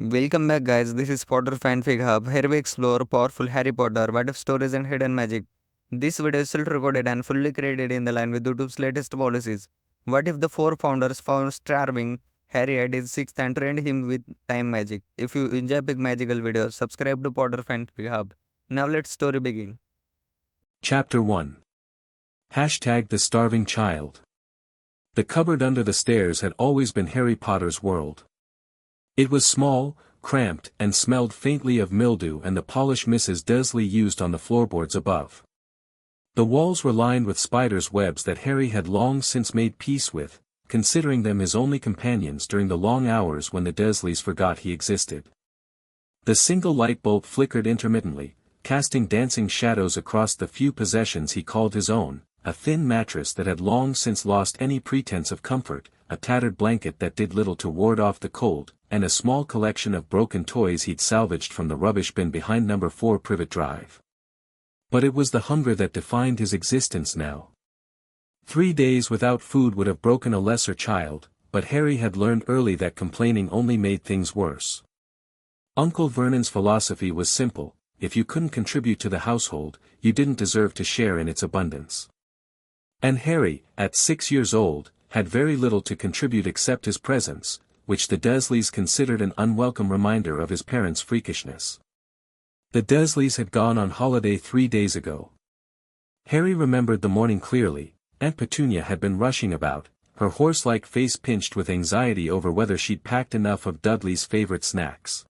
Welcome back, guys. This is Potter Fanfic Hub. Here we explore powerful Harry Potter, what if stories and hidden magic. This video is still recorded and fully created in the line with YouTube's latest policies. What if the four founders found starving Harry at his sixth and trained him with time magic? If you enjoy big magical videos, subscribe to Potter Fanfic Hub. Now let's story begin. Chapter 1 Hashtag the Starving Child. The cupboard under the stairs had always been Harry Potter's world. It was small, cramped, and smelled faintly of mildew and the polish Mrs. Dursley used on the floorboards above. The walls were lined with spiders' webs that Harry had long since made peace with, considering them his only companions during the long hours when the Dursleys forgot he existed. The single light bulb flickered intermittently, casting dancing shadows across the few possessions he called his own, a thin mattress that had long since lost any pretense of comfort, a tattered blanket that did little to ward off the cold, and a small collection of broken toys he'd salvaged from the rubbish bin behind number 4 Privet Drive. But it was the hunger that defined his existence now. 3 days without food would have broken a lesser child, but Harry had learned early that complaining only made things worse. Uncle Vernon's philosophy was simple: if you couldn't contribute to the household, you didn't deserve to share in its abundance. And Harry, at 6 years old, had very little to contribute except his presence, which the Dursleys considered an unwelcome reminder of his parents' freakishness. The Dursleys had gone on holiday 3 days ago. Harry remembered the morning clearly. Aunt Petunia had been rushing about, her horse-like face pinched with anxiety over whether she'd packed enough of Dudley's favorite snacks.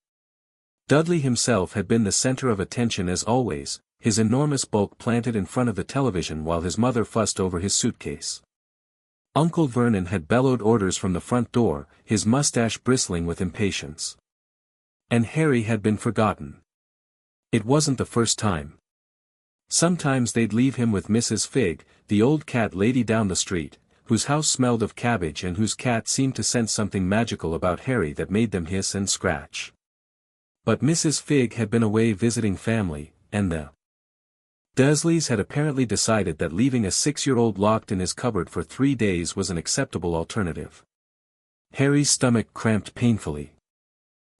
Dudley himself had been the center of attention as always, his enormous bulk planted in front of the television while his mother fussed over his suitcase. Uncle Vernon had bellowed orders from the front door, his mustache bristling with impatience. And Harry had been forgotten. It wasn't the first time. Sometimes they'd leave him with Mrs. Fig, the old cat lady down the street, whose house smelled of cabbage and whose cat seemed to sense something magical about Harry that made them hiss and scratch. But Mrs. Fig had been away visiting family, and the Dursleys had apparently decided that leaving a 6-year-old locked in his cupboard for 3 days was an acceptable alternative. Harry's stomach cramped painfully.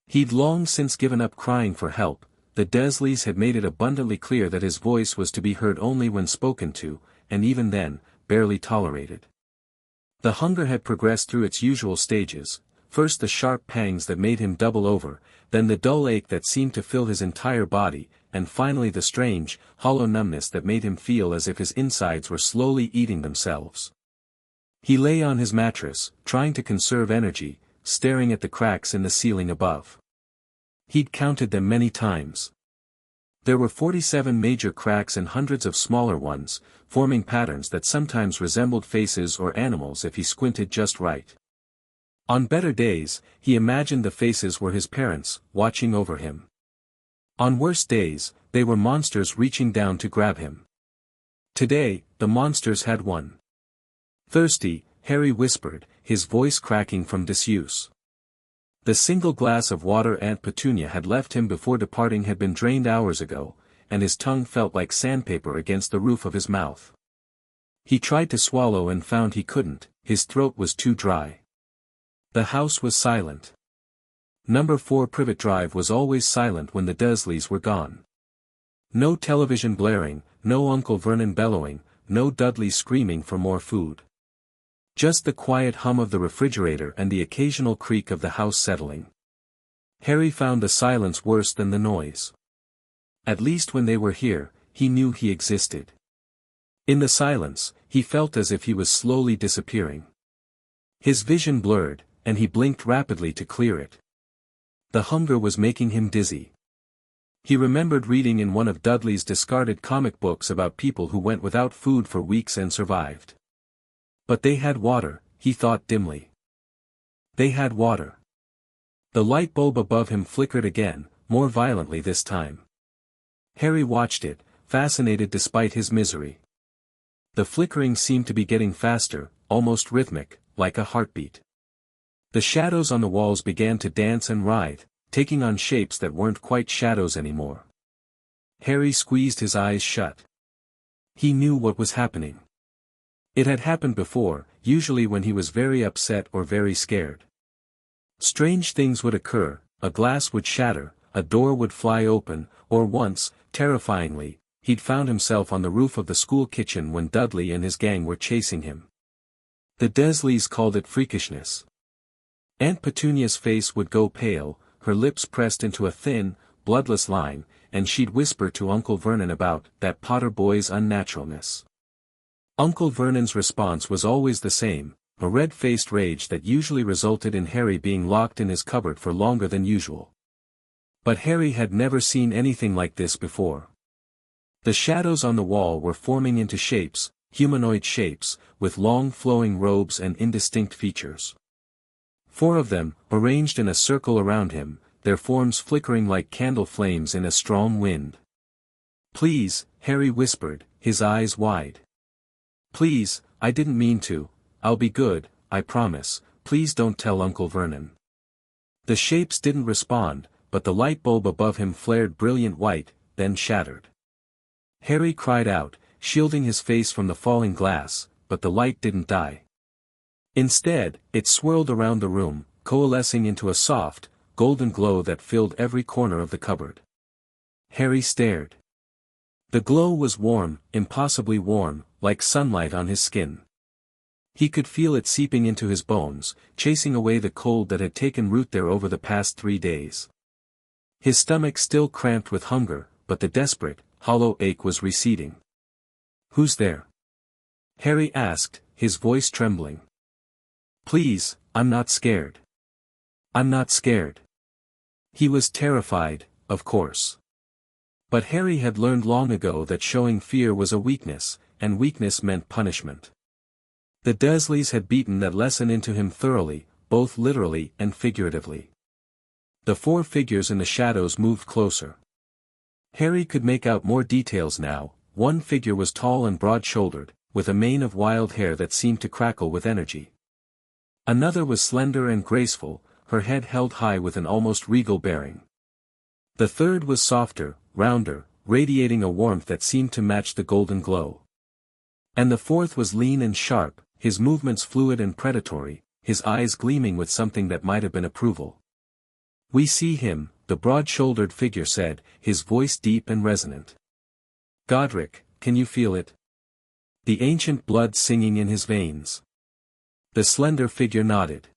He'd long since given up crying for help. The Dursleys had made it abundantly clear that his voice was to be heard only when spoken to, and even then, barely tolerated. The hunger had progressed through its usual stages, first the sharp pangs that made him double over, then the dull ache that seemed to fill his entire body, and finally the strange, hollow numbness that made him feel as if his insides were slowly eating themselves. He lay on his mattress, trying to conserve energy, staring at the cracks in the ceiling above. He'd counted them many times. There were 47 major cracks and hundreds of smaller ones, forming patterns that sometimes resembled faces or animals if he squinted just right. On better days, he imagined the faces were his parents, watching over him. On worse days, they were monsters reaching down to grab him. Today, the monsters had won. Thirsty, Harry whispered, his voice cracking from disuse. The single glass of water Aunt Petunia had left him before departing had been drained hours ago, and his tongue felt like sandpaper against the roof of his mouth. He tried to swallow and found he couldn't, his throat was too dry. The house was silent. Number 4 Privet Drive was always silent when the Dursleys were gone. No television blaring, no Uncle Vernon bellowing, no Dudley screaming for more food. Just the quiet hum of the refrigerator and the occasional creak of the house settling. Harry found the silence worse than the noise. At least when they were here, he knew he existed. In the silence, he felt as if he was slowly disappearing. His vision blurred, and he blinked rapidly to clear it. The hunger was making him dizzy. He remembered reading in one of Dudley's discarded comic books about people who went without food for weeks and survived. But they had water, he thought dimly. They had water. The light bulb above him flickered again, more violently this time. Harry watched it, fascinated despite his misery. The flickering seemed to be getting faster, almost rhythmic, like a heartbeat. The shadows on the walls began to dance and writhe, taking on shapes that weren't quite shadows anymore. Harry squeezed his eyes shut. He knew what was happening. It had happened before, usually when he was very upset or very scared. Strange things would occur, a glass would shatter, a door would fly open, or once, terrifyingly, he'd found himself on the roof of the school kitchen when Dudley and his gang were chasing him. The Dursleys called it freakishness. Aunt Petunia's face would go pale, her lips pressed into a thin, bloodless line, and she'd whisper to Uncle Vernon about that Potter boy's unnaturalness. Uncle Vernon's response was always the same, a red-faced rage that usually resulted in Harry being locked in his cupboard for longer than usual. But Harry had never seen anything like this before. The shadows on the wall were forming into shapes, humanoid shapes, with long flowing robes and indistinct features. 4 of them, arranged in a circle around him, their forms flickering like candle flames in a strong wind. "Please," Harry whispered, his eyes wide. "Please, I didn't mean to, I'll be good, I promise, please don't tell Uncle Vernon." The shapes didn't respond, but the light bulb above him flared brilliant white, then shattered. Harry cried out, shielding his face from the falling glass, but the light didn't die. Instead, it swirled around the room, coalescing into a soft, golden glow that filled every corner of the cupboard. Harry stared. The glow was warm, impossibly warm, like sunlight on his skin. He could feel it seeping into his bones, chasing away the cold that had taken root there over the past 3 days. His stomach still cramped with hunger, but the desperate, hollow ache was receding. "Who's there?" Harry asked, his voice trembling. "Please, I'm not scared. I'm not scared." He was terrified, of course. But Harry had learned long ago that showing fear was a weakness, and weakness meant punishment. The Dursleys had beaten that lesson into him thoroughly, both literally and figuratively. The 4 figures in the shadows moved closer. Harry could make out more details now. One figure was tall and broad-shouldered, with a mane of wild hair that seemed to crackle with energy. Another was slender and graceful, her head held high with an almost regal bearing. The third was softer, rounder, radiating a warmth that seemed to match the golden glow. And the fourth was lean and sharp, his movements fluid and predatory, his eyes gleaming with something that might have been approval. "We see him," the broad-shouldered figure said, his voice deep and resonant. "Godric, can you feel it? The ancient blood singing in his veins." The slender figure nodded.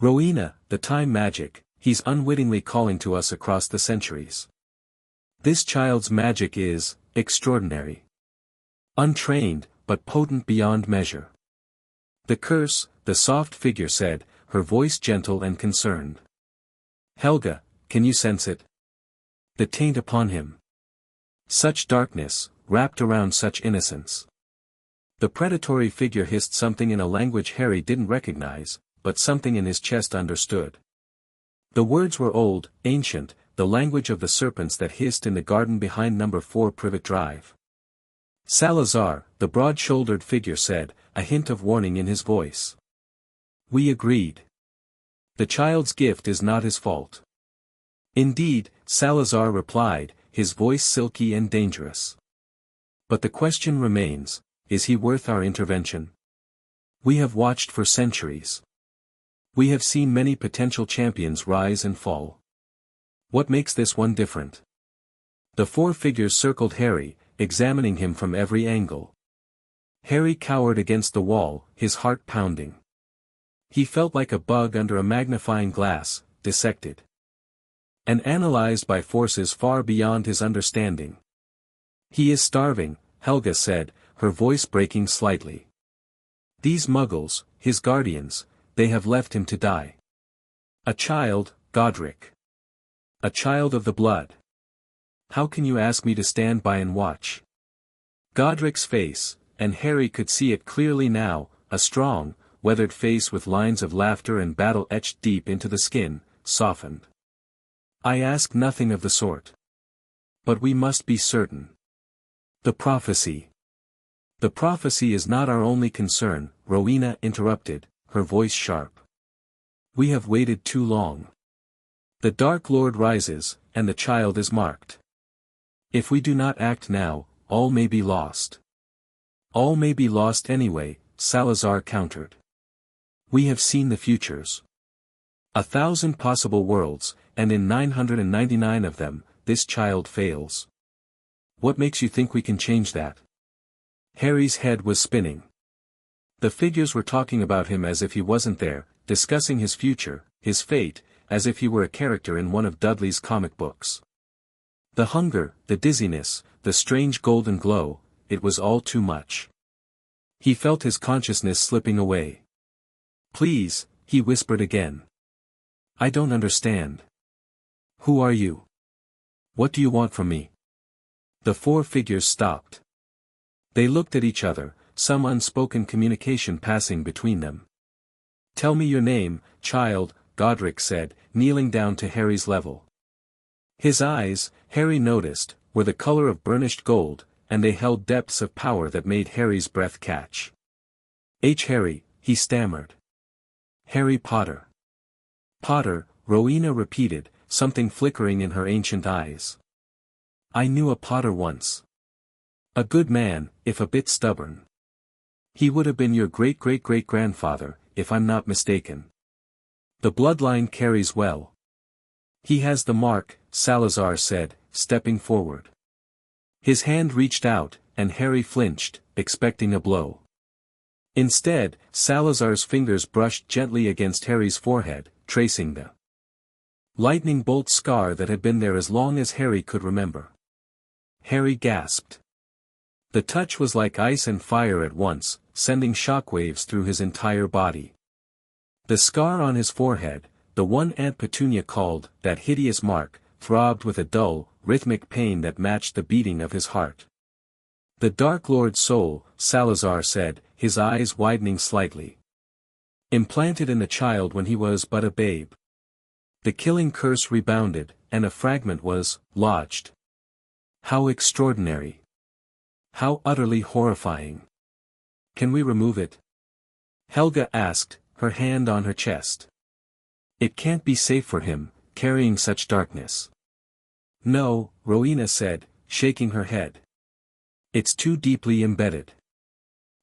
"Rowena, the time magic, he's unwittingly calling to us across the centuries. This child's magic is extraordinary. Untrained, but potent beyond measure." "The curse," the soft figure said, her voice gentle and concerned. "Helga, can you sense it? The taint upon him. Such darkness, wrapped around such innocence." The predatory figure hissed something in a language Harry didn't recognize, but something in his chest understood. The words were old, ancient, the language of the serpents that hissed in the garden behind number 4 Privet Drive. "Salazar," the broad-shouldered figure said, a hint of warning in his voice. We agreed. The child's gift is not his fault. Indeed, Salazar replied, his voice silky and dangerous. But the question remains, is he worth our intervention? We have watched for centuries. We have seen many potential champions rise and fall. What makes this one different? The 4 figures circled Harry, examining him from every angle. Harry cowered against the wall, his heart pounding. He felt like a bug under a magnifying glass, dissected and analyzed by forces far beyond his understanding. "He is starving," Helga said, her voice breaking slightly. "These muggles, his guardians, they have left him to die. A child, Godric. A child of the blood. How can you ask me to stand by and watch?" Godric's face, and Harry could see it clearly now, a strong, weathered face with lines of laughter and battle etched deep into the skin, softened. "I ask nothing of the sort. But we must be certain. The prophecy. The prophecy is not our only concern," Rowena interrupted, her voice sharp. "We have waited too long. The Dark Lord rises, and the child is marked. If we do not act now, all may be lost." "All may be lost anyway," Salazar countered. "We have seen the futures. 1,000 possible worlds, and in 999 of them, this child fails. What makes you think we can change that? Harry's head was spinning. The figures were talking about him as if he wasn't there, discussing his future, his fate, as if he were a character in one of Dudley's comic books. The hunger, the dizziness, the strange golden glow, it was all too much. He felt his consciousness slipping away. "Please," he whispered again. "I don't understand. Who are you? What do you want from me?" The four figures stopped. They looked at each other, some unspoken communication passing between them. "Tell me your name, child," Godric said, kneeling down to Harry's level. His eyes, Harry noticed, were the color of burnished gold, and they held depths of power that made Harry's breath catch. Harry," he stammered. "Harry Potter." "Potter," Rowena repeated, something flickering in her ancient eyes. "I knew a Potter once. A good man, if a bit stubborn. He would have been your great-great-great-grandfather, if I'm not mistaken. The bloodline carries well." "He has the mark," Salazar said, stepping forward. His hand reached out, and Harry flinched, expecting a blow. Instead, Salazar's fingers brushed gently against Harry's forehead, tracing the lightning bolt scar that had been there as long as Harry could remember. Harry gasped. The touch was like ice and fire at once, sending shockwaves through his entire body. The scar on his forehead, the one Aunt Petunia called that hideous mark, throbbed with a dull, rhythmic pain that matched the beating of his heart. "The Dark Lord's soul," Salazar said, his eyes widening slightly. "Implanted in the child when he was but a babe." The killing curse rebounded, and a fragment was lodged. How extraordinary! How utterly horrifying! "Can we remove it?" Helga asked, her hand on her chest. "It can't be safe for him, carrying such darkness." "No," Rowena said, shaking her head. "It's too deeply embedded.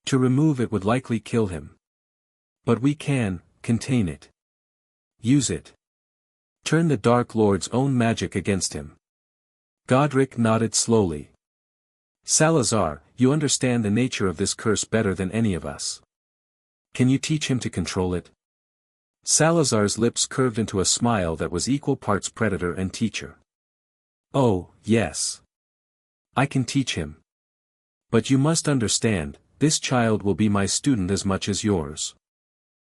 To remove it would likely kill him. But we can contain it. Use it. Turn the Dark Lord's own magic against him." Godric nodded slowly. "Salazar, you understand the nature of this curse better than any of us. Can you teach him to control it?" Salazar's lips curved into a smile that was equal parts predator and teacher. "Oh, yes. I can teach him. But you must understand, this child will be my student as much as yours.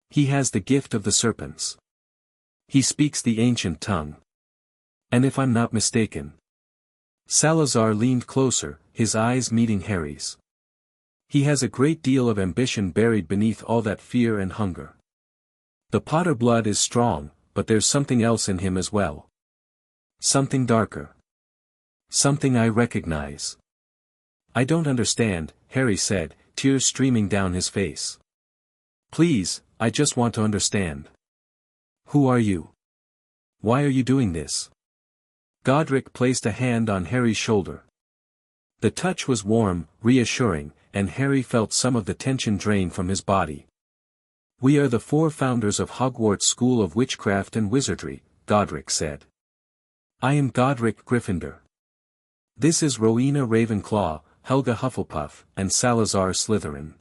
He has the gift of the serpents. He speaks the ancient tongue. And if I'm not mistaken..." Salazar leaned closer, his eyes meeting Harry's. "He has a great deal of ambition buried beneath all that fear and hunger. The Potter blood is strong, but there's something else in him as well. Something darker. Something I recognize." "I don't understand," Harry said, tears streaming down his face. "Please, I just want to understand. Who are you? Why are you doing this?" Godric placed a hand on Harry's shoulder. The touch was warm, reassuring, and Harry felt some of the tension drain from his body. "We are the four founders of Hogwarts School of Witchcraft and Wizardry," Godric said. "I am Godric Gryffindor. This is Rowena Ravenclaw, Helga Hufflepuff, and Salazar Slytherin.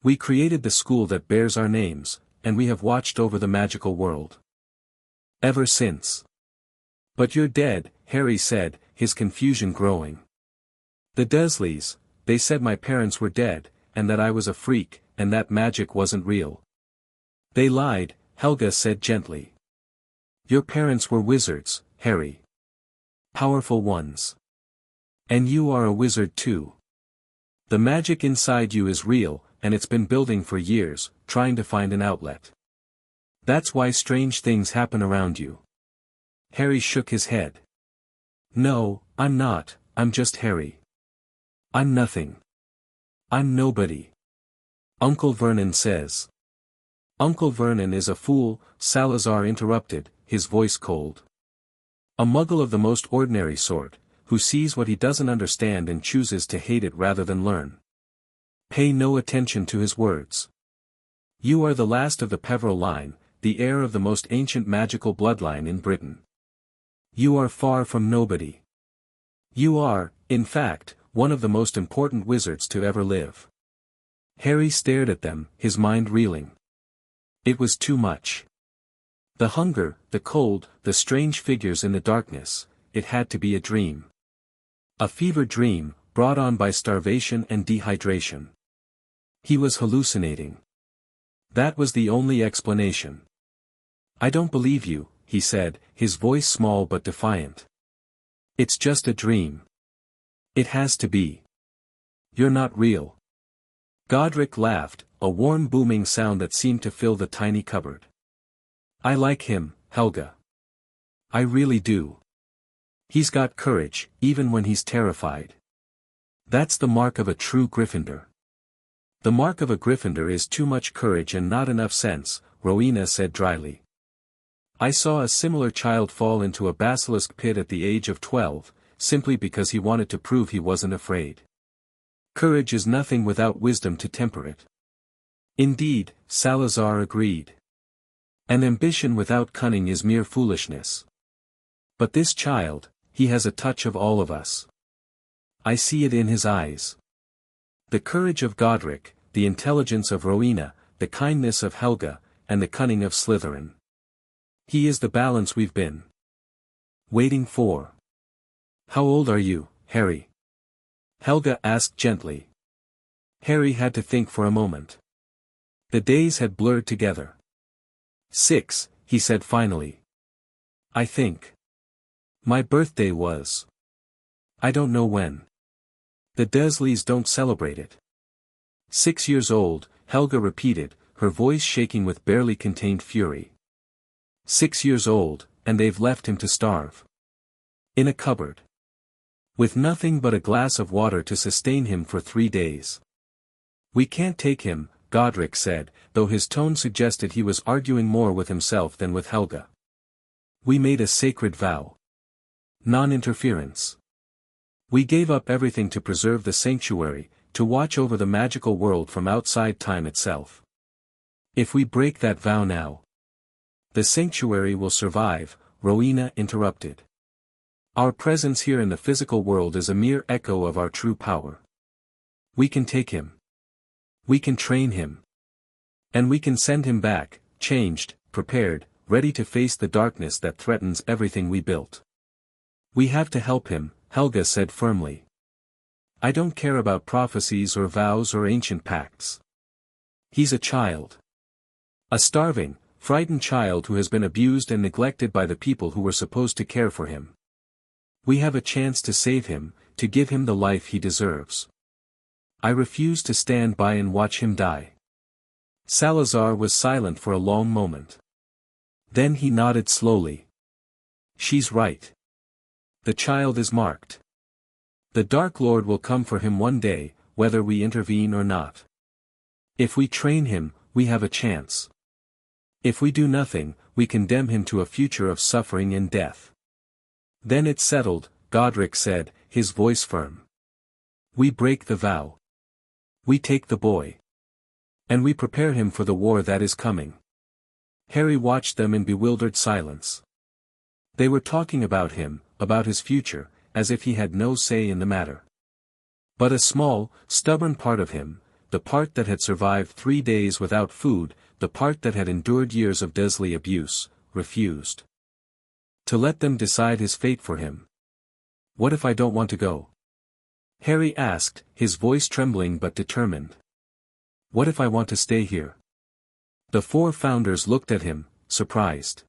We created the school that bears our names, and we have watched over the magical world ever since." "But you're dead," Harry said, his confusion growing. "The Dursleys, they said my parents were dead, and that I was a freak, and that magic wasn't real." "They lied," Helga said gently. "Your parents were wizards, Harry. Powerful ones. And you are a wizard too. The magic inside you is real, and it's been building for years, trying to find an outlet. That's why strange things happen around you." Harry shook his head. "No, I'm not, I'm just Harry. I'm nothing. I'm nobody. Uncle Vernon says." "Uncle Vernon is a fool," Salazar interrupted, his voice cold. "A muggle of the most ordinary sort, who sees what he doesn't understand and chooses to hate it rather than learn. Pay no attention to his words. You are the last of the Peveril line, the heir of the most ancient magical bloodline in Britain. You are far from nobody. You are, in fact, one of the most important wizards to ever live. Harry stared at them, his mind reeling. It was too much. The hunger, the cold, the strange figures in the darkness, it had to be a dream. A fever dream, brought on by starvation and dehydration. He was hallucinating. That was the only explanation. I don't believe you, he said, his voice small but defiant. It's just a dream. It has to be. You're not real. Godric laughed, a warm booming sound that seemed to fill the tiny cupboard. I like him, Helga. I really do. He's got courage, even when he's terrified. That's the mark of a true Gryffindor. The mark of a Gryffindor is too much courage and not enough sense, Rowena said dryly. I saw a similar child fall into a basilisk pit at the age of 12, simply because he wanted to prove he wasn't afraid. Courage is nothing without wisdom to temper it. Indeed, Salazar agreed. An ambition without cunning is mere foolishness. But this child, he has a touch of all of us. I see it in his eyes. The courage of Godric, the intelligence of Rowena, the kindness of Helga, and the cunning of Slytherin. He is the balance we've been waiting for. How old are you, Harry? Helga asked gently. Harry had to think for a moment. The days had blurred together. 6, he said finally. I think. My birthday was. I don't know when. The Dursleys don't celebrate it. 6 years old, Helga repeated, her voice shaking with barely contained fury. 6 years old, and they've left him to starve. In a cupboard. With nothing but a glass of water to sustain him for 3 days. We can't take him, Godric said, though his tone suggested he was arguing more with himself than with Helga. We made a sacred vow. Non-interference. We gave up everything to preserve the sanctuary, to watch over the magical world from outside time itself. If we break that vow now, the sanctuary will survive, Rowena interrupted. Our presence here in the physical world is a mere echo of our true power. We can take him. We can train him. And we can send him back, changed, prepared, ready to face the darkness that threatens everything we built. We have to help him, Helga said firmly. I don't care about prophecies or vows or ancient pacts. He's a child. A starving, frightened child who has been abused and neglected by the people who were supposed to care for him. We have a chance to save him, to give him the life he deserves. I refuse to stand by and watch him die. Salazar was silent for a long moment. Then he nodded slowly. She's right. The child is marked. The Dark Lord will come for him one day, whether we intervene or not. If we train him, we have a chance. If we do nothing, we condemn him to a future of suffering and death. Then it's settled, Godric said, his voice firm. We break the vow. We take the boy. And we prepare him for the war that is coming. Harry watched them in bewildered silence. They were talking about him, about his future, as if he had no say in the matter. But a small, stubborn part of him, the part that had survived 3 days without food, the part that had endured years of Dursley abuse, refused to let them decide his fate for him. What if I don't want to go? Harry asked, his voice trembling but determined. What if I want to stay here? The 4 founders looked at him, surprised.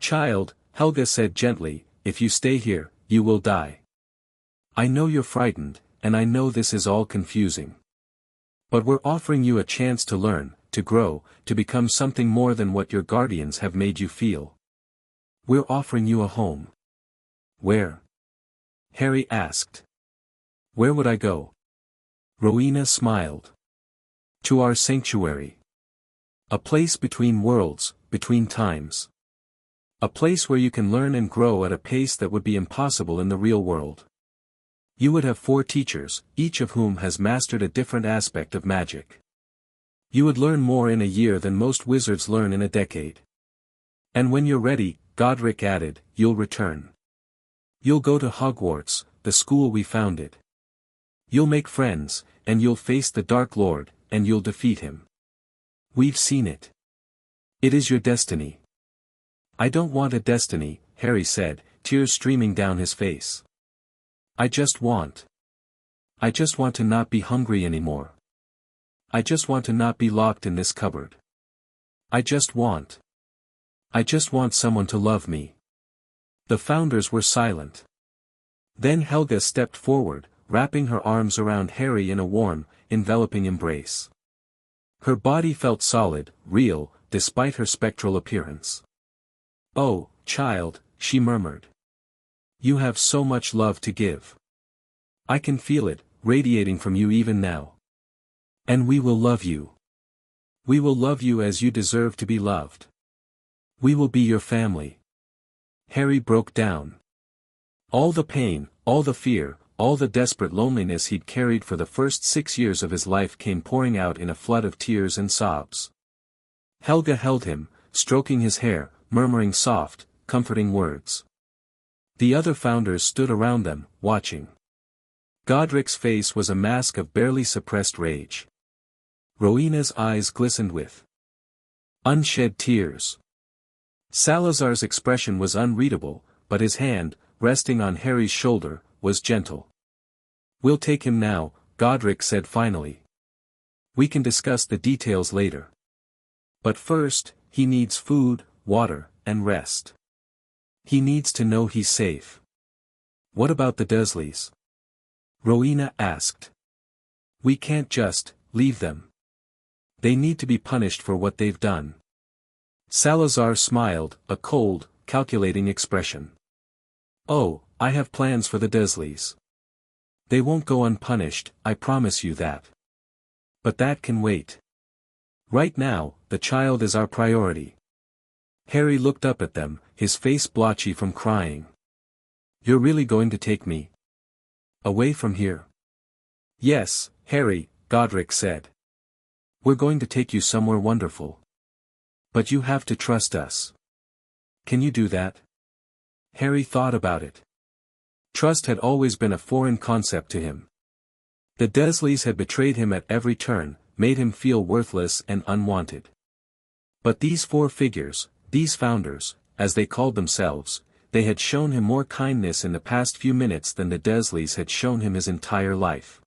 Child, Helga said gently, if you stay here, you will die. I know you're frightened, and I know this is all confusing. But we're offering you a chance to learn, to grow, to become something more than what your guardians have made you feel. We're offering you a home. Where? Harry asked. Where would I go? Rowena smiled. To our sanctuary. A place between worlds, between times. A place where you can learn and grow at a pace that would be impossible in the real world. You would have 4 teachers, each of whom has mastered a different aspect of magic. You would learn more in a year than most wizards learn in a decade. And when you're ready, Godric added, you'll return. You'll go to Hogwarts, the school we founded. You'll make friends, and you'll face the Dark Lord, and you'll defeat him. We've seen it. It is your destiny. I don't want a destiny, Harry said, tears streaming down his face. I just want to not be hungry anymore. I just want to not be locked in this cupboard. I just want someone to love me. The founders were silent. Then Helga stepped forward, wrapping her arms around Harry in a warm, enveloping embrace. Her body felt solid, real, despite her spectral appearance. Oh, child, she murmured. You have so much love to give. I can feel it, radiating from you even now. And we will love you. We will love you as you deserve to be loved. We will be your family. Harry broke down. All the pain, all the fear, all the desperate loneliness he'd carried for the first 6 years of his life came pouring out in a flood of tears and sobs. Helga held him, stroking his hair, murmuring soft, comforting words. The other founders stood around them, watching. Godric's face was a mask of barely suppressed rage. Rowena's eyes glistened with unshed tears. Salazar's expression was unreadable, but his hand, resting on Harry's shoulder, was gentle. We'll take him now, Godric said finally. We can discuss the details later. But first, he needs food, water, and rest. He needs to know he's safe. What about the Dursleys? Rowena asked. We can't just leave them. They need to be punished for what they've done. Salazar smiled, a cold, calculating expression. Oh, I have plans for the Dursleys. They won't go unpunished, I promise you that. But that can wait. Right now, the child is our priority. Harry looked up at them, his face blotchy from crying. You're really going to take me away from here? Yes, Harry, Godric said. We're going to take you somewhere wonderful. But you have to trust us. Can you do that? Harry thought about it. Trust had always been a foreign concept to him. The Dursleys had betrayed him at every turn, made him feel worthless and unwanted. But these 4 figures, these founders, as they called themselves, they had shown him more kindness in the past few minutes than the Dursleys had shown him his entire life.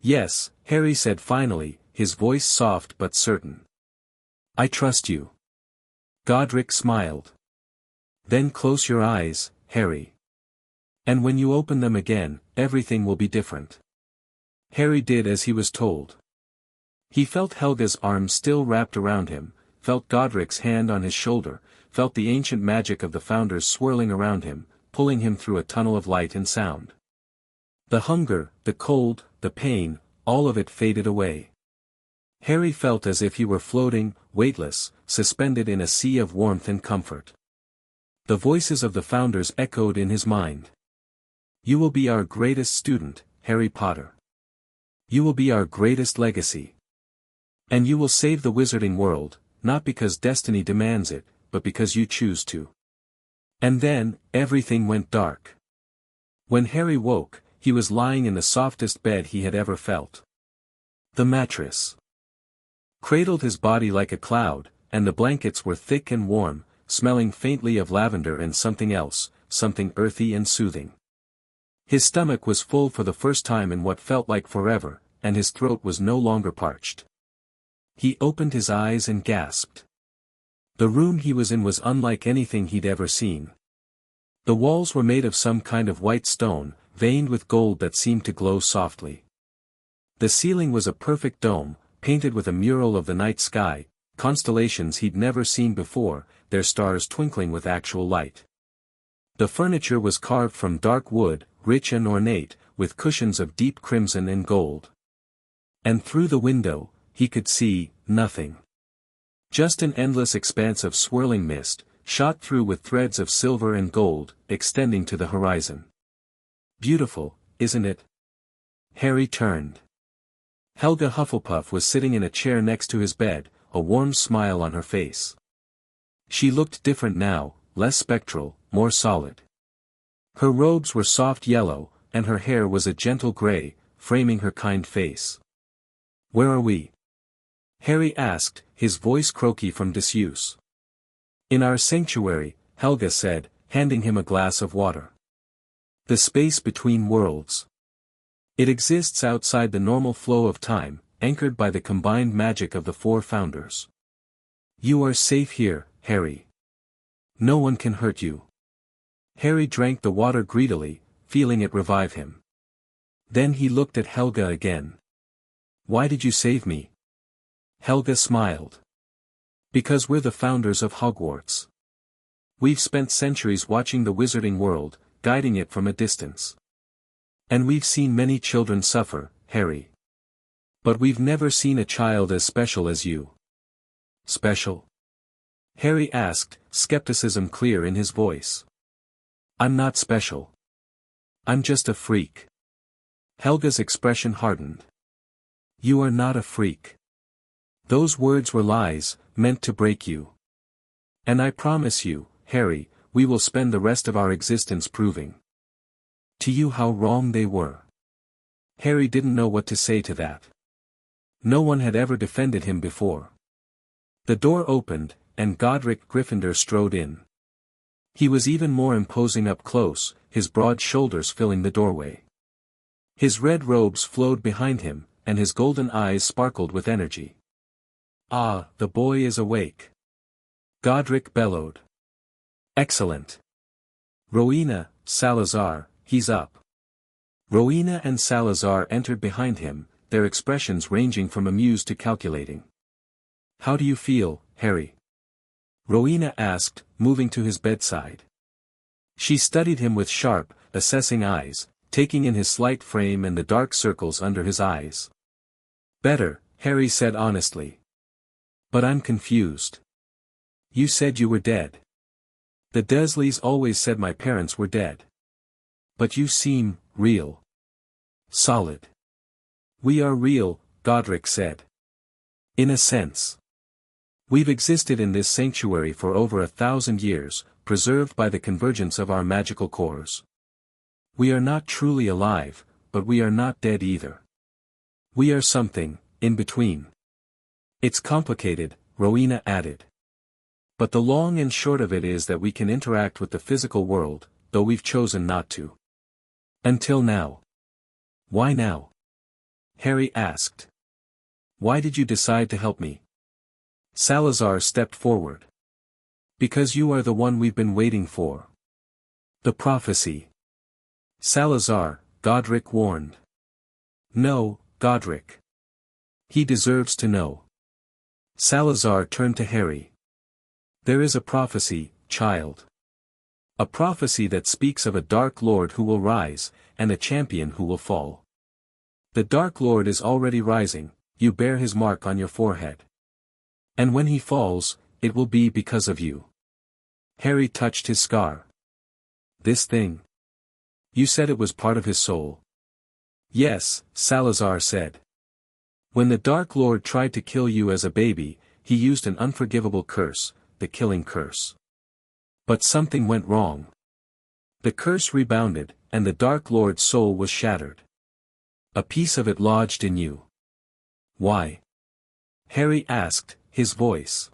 Yes, Harry said finally, his voice soft but certain. I trust you. Godric smiled. Then close your eyes, Harry. And when you open them again, everything will be different. Harry did as he was told. He felt Helga's arm still wrapped around him, felt Godric's hand on his shoulder, felt the ancient magic of the founders swirling around him, pulling him through a tunnel of light and sound. The hunger, the cold, the pain, all of it faded away. Harry felt as if he were floating, weightless, suspended in a sea of warmth and comfort. The voices of the founders echoed in his mind. You will be our greatest student, Harry Potter. You will be our greatest legacy. And you will save the wizarding world, not because destiny demands it, but because you choose to. And then, everything went dark. When Harry woke, he was lying in the softest bed he had ever felt. The mattress cradled his body like a cloud, and the blankets were thick and warm, smelling faintly of lavender and something else, something earthy and soothing. His stomach was full for the first time in what felt like forever, and his throat was no longer parched. He opened his eyes and gasped. The room he was in was unlike anything he'd ever seen. The walls were made of some kind of white stone, veined with gold that seemed to glow softly. The ceiling was a perfect dome, painted with a mural of the night sky, constellations he'd never seen before, their stars twinkling with actual light. The furniture was carved from dark wood, rich and ornate, with cushions of deep crimson and gold. And through the window, he could see nothing. Just an endless expanse of swirling mist, shot through with threads of silver and gold, extending to the horizon. Beautiful, isn't it? Harry turned. Helga Hufflepuff was sitting in a chair next to his bed, a warm smile on her face. She looked different now, less spectral, more solid. Her robes were soft yellow, and her hair was a gentle gray, framing her kind face. "Where are we?" Harry asked, his voice croaky from disuse. "In our sanctuary," Helga said, handing him a glass of water. "The space between worlds. It exists outside the normal flow of time, anchored by the combined magic of the four founders. You are safe here, Harry. No one can hurt you." Harry drank the water greedily, feeling it revive him. Then he looked at Helga again. "Why did you save me?" Helga smiled. "Because we're the founders of Hogwarts. We've spent centuries watching the wizarding world, guiding it from a distance. And we've seen many children suffer, Harry. But we've never seen a child as special as you." "Special?" Harry asked, skepticism clear in his voice. "I'm not special. I'm just a freak." Helga's expression hardened. "You are not a freak. Those words were lies, meant to break you. And I promise you, Harry, we will spend the rest of our existence proving to you how wrong they were." Harry didn't know what to say to that. No one had ever defended him before. The door opened, and Godric Gryffindor strode in. He was even more imposing up close, his broad shoulders filling the doorway. His red robes flowed behind him, and his golden eyes sparkled with energy. "Ah, the boy is awake!" Godric bellowed. "Excellent. Rowena, Salazar, he's up." Rowena and Salazar entered behind him, their expressions ranging from amused to calculating. "How do you feel, Harry?" Rowena asked, moving to his bedside. She studied him with sharp, assessing eyes, taking in his slight frame and the dark circles under his eyes. "Better," Harry said honestly. "But I'm confused. You said you were dead. The Dursleys always said my parents were dead. But you seem real. Solid." "We are real," Godric said. "In a sense. We've existed in this sanctuary for over 1,000 years, preserved by the convergence of our magical cores. We are not truly alive, but we are not dead either. We are something, in between. It's complicated," Rowena added. "But the long and short of it is that we can interact with the physical world, though we've chosen not to. Until now." "Why now?" Harry asked. "Why did you decide to help me?" Salazar stepped forward. "Because you are the one we've been waiting for. The prophecy." "Salazar," Godric warned. "No, Godric. He deserves to know." Salazar turned to Harry. "There is a prophecy, child. A prophecy that speaks of a Dark Lord who will rise, and a champion who will fall. The Dark Lord is already rising, you bear his mark on your forehead. And when he falls, it will be because of you." Harry touched his scar. "This thing? You said it was part of his soul." "Yes," Salazar said. "When the Dark Lord tried to kill you as a baby, he used an unforgivable curse, the killing curse. But something went wrong. The curse rebounded, and the Dark Lord's soul was shattered. A piece of it lodged in you." "Why?" Harry asked, his voice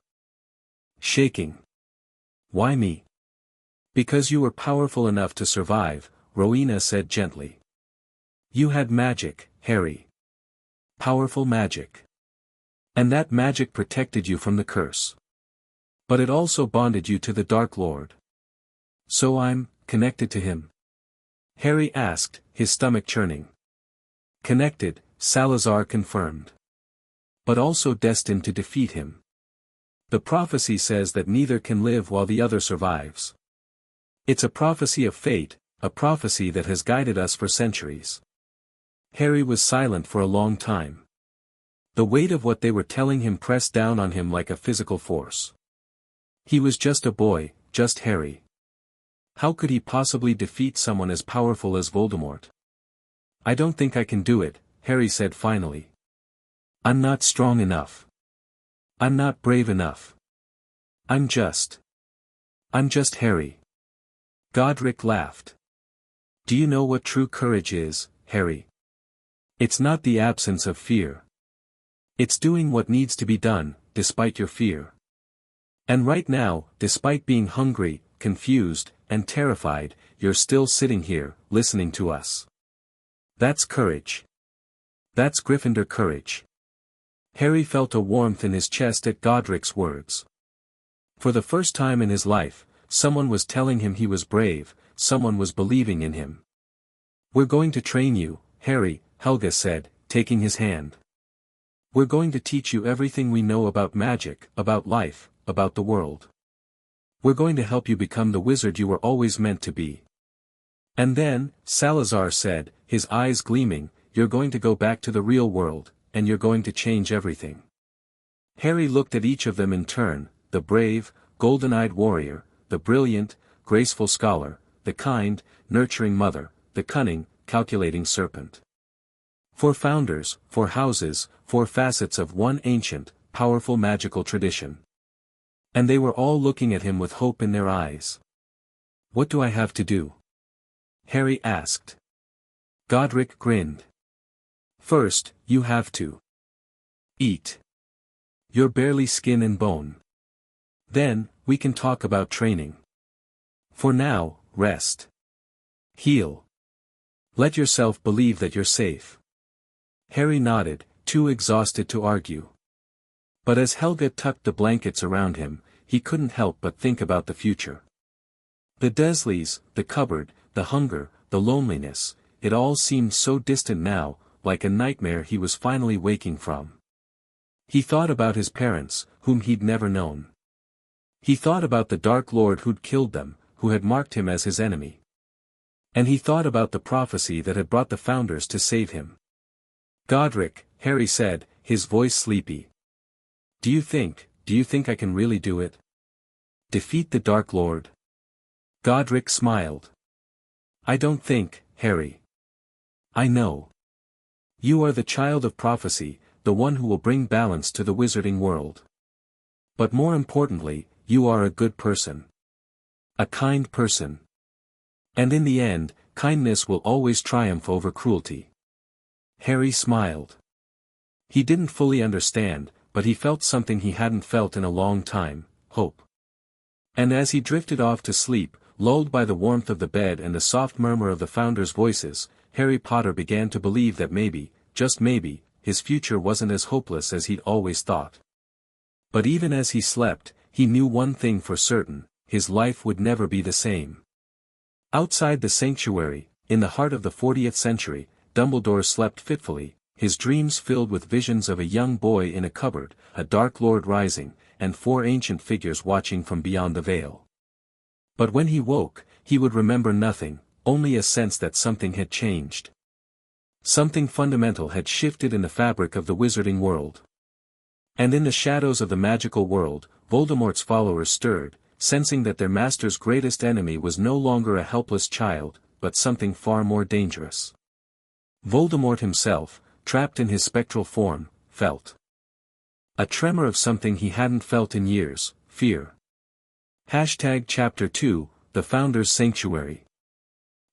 shaking. "Why me?" "Because you were powerful enough to survive," Rowena said gently. "You had magic, Harry. Powerful magic. And that magic protected you from the curse. But it also bonded you to the Dark Lord. So I'm connected to him?" Harry asked, his stomach churning. "Connected," Salazar confirmed. "But also destined to defeat him. The prophecy says that neither can live while the other survives. It's a prophecy of fate, a prophecy that has guided us for centuries." Harry was silent for a long time. The weight of what they were telling him pressed down on him like a physical force. He was just a boy, just Harry. How could he possibly defeat someone as powerful as Voldemort? "I don't think I can do it," Harry said finally. I'm not strong enough. I'm not brave enough. I'm just Harry. Godric laughed. Do you know what true courage is, Harry? It's not the absence of fear. It's doing what needs to be done, despite your fear. And right now, despite being hungry, confused, and terrified, you're still sitting here, listening to us. That's courage. That's Gryffindor courage. Harry felt a warmth in his chest at Godric's words. For the first time in his life, someone was telling him he was brave, someone was believing in him. We're going to train you, Harry, Helga said, taking his hand. We're going to teach you everything we know about magic, about life, about the world. We're going to help you become the wizard you were always meant to be. And then, Salazar said, his eyes gleaming, you're going to go back to the real world, and you're going to change everything. Harry looked at each of them in turn, the brave, golden-eyed warrior, the brilliant, graceful scholar, the kind, nurturing mother, the cunning, calculating serpent. 4 founders, 4 houses, 4 facets of one ancient, powerful magical tradition. And they were all looking at him with hope in their eyes. What do I have to do? Harry asked. Godric grinned. First, you have to eat. You're barely skin and bone. Then, we can talk about training. For now, rest. Heal. Let yourself believe that you're safe. Harry nodded, too exhausted to argue. But as Helga tucked the blankets around him, he couldn't help but think about the future. The Dursleys, the cupboard, the hunger, the loneliness, it all seemed so distant now, like a nightmare he was finally waking from. He thought about his parents, whom he'd never known. He thought about the Dark Lord who'd killed them, who had marked him as his enemy. And he thought about the prophecy that had brought the founders to save him. Godric, Harry said, his voice sleepy. Do you think I can really do it? Defeat the Dark Lord? Godric smiled. I don't think, Harry. I know. You are the child of prophecy, the one who will bring balance to the wizarding world. But more importantly, you are a good person. A kind person. And in the end, kindness will always triumph over cruelty. Harry smiled. He didn't fully understand, but he felt something he hadn't felt in a long time, hope. And as he drifted off to sleep, lulled by the warmth of the bed and the soft murmur of the founders' voices, Harry Potter began to believe that maybe, just maybe, his future wasn't as hopeless as he'd always thought. But even as he slept, he knew one thing for certain, his life would never be the same. Outside the sanctuary, in the heart of the 40th century, Dumbledore slept fitfully, his dreams filled with visions of a young boy in a cupboard, a Dark Lord rising, and 4 ancient figures watching from beyond the veil. But when he woke, he would remember nothing, only a sense that something had changed. Something fundamental had shifted in the fabric of the wizarding world. And in the shadows of the magical world, Voldemort's followers stirred, sensing that their master's greatest enemy was no longer a helpless child, but something far more dangerous. Voldemort himself, trapped in his spectral form, felt a tremor of something he hadn't felt in years, fear. Chapter 2, The Founders' Sanctuary.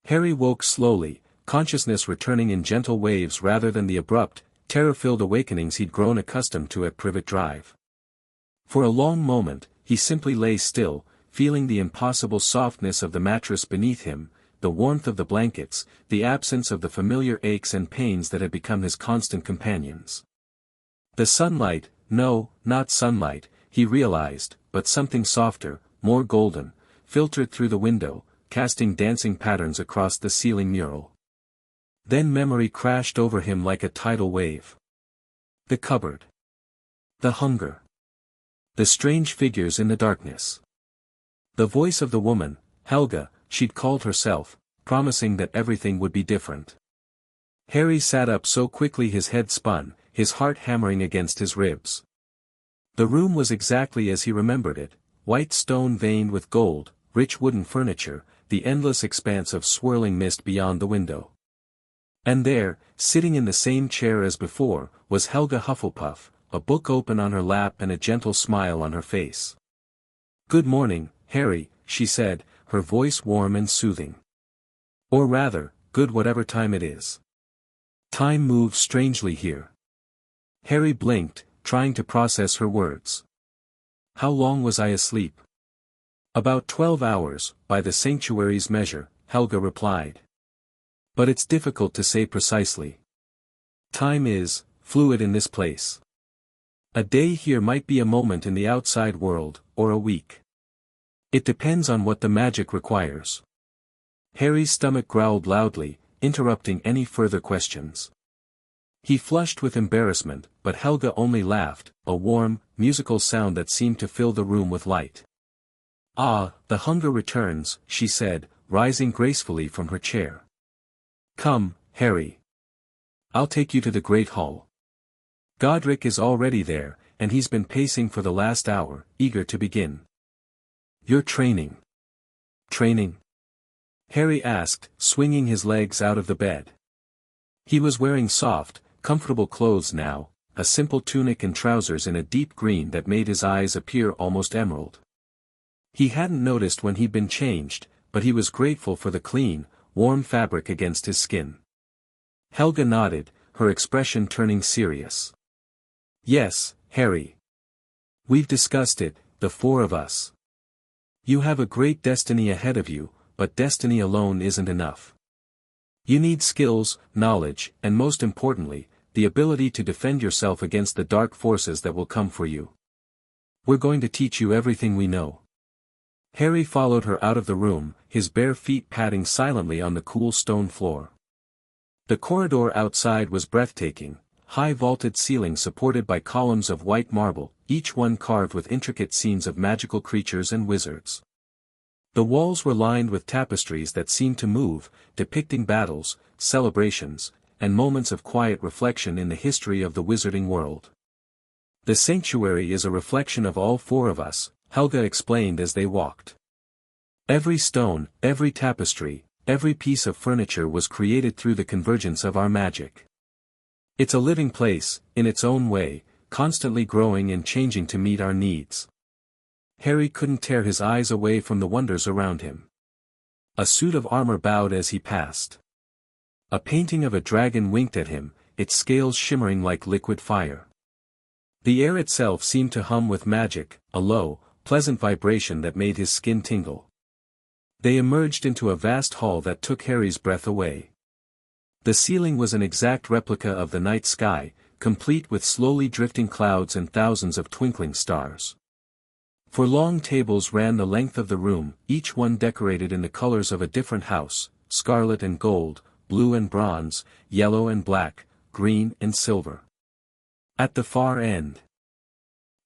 Harry woke slowly, consciousness returning in gentle waves rather than the abrupt, terror-filled awakenings he'd grown accustomed to at Privet Drive. For a long moment, he simply lay still, feeling the impossible softness of the mattress beneath him, the warmth of the blankets, the absence of the familiar aches and pains that had become his constant companions. The sunlight, no, not sunlight, he realized, but something softer, more golden, filtered through the window, casting dancing patterns across the ceiling mural. Then memory crashed over him like a tidal wave. The cupboard. The hunger. The strange figures in the darkness. The voice of the woman, Helga, she'd called herself, promising that everything would be different. Harry sat up so quickly his head spun, his heart hammering against his ribs. The room was exactly as he remembered it, white stone veined with gold, rich wooden furniture, the endless expanse of swirling mist beyond the window. And there, sitting in the same chair as before, was Helga Hufflepuff, a book open on her lap and a gentle smile on her face. "Good morning, Harry," she said, her voice warm and soothing. "Or rather, good whatever time it is. Time moves strangely here." Harry blinked, trying to process her words. "How long was I asleep?" "About 12 hours, by the sanctuary's measure," Helga replied. "But it's difficult to say precisely. Time is fluid in this place. A day here might be a moment in the outside world, or a week. It depends on what the magic requires." Harry's stomach growled loudly, interrupting any further questions. He flushed with embarrassment, but Helga only laughed, a warm, musical sound that seemed to fill the room with light. "Ah, the hunger returns," she said, rising gracefully from her chair. "Come, Harry. I'll take you to the Great Hall. Godric is already there, and he's been pacing for the last hour, eager to begin." "You're training." "Training?" Harry asked, swinging his legs out of the bed. He was wearing soft, comfortable clothes now, a simple tunic and trousers in a deep green that made his eyes appear almost emerald. He hadn't noticed when he'd been changed, but he was grateful for the clean, warm fabric against his skin. Helga nodded, her expression turning serious. "Yes, Harry. We've discussed it, the four of us. You have a great destiny ahead of you, but destiny alone isn't enough. You need skills, knowledge, and most importantly, the ability to defend yourself against the dark forces that will come for you. We're going to teach you everything we know." Harry followed her out of the room, his bare feet padding silently on the cool stone floor. The corridor outside was breathtaking, high vaulted ceilings supported by columns of white marble, each one carved with intricate scenes of magical creatures and wizards. The walls were lined with tapestries that seemed to move, depicting battles, celebrations, and moments of quiet reflection in the history of the wizarding world. "The sanctuary is a reflection of all four of us," Helga explained as they walked. "Every stone, every tapestry, every piece of furniture was created through the convergence of our magic. It's a living place, in its own way, constantly growing and changing to meet our needs." Harry couldn't tear his eyes away from the wonders around him. A suit of armor bowed as he passed. A painting of a dragon winked at him, its scales shimmering like liquid fire. The air itself seemed to hum with magic, a low, pleasant vibration that made his skin tingle. They emerged into a vast hall that took Harry's breath away. The ceiling was an exact replica of the night sky, complete with slowly drifting clouds and thousands of twinkling stars. Four long tables ran the length of the room, each one decorated in the colors of a different house, scarlet and gold, blue and bronze, yellow and black, green and silver. At the far end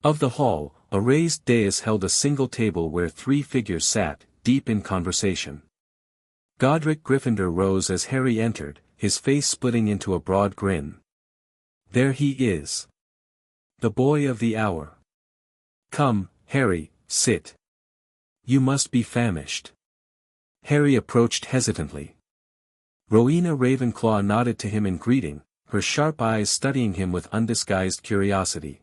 of the hall, a raised dais held a single table where 3 figures sat, deep in conversation. Godric Gryffindor rose as Harry entered, his face splitting into a broad grin. "There he is. The boy of the hour. Come, Harry, sit. You must be famished." Harry approached hesitantly. Rowena Ravenclaw nodded to him in greeting, her sharp eyes studying him with undisguised curiosity.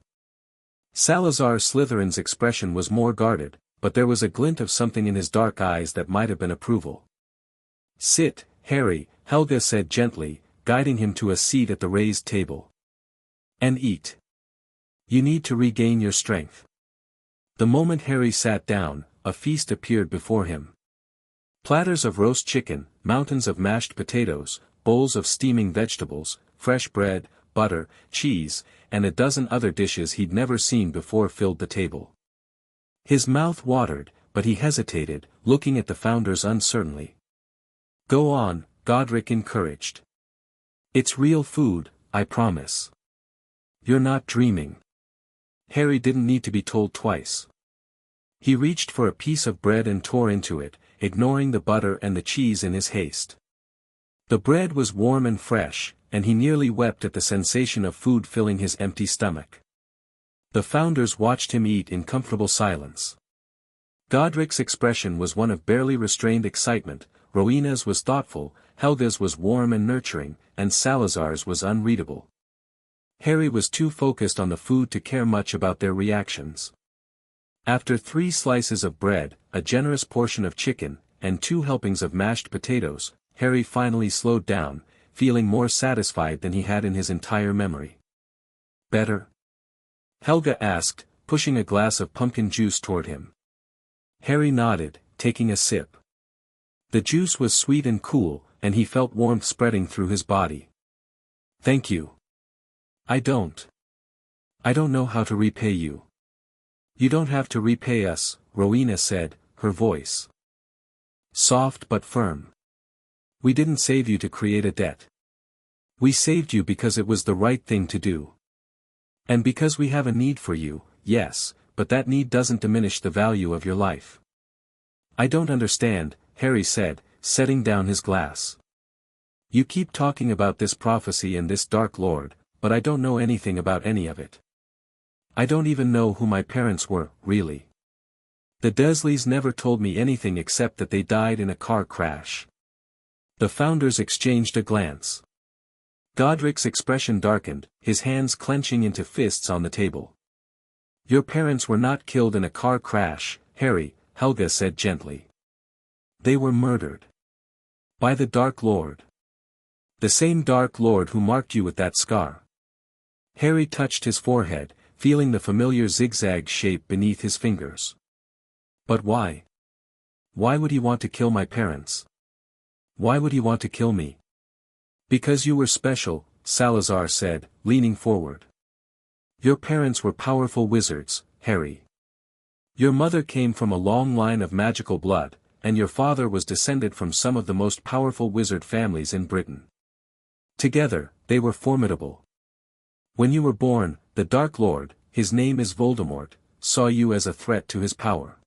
Salazar Slytherin's expression was more guarded, but there was a glint of something in his dark eyes that might have been approval. "Sit, Harry," Helga said gently, guiding him to a seat at the raised table. "And eat. You need to regain your strength." The moment Harry sat down, a feast appeared before him. Platters of roast chicken, mountains of mashed potatoes, bowls of steaming vegetables, fresh bread, butter, cheese, and a dozen other dishes he'd never seen before filled the table. His mouth watered, but he hesitated, looking at the founders uncertainly. "Go on," Godric encouraged. "It's real food, I promise. You're not dreaming." Harry didn't need to be told twice. He reached for a piece of bread and tore into it, ignoring the butter and the cheese in his haste. The bread was warm and fresh, and he nearly wept at the sensation of food filling his empty stomach. The founders watched him eat in comfortable silence. Godric's expression was one of barely restrained excitement, Rowena's was thoughtful, Helga's was warm and nurturing, and Salazar's was unreadable. Harry was too focused on the food to care much about their reactions. After 3 slices of bread, a generous portion of chicken, and 2 helpings of mashed potatoes, Harry finally slowed down, feeling more satisfied than he had in his entire memory. "Better?" Helga asked, pushing a glass of pumpkin juice toward him. Harry nodded, taking a sip. The juice was sweet and cool, and he felt warmth spreading through his body. "Thank you. I don't know how to repay you." "You don't have to repay us," Rowena said, her voice soft but firm. "We didn't save you to create a debt. We saved you because it was the right thing to do. And because we have a need for you, yes, but that need doesn't diminish the value of your life." "I don't understand," Harry said, setting down his glass. "You keep talking about this prophecy and this Dark Lord, but I don't know anything about any of it. I don't even know who my parents were, really. The Dursleys never told me anything except that they died in a car crash." The founders exchanged a glance. Godric's expression darkened, his hands clenching into fists on the table. "Your parents were not killed in a car crash, Harry," Helga said gently. "They were murdered. By the Dark Lord. The same Dark Lord who marked you with that scar." Harry touched his forehead, feeling the familiar zigzag shape beneath his fingers. "But why? Why would he want to kill my parents? Why would he want to kill me?" "Because you were special," Salazar said, leaning forward. "Your parents were powerful wizards, Harry. Your mother came from a long line of magical blood, and your father was descended from some of the most powerful wizard families in Britain. Together, they were formidable. When you were born, the Dark Lord, his name is Voldemort, saw you as a threat to his power."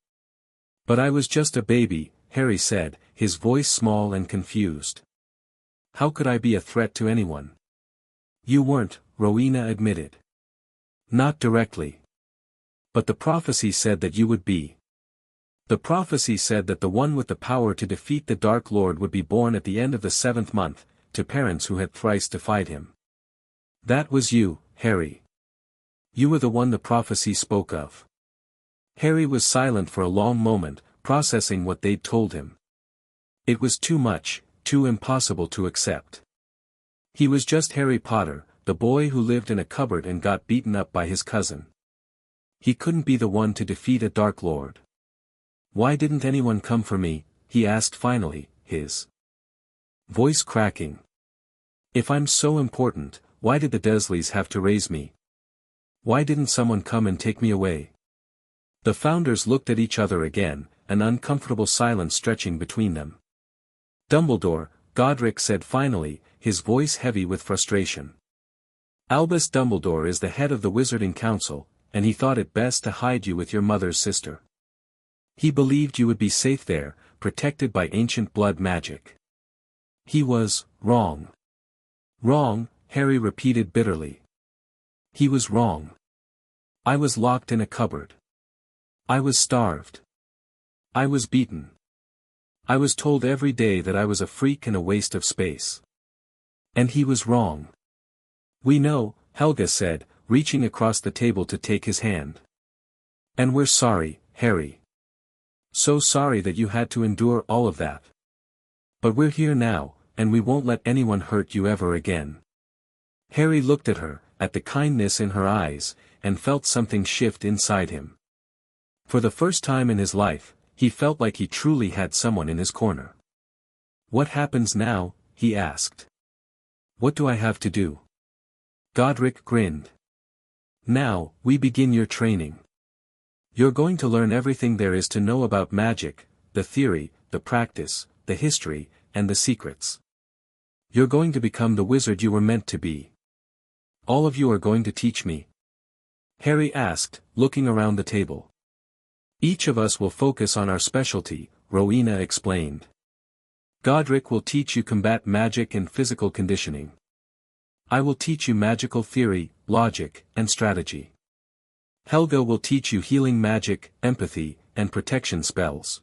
"But I was just a baby," Harry said, his voice small and confused. "How could I be a threat to anyone?" "You weren't," Rowena admitted. "Not directly. But the prophecy said that you would be. The prophecy said that the one with the power to defeat the Dark Lord would be born at the end of the 7th month, to parents who had thrice defied him. That was you, Harry. You were the one the prophecy spoke of." Harry was silent for a long moment, processing what they'd told him. It was too much, too impossible to accept. He was just Harry Potter, the boy who lived in a cupboard and got beaten up by his cousin. He couldn't be the one to defeat a Dark Lord. "Why didn't anyone come for me?" he asked finally, his voice cracking. "If I'm so important, why did the Dursleys have to raise me? Why didn't someone come and take me away?" The founders looked at each other again, an uncomfortable silence stretching between them. "Dumbledore," Godric said finally, his voice heavy with frustration. "Albus Dumbledore is the head of the Wizarding Council, and he thought it best to hide you with your mother's sister. He believed you would be safe there, protected by ancient blood magic. He was wrong." "Wrong," Harry repeated bitterly. "He was wrong. I was locked in a cupboard. I was starved. I was beaten. I was told every day that I was a freak and a waste of space. And he was wrong." "We know," Helga said, reaching across the table to take his hand. "And we're sorry, Harry. So sorry that you had to endure all of that. But we're here now, and we won't let anyone hurt you ever again." Harry looked at her, at the kindness in her eyes, and felt something shift inside him. For the first time in his life, he felt like he truly had someone in his corner. "What happens now?" he asked. "What do I have to do?" Godric grinned. "Now, we begin your training. You're going to learn everything there is to know about magic, the theory, the practice, the history, and the secrets. You're going to become the wizard you were meant to be. All of you are going to teach me?" Harry asked, looking around the table. "Each of us will focus on our specialty," Rowena explained. "Godric will teach you combat magic and physical conditioning. I will teach you magical theory, logic, and strategy. Helga will teach you healing magic, empathy, and protection spells.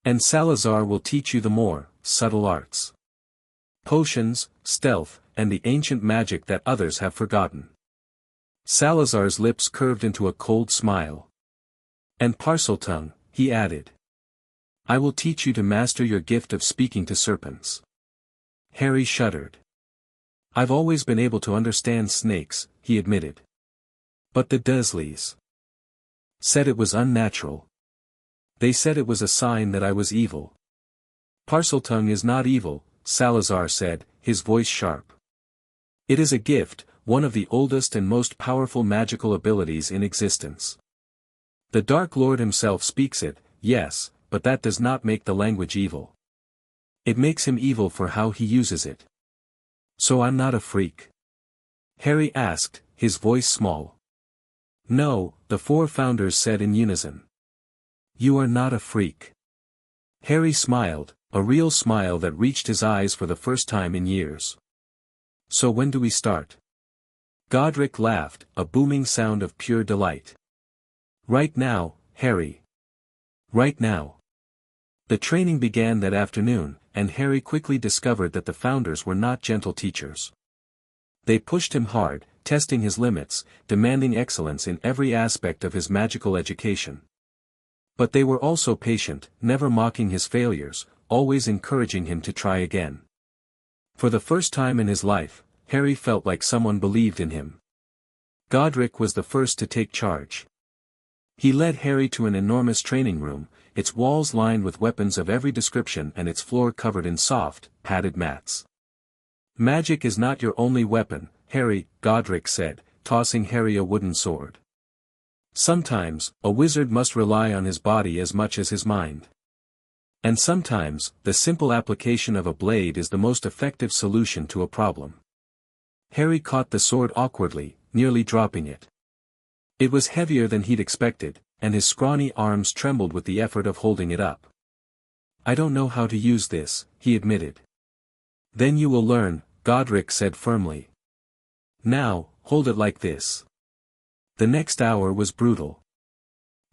And Salazar will teach you the more subtle arts. Potions, stealth, and the ancient magic that others have forgotten. Salazar's lips curved into a cold smile. And Parseltongue, he added. I will teach you to master your gift of speaking to serpents. Harry shuddered. I've always been able to understand snakes, he admitted. But the Dursleys said it was unnatural. They said it was a sign that I was evil. Parseltongue is not evil, Salazar said, his voice sharp. It is a gift, one of the oldest and most powerful magical abilities in existence. The Dark Lord himself speaks it, yes, but that does not make the language evil. It makes him evil for how he uses it. So I'm not a freak? Harry asked, his voice small. No, the four founders said in unison. You are not a freak. Harry smiled, a real smile that reached his eyes for the first time in years. So when do we start? Godric laughed, a booming sound of pure delight. Right now, Harry. Right now. The training began that afternoon, and Harry quickly discovered that the founders were not gentle teachers. They pushed him hard, testing his limits, demanding excellence in every aspect of his magical education. But they were also patient, never mocking his failures, always encouraging him to try again. For the first time in his life, Harry felt like someone believed in him. Godric was the first to take charge. He led Harry to an enormous training room, its walls lined with weapons of every description and its floor covered in soft, padded mats. Magic is not your only weapon, Harry, Godric said, tossing Harry a wooden sword. Sometimes, a wizard must rely on his body as much as his mind. And sometimes, the simple application of a blade is the most effective solution to a problem. Harry caught the sword awkwardly, nearly dropping it. It was heavier than he'd expected, and his scrawny arms trembled with the effort of holding it up. I don't know how to use this, he admitted. Then you will learn, Godric said firmly. Now, hold it like this. The next hour was brutal.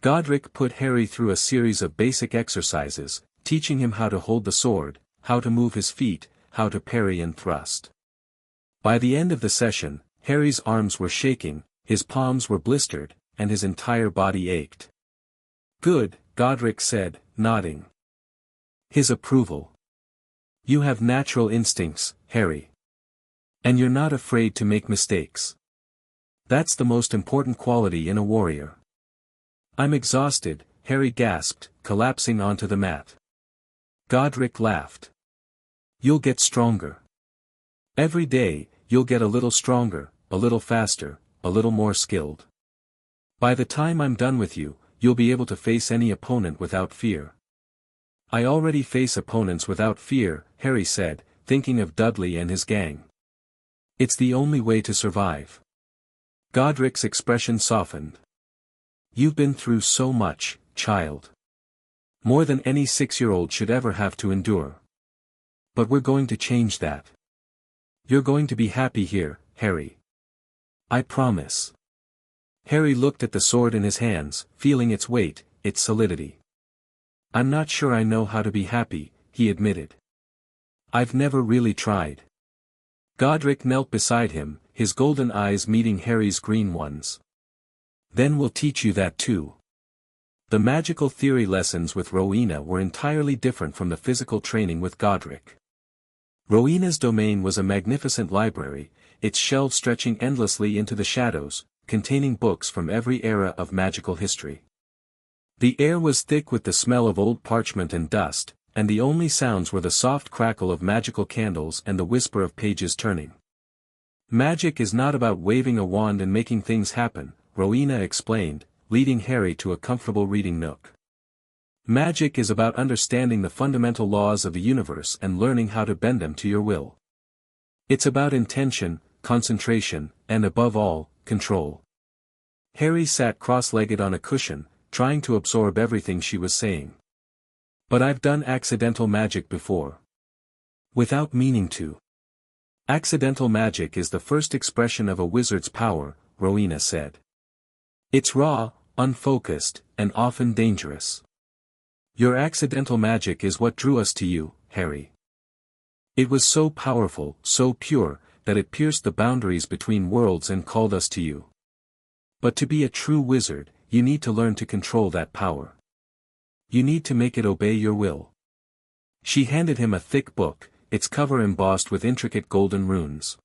Godric put Harry through a series of basic exercises, teaching him how to hold the sword, how to move his feet, how to parry and thrust. By the end of the session, Harry's arms were shaking, his palms were blistered, and his entire body ached. Good, Godric said, nodding his approval. You have natural instincts, Harry. And you're not afraid to make mistakes. That's the most important quality in a warrior. I'm exhausted, Harry gasped, collapsing onto the mat. Godric laughed. You'll get stronger. Every day, you'll get a little stronger, a little faster, a little more skilled. By the time I'm done with you, you'll be able to face any opponent without fear. I already face opponents without fear, Harry said, thinking of Dudley and his gang. It's the only way to survive. Godric's expression softened. You've been through so much, child. More than any 6-year-old should ever have to endure. But we're going to change that. You're going to be happy here, Harry. I promise. Harry looked at the sword in his hands, feeling its weight, its solidity. I'm not sure I know how to be happy, he admitted. I've never really tried. Godric knelt beside him, his golden eyes meeting Harry's green ones. Then we'll teach you that too. The magical theory lessons with Rowena were entirely different from the physical training with Godric. Rowena's domain was a magnificent library, its shelves stretching endlessly into the shadows, containing books from every era of magical history. The air was thick with the smell of old parchment and dust, and the only sounds were the soft crackle of magical candles and the whisper of pages turning. Magic is not about waving a wand and making things happen, Rowena explained, leading Harry to a comfortable reading nook. Magic is about understanding the fundamental laws of the universe and learning how to bend them to your will. It's about intention, concentration, and above all, control. Harry sat cross-legged on a cushion, trying to absorb everything she was saying. But I've done accidental magic before. Without meaning to. Accidental magic is the first expression of a wizard's power, Rowena said. It's raw, unfocused, and often dangerous. Your accidental magic is what drew us to you, Harry. It was so powerful, so pure, that it pierced the boundaries between worlds and called us to you. But to be a true wizard, you need to learn to control that power. You need to make it obey your will. She handed him a thick book, its cover embossed with intricate golden runes.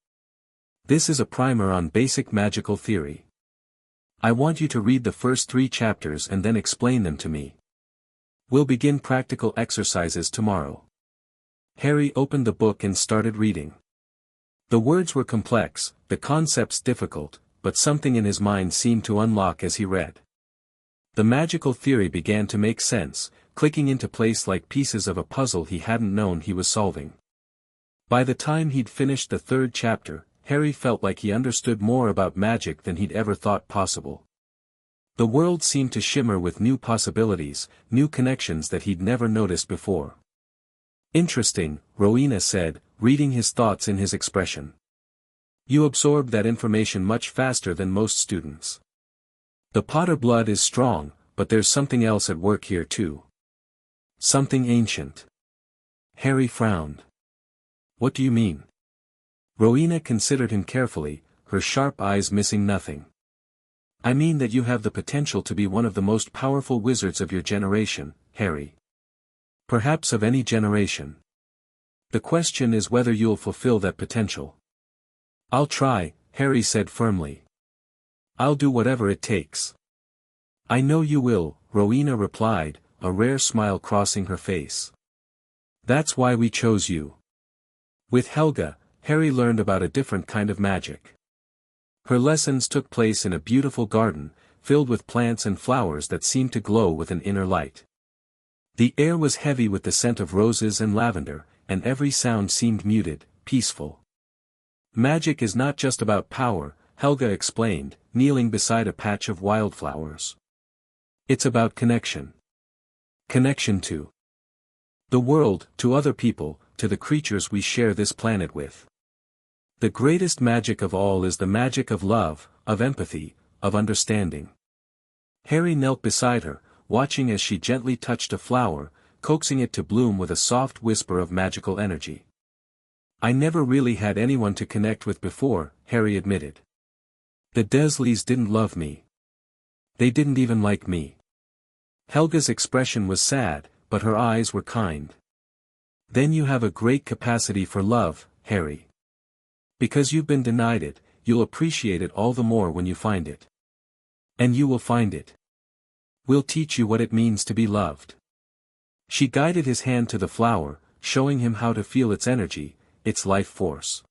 This is a primer on basic magical theory. I want you to read the first 3 chapters and then explain them to me. We'll begin practical exercises tomorrow. Harry opened the book and started reading. The words were complex, the concepts difficult, but something in his mind seemed to unlock as he read. The magical theory began to make sense, clicking into place like pieces of a puzzle he hadn't known he was solving. By the time he'd finished the 3rd chapter, Harry felt like he understood more about magic than he'd ever thought possible. The world seemed to shimmer with new possibilities, new connections that he'd never noticed before. Interesting, Rowena said, reading his thoughts in his expression. You absorb that information much faster than most students. The Potter blood is strong, but there's something else at work here too. Something ancient. Harry frowned. What do you mean? Rowena considered him carefully, her sharp eyes missing nothing. I mean that you have the potential to be one of the most powerful wizards of your generation, Harry. Perhaps of any generation. The question is whether you'll fulfill that potential. I'll try, Harry said firmly. I'll do whatever it takes. I know you will, Rowena replied, a rare smile crossing her face. That's why we chose you. With Helga, Harry learned about a different kind of magic. Her lessons took place in a beautiful garden, filled with plants and flowers that seemed to glow with an inner light. The air was heavy with the scent of roses and lavender, and every sound seemed muted, peaceful. Magic is not just about power, Helga explained, kneeling beside a patch of wildflowers. It's about connection. Connection to the world, to other people, to the creatures we share this planet with. The greatest magic of all is the magic of love, of empathy, of understanding. Harry knelt beside her, watching as she gently touched a flower, coaxing it to bloom with a soft whisper of magical energy. I never really had anyone to connect with before, Harry admitted. The Dursleys didn't love me. They didn't even like me. Helga's expression was sad, but her eyes were kind. Then you have a great capacity for love, Harry. Because you've been denied it, you'll appreciate it all the more when you find it. And you will find it. We'll teach you what it means to be loved. She guided his hand to the flower, showing him how to feel its energy, its life force.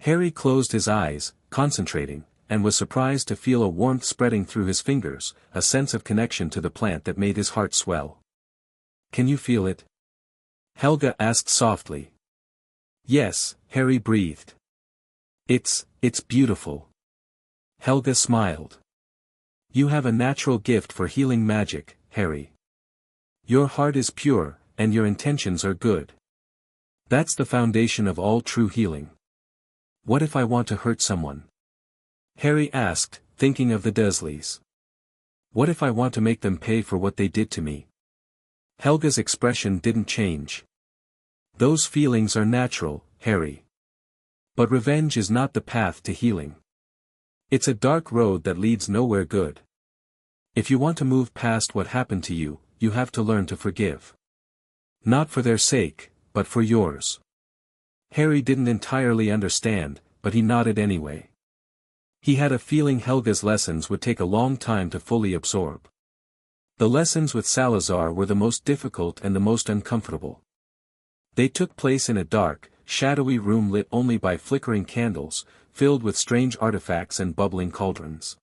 Harry closed his eyes, concentrating, and was surprised to feel a warmth spreading through his fingers, a sense of connection to the plant that made his heart swell. Can you feel it? Helga asked softly. Yes, Harry breathed. It's beautiful. Helga smiled. You have a natural gift for healing magic, Harry. Your heart is pure, and your intentions are good. That's the foundation of all true healing. What if I want to hurt someone? Harry asked, thinking of the Dursleys. What if I want to make them pay for what they did to me? Helga's expression didn't change. Those feelings are natural, Harry. But revenge is not the path to healing. It's a dark road that leads nowhere good. If you want to move past what happened to you, you have to learn to forgive. Not for their sake, but for yours. Harry didn't entirely understand, but he nodded anyway. He had a feeling Helga's lessons would take a long time to fully absorb. The lessons with Salazar were the most difficult and the most uncomfortable. They took place in a dark, shadowy room lit only by flickering candles, filled with strange artifacts and bubbling cauldrons.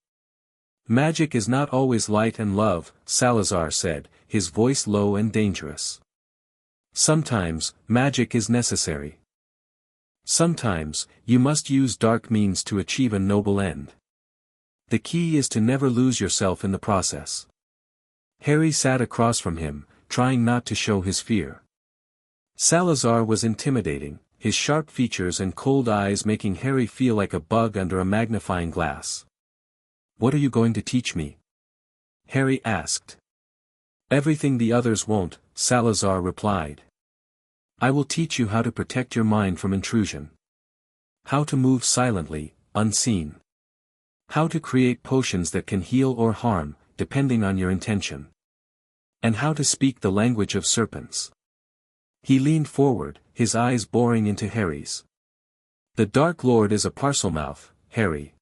Magic is not always light and love, Salazar said, his voice low and dangerous. Sometimes, magic is necessary. Sometimes, you must use dark means to achieve a noble end. The key is to never lose yourself in the process. Harry sat across from him, trying not to show his fear. Salazar was intimidating, his sharp features and cold eyes making Harry feel like a bug under a magnifying glass. What are you going to teach me? Harry asked. Everything the others won't, Salazar replied. I will teach you how to protect your mind from intrusion. How to move silently, unseen. How to create potions that can heal or harm, depending on your intention. And how to speak the language of serpents. He leaned forward, his eyes boring into Harry's. The Dark Lord is a Parselmouth, Harry.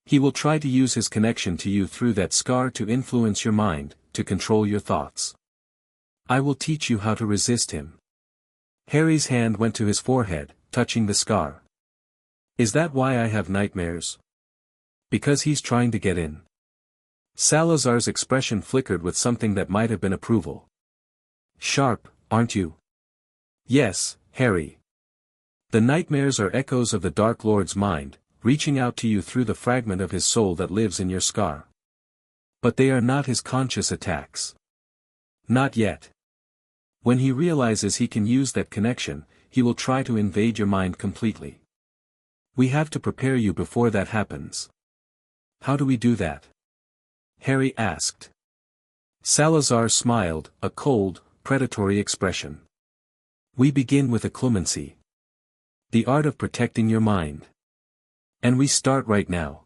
He will try to use his connection to you through that scar to influence your mind, to control your thoughts. I will teach you how to resist him. Harry's hand went to his forehead, touching the scar. Is that why I have nightmares? Because he's trying to get in. Salazar's expression flickered with something that might have been approval. Sharp, aren't you? Yes, Harry. The nightmares are echoes of the Dark Lord's mind, reaching out to you through the fragment of his soul that lives in your scar. But they are not his conscious attacks. Not yet. When he realizes he can use that connection, he will try to invade your mind completely. We have to prepare you before that happens. How do we do that? Harry asked. Salazar smiled, a cold, predatory expression. We begin with occlumency. The art of protecting your mind. And we start right now.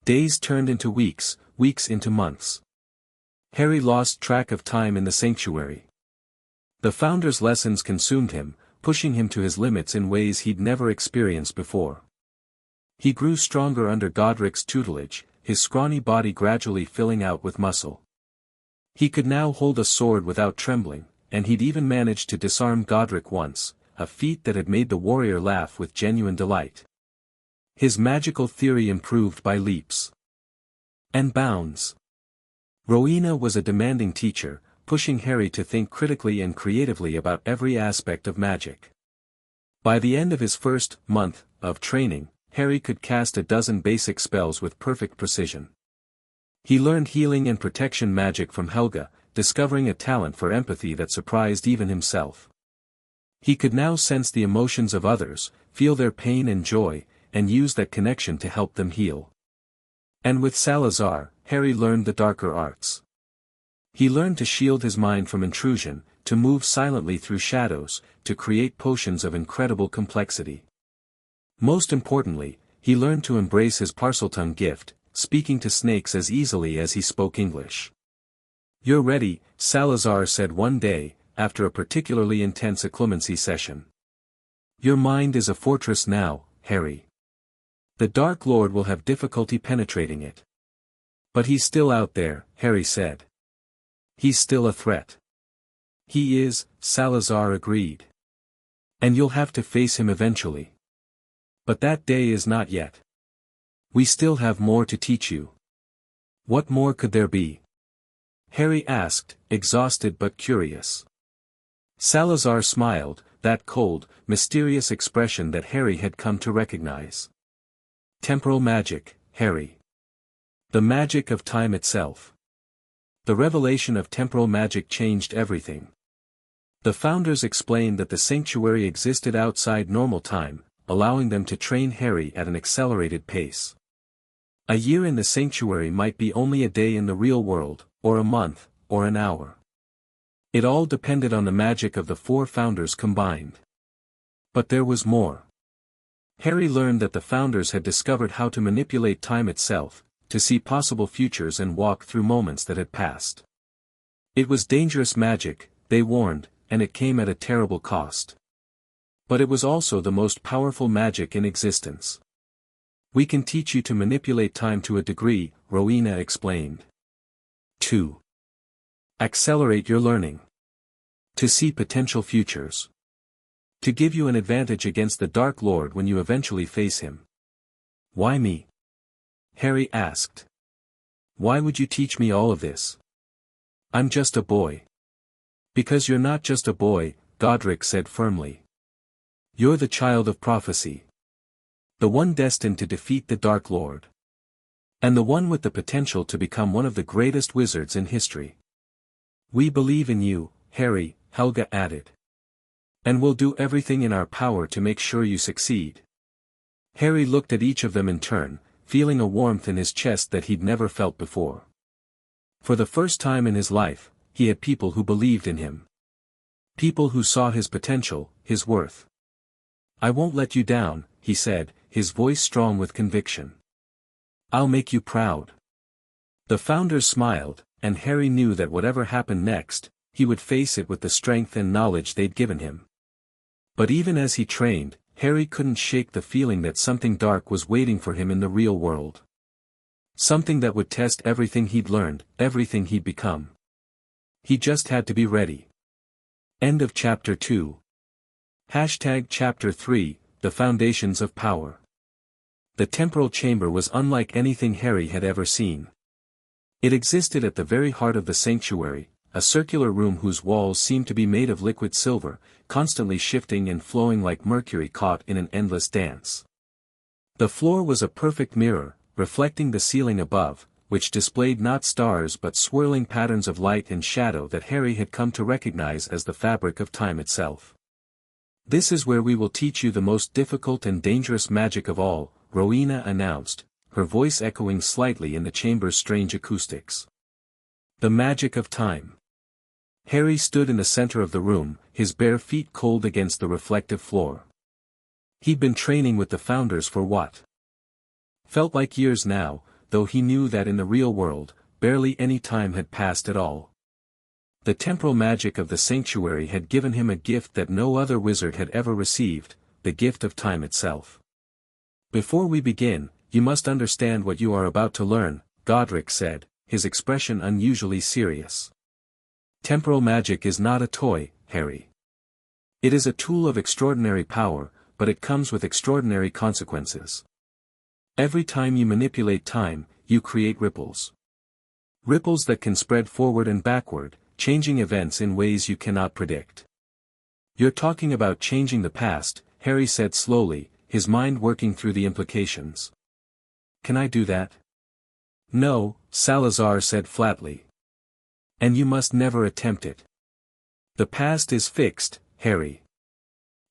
Days turned into weeks, weeks into months. Harry lost track of time in the sanctuary. The Founder's lessons consumed him, pushing him to his limits in ways he'd never experienced before. He grew stronger under Godric's tutelage, his scrawny body gradually filling out with muscle. He could now hold a sword without trembling, and he'd even managed to disarm Godric once, a feat that had made the warrior laugh with genuine delight. His magical theory improved by leaps and bounds. Rowena was a demanding teacher, pushing Harry to think critically and creatively about every aspect of magic. By the end of his first month of training, Harry could cast a dozen basic spells with perfect precision. He learned healing and protection magic from Helga, discovering a talent for empathy that surprised even himself. He could now sense the emotions of others, feel their pain and joy, and use that connection to help them heal. And with Salazar, Harry learned the darker arts. He learned to shield his mind from intrusion, to move silently through shadows, to create potions of incredible complexity. Most importantly, he learned to embrace his Parseltongue gift, speaking to snakes as easily as he spoke English. You're ready, Salazar said one day, after a particularly intense occlumency session. Your mind is a fortress now, Harry. The Dark Lord will have difficulty penetrating it. But he's still out there, Harry said. He's still a threat. He is, Salazar agreed. And you'll have to face him eventually. But that day is not yet. We still have more to teach you. What more could there be? Harry asked, exhausted but curious. Salazar smiled, that cold, mysterious expression that Harry had come to recognize. Temporal magic, Harry. The magic of time itself. The revelation of temporal magic changed everything. The Founders explained that the sanctuary existed outside normal time, allowing them to train Harry at an accelerated pace. A year in the sanctuary might be only a day in the real world, or a month, or an hour. It all depended on the magic of the four Founders combined. But there was more. Harry learned that the Founders had discovered how to manipulate time itself, to see possible futures and walk through moments that had passed. It was dangerous magic, they warned, and it came at a terrible cost. But it was also the most powerful magic in existence. We can teach you to manipulate time to a degree, Rowena explained. 2. Accelerate your learning. To see potential futures. To give you an advantage against the Dark Lord when you eventually face him. Why me? Harry asked. Why would you teach me all of this? I'm just a boy. Because you're not just a boy, Godric said firmly. You're the child of prophecy. The one destined to defeat the Dark Lord. And the one with the potential to become one of the greatest wizards in history. We believe in you, Harry, Helga added. And we'll do everything in our power to make sure you succeed. Harry looked at each of them in turn, feeling a warmth in his chest that he'd never felt before. For the first time in his life, he had people who believed in him. People who saw his potential, his worth. "I won't let you down," he said, his voice strong with conviction. "I'll make you proud." The founders smiled, and Harry knew that whatever happened next, he would face it with the strength and knowledge they'd given him. But even as he trained, Harry couldn't shake the feeling that something dark was waiting for him in the real world. Something that would test everything he'd learned, everything he'd become. He just had to be ready. End of Chapter 2. Chapter 3, The Foundations of Power. The temporal chamber was unlike anything Harry had ever seen. It existed at the very heart of the sanctuary, a circular room whose walls seemed to be made of liquid silver, constantly shifting and flowing like mercury caught in an endless dance. The floor was a perfect mirror, reflecting the ceiling above, which displayed not stars but swirling patterns of light and shadow that Harry had come to recognize as the fabric of time itself. "This is where we will teach you the most difficult and dangerous magic of all," Rowena announced, her voice echoing slightly in the chamber's strange acoustics. "The magic of time." Harry stood in the center of the room, his bare feet cold against the reflective floor. He'd been training with the founders for what felt like years now, though he knew that in the real world, barely any time had passed at all. The temporal magic of the sanctuary had given him a gift that no other wizard had ever received, the gift of time itself. "Before we begin, you must understand what you are about to learn," Godric said, his expression unusually serious. "Temporal magic is not a toy, Harry. It is a tool of extraordinary power, but it comes with extraordinary consequences. Every time you manipulate time, you create ripples. Ripples that can spread forward and backward, changing events in ways you cannot predict." "You're talking about changing the past," Harry said slowly, his mind working through the implications. "Can I do that?" "No," Salazar said flatly. "And you must never attempt it. The past is fixed, Harry.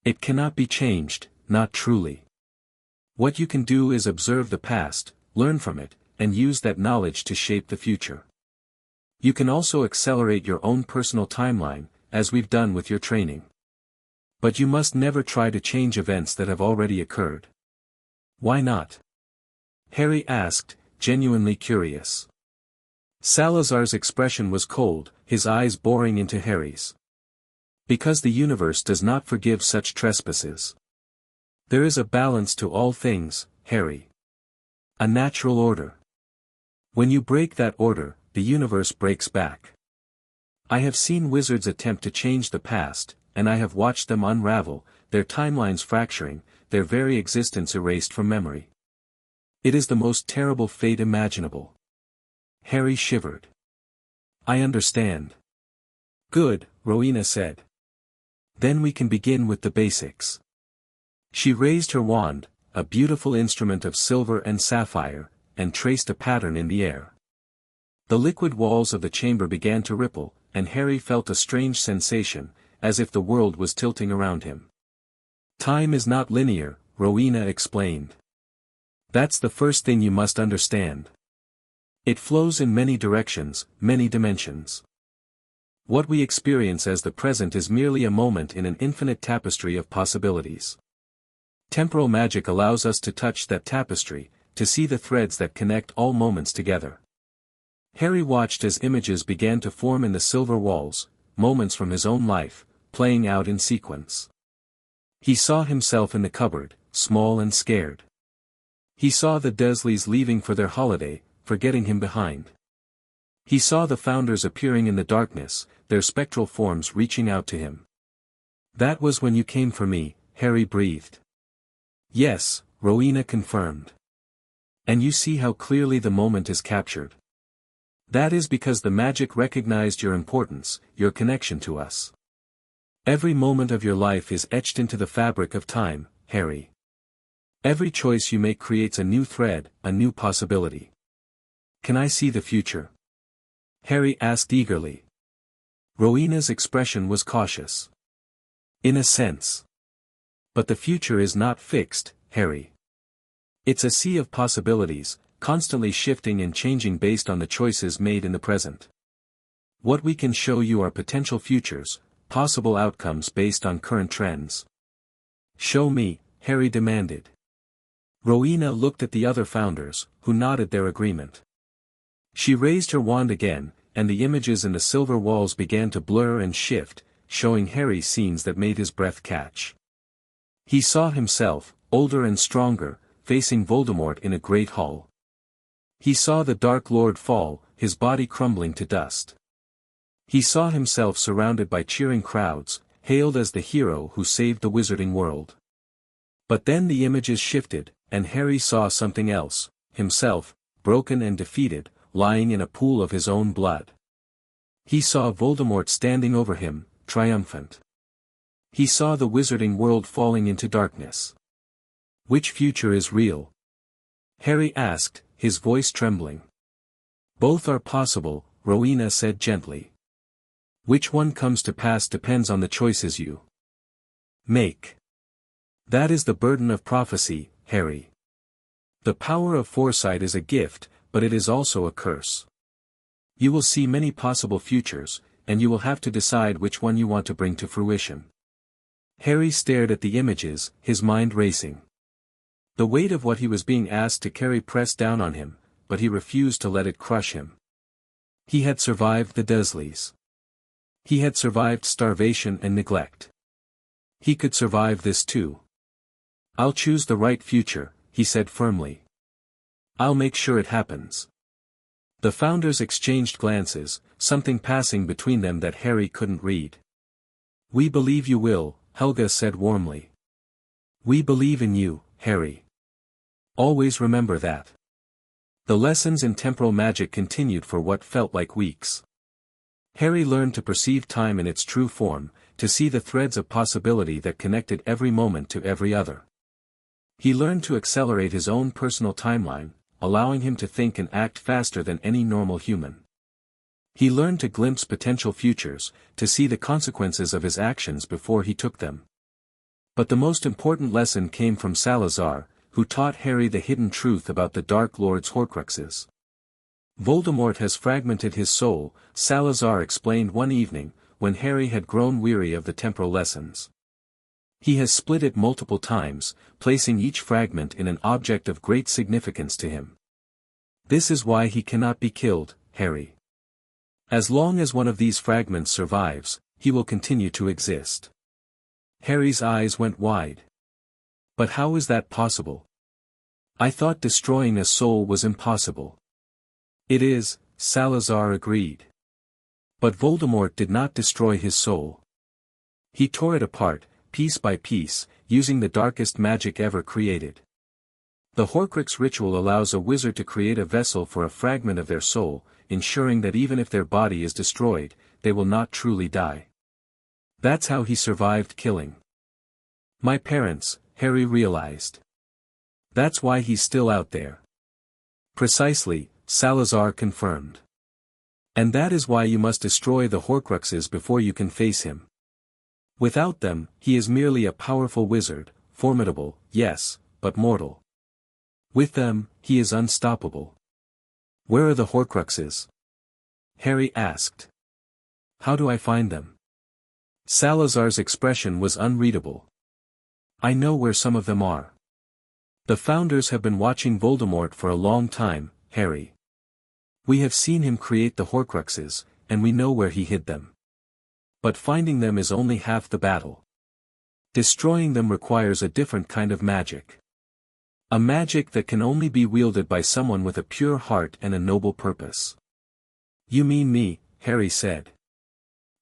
It cannot be changed, not truly. What you can do is observe the past, learn from it, and use that knowledge to shape the future. You can also accelerate your own personal timeline, as we've done with your training. But you must never try to change events that have already occurred." "Why not?" Harry asked, genuinely curious. Salazar's expression was cold, his eyes boring into Harry's. "Because the universe does not forgive such trespasses. There is a balance to all things, Harry. A natural order. When you break that order, the universe breaks back. I have seen wizards attempt to change the past, and I have watched them unravel, their timelines fracturing, their very existence erased from memory. It is the most terrible fate imaginable." Harry shivered. "I understand." "Good," Rowena said. "Then we can begin with the basics." She raised her wand, a beautiful instrument of silver and sapphire, and traced a pattern in the air. The liquid walls of the chamber began to ripple, and Harry felt a strange sensation, as if the world was tilting around him. "Time is not linear," Rowena explained. "That's the first thing you must understand. It flows in many directions, many dimensions. What we experience as the present is merely a moment in an infinite tapestry of possibilities. Temporal magic allows us to touch that tapestry, to see the threads that connect all moments together." Harry watched as images began to form in the silver walls, moments from his own life, playing out in sequence. He saw himself in the cupboard, small and scared. He saw the Dursleys leaving for their holiday, forgetting him behind. He saw the founders appearing in the darkness, their spectral forms reaching out to him. "That was when you came for me," Harry breathed. "Yes," Rowena confirmed. "And you see how clearly the moment is captured. That is because the magic recognized your importance, your connection to us. Every moment of your life is etched into the fabric of time, Harry. Every choice you make creates a new thread, a new possibility." "Can I see the future?" Harry asked eagerly. Rowena's expression was cautious. "In a sense. But the future is not fixed, Harry. It's a sea of possibilities, constantly shifting and changing based on the choices made in the present. What we can show you are potential futures, possible outcomes based on current trends. Show me, Harry demanded. Rowena looked at the other founders, who nodded their agreement. She raised her wand again, and the images in the silver walls began to blur and shift, showing Harry scenes that made his breath catch. He saw himself, older and stronger, facing Voldemort in a great hall. He saw the Dark Lord fall, his body crumbling to dust. He saw himself surrounded by cheering crowds, hailed as the hero who saved the wizarding world. But then the images shifted, and Harry saw something else, himself, broken and defeated, lying in a pool of his own blood. He saw Voldemort standing over him, triumphant. He saw the wizarding world falling into darkness. Which future is real? Harry asked, his voice trembling. Both are possible, Rowena said gently. Which one comes to pass depends on the choices you make. That is the burden of prophecy, Harry. The power of foresight is a gift, but it is also a curse. You will see many possible futures, and you will have to decide which one you want to bring to fruition. Harry stared at the images, his mind racing. The weight of what he was being asked to carry pressed down on him, but he refused to let it crush him. He had survived the Dursleys. He had survived starvation and neglect. He could survive this too. I'll choose the right future, he said firmly. I'll make sure it happens. The founders exchanged glances, something passing between them that Harry couldn't read. We believe you will, Helga said warmly. We believe in you, Harry. Always remember that. The lessons in temporal magic continued for what felt like weeks. Harry learned to perceive time in its true form, to see the threads of possibility that connected every moment to every other. He learned to accelerate his own personal timeline, allowing him to think and act faster than any normal human. He learned to glimpse potential futures, to see the consequences of his actions before he took them. But the most important lesson came from Salazar, who taught Harry the hidden truth about the Dark Lord's Horcruxes. Voldemort has fragmented his soul, Salazar explained one evening, when Harry had grown weary of the temporal lessons. He has split it multiple times, placing each fragment in an object of great significance to him. This is why he cannot be killed, Harry. As long as one of these fragments survives, he will continue to exist. Harry's eyes went wide. But how is that possible? I thought destroying a soul was impossible. It is, Salazar agreed. But Voldemort did not destroy his soul. He tore it apart, piece by piece, using the darkest magic ever created. The Horcrux ritual allows a wizard to create a vessel for a fragment of their soul, ensuring that even if their body is destroyed, they will not truly die. That's how he survived killing my parents, Harry realized. That's why he's still out there. Precisely, Salazar confirmed. And that is why you must destroy the Horcruxes before you can face him. Without them, he is merely a powerful wizard, formidable, yes, but mortal. With them, he is unstoppable. Where are the Horcruxes? Harry asked. How do I find them? Salazar's expression was unreadable. I know where some of them are. The founders have been watching Voldemort for a long time, Harry. We have seen him create the Horcruxes, and we know where he hid them. But finding them is only half the battle. Destroying them requires a different kind of magic. A magic that can only be wielded by someone with a pure heart and a noble purpose. You mean me, Harry said.